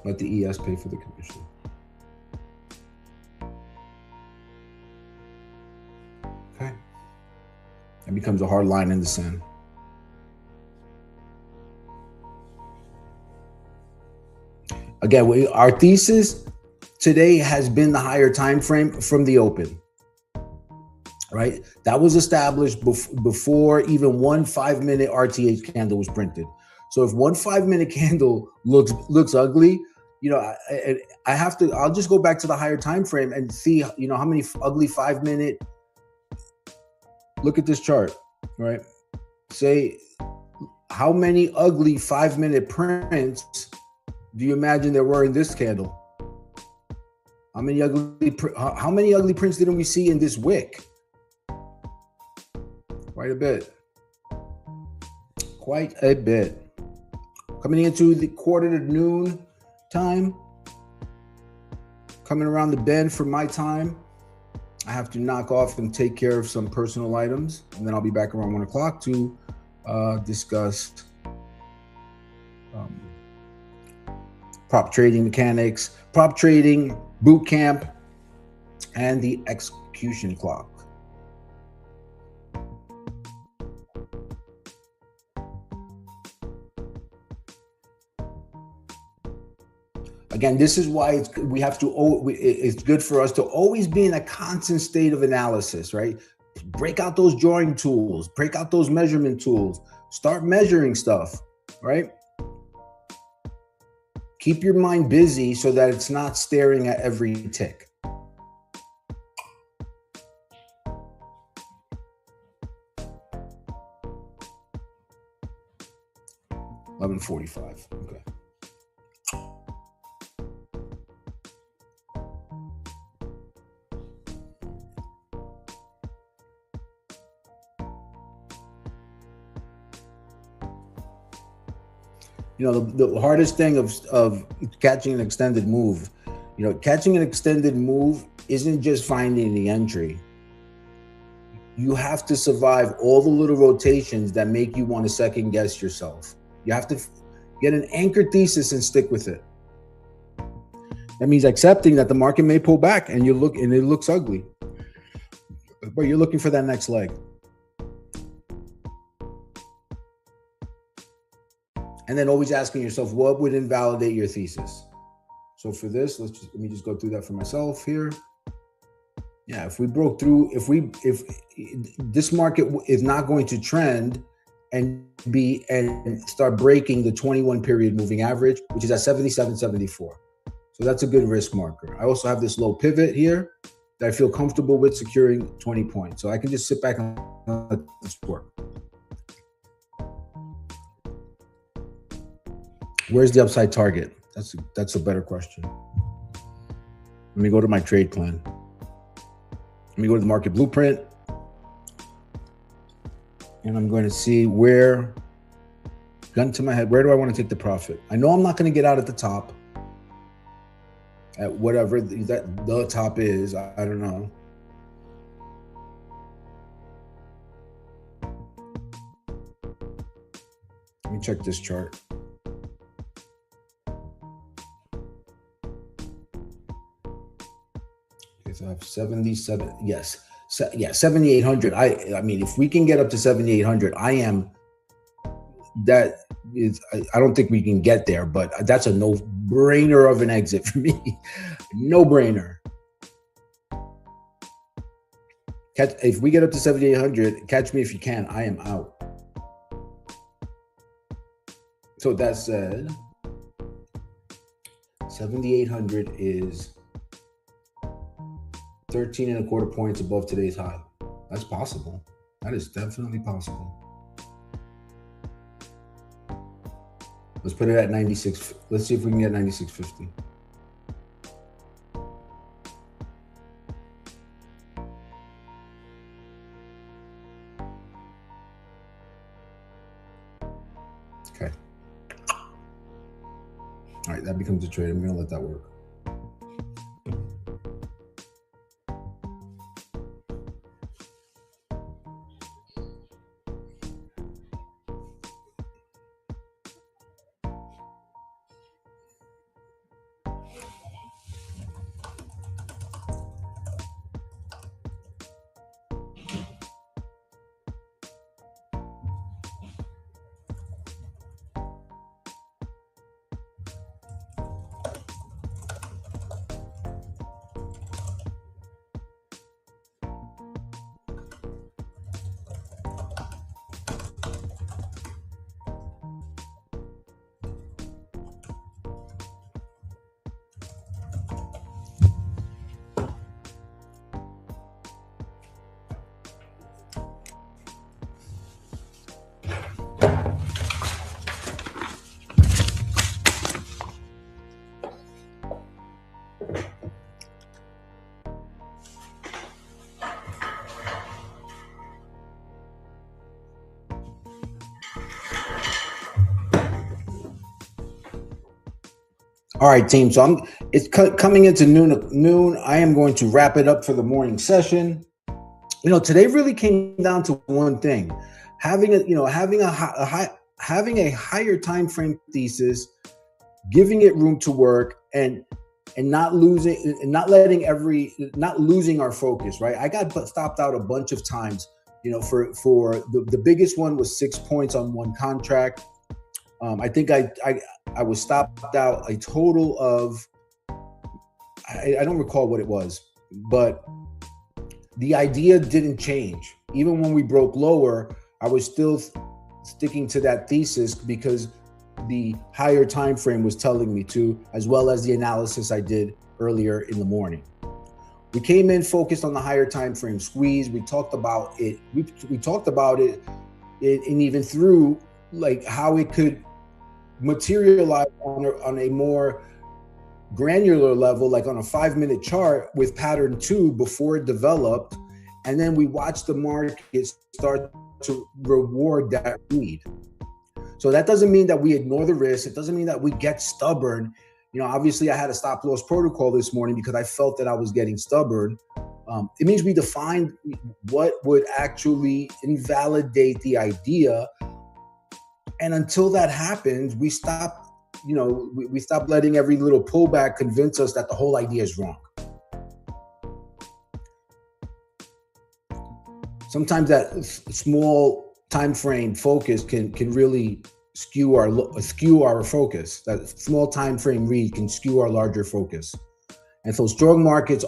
Let the ES pay for the commission. Okay, it becomes a hard line in the sand. Again, our thesis today has been the higher time frame from the open, right? That was established before even one 5-minute RTH candle was printed. So if one 5-minute candle looks ugly, I'll just go back to the higher time frame and see, how many ugly 5-minute look at this chart, right? Say, how many ugly 5-minute prints do you imagine there were in this candle? How many ugly prints didn't we see in this wick? Quite a bit. Quite a bit. Coming into the quarter to noon time, coming around the bend for my time, I have to knock off and take care of some personal items, and then I'll be back around 1 o'clock to discuss prop trading mechanics, prop trading boot camp, and the execution clock. Again, this is why it's good for us to always be in a constant state of analysis, right? Break out those drawing tools, break out those measurement tools, start measuring stuff, right? Keep your mind busy so that it's not staring at every tick. $11.45. Okay. You know, the hardest thing of catching an extended move, catching an extended move isn't just finding the entry. You have to survive all the little rotations that make you want to second guess yourself. You have to get an anchor thesis and stick with it. That means accepting that the market may pull back and it looks ugly, but you're looking for that next leg. And then always asking yourself, what would invalidate your thesis? So for this, let me just go through that for myself here. Yeah, if we broke through, if this market is not going to trend and start breaking the 21 period moving average, which is at 77.74. So that's a good risk marker. I also have this low pivot here that I feel comfortable with securing 20 points. So I can just sit back and let this work. Where's the upside target? That's a better question. Let me go to my trade plan. Let me go to the market blueprint. And I'm going to see gun to my head, where do I want to take the profit? I know I'm not going to get out at the top. At whatever the top is, I don't know. Let me check this chart. So I have 77. Yes. Yeah, 7,800. I mean, if we can get up to 7,800, I don't think we can get there, but that's a no-brainer of an exit for me. No-brainer. If we get up to 7,800, catch me if you can. I am out. So that said, 7,800 is 13.25 points above today's high. That's possible. That is definitely possible. Let's put it at 96. Let's see if we can get 96.50. Okay. All right, that becomes a trade. I'm going to let that work. All right, team. So it's coming into noon. I am going to wrap it up for the morning session. Today really came down to one thing: having a higher time frame thesis, giving it room to work, and not losing our focus. Right? I got stopped out a bunch of times. For the biggest one was 6 points on one contract. I think I was stopped out a total of, I don't recall what it was, but the idea didn't change. Even when we broke lower, I was still sticking to that thesis because the higher time frame was telling me to, as well as the analysis I did earlier in the morning. We came in focused on the higher time frame squeeze. We talked about it. We talked about it, and even through like how it could materialize on a more granular level, like on a 5-minute chart with pattern 2 before it developed. And then we watched the market start to reward that read. So that doesn't mean that we ignore the risk. It doesn't mean that we get stubborn. Obviously I had a stop loss protocol this morning because I felt that I was getting stubborn. It means we defined what would actually invalidate the idea. And until that happens, we stop letting every little pullback convince us that the whole idea is wrong. Sometimes that small time frame focus can really skew our focus. That small time frame read can skew our larger focus. And so strong markets,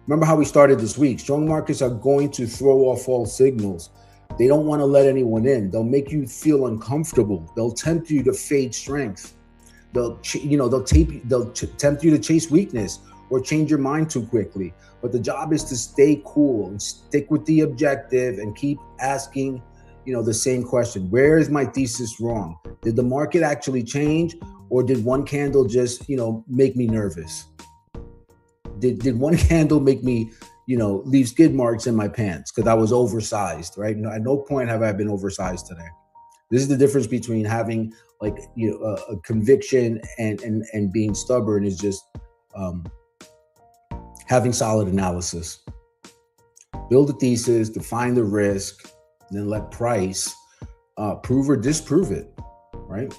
remember how we started this week, strong markets are going to throw off false signals. They don't want to let anyone in. They'll make you feel uncomfortable. They'll tempt you to fade strength. They'll tempt you to chase weakness or change your mind too quickly. But the job is to stay cool and stick with the objective and keep asking, the same question. Where is my thesis wrong? Did the market actually change, or did one candle just, make me nervous? Did one candle make me, leave skid marks in my pants because I was oversized, right? At no point have I been oversized today. This is the difference between having a conviction and being stubborn is just having solid analysis. Build a thesis, define the risk, then let price prove or disprove it, right?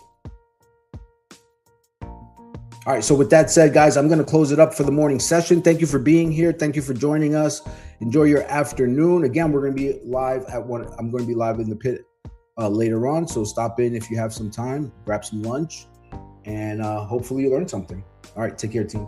All right, so with that said, guys, I'm going to close it up for the morning session. Thank you for being here. Thank you for joining us. Enjoy your afternoon. Again, we're going to be live at 1. I'm going to be live in the pit later on, so stop in if you have some time, grab some lunch, and hopefully you learn something. All right, take care, team.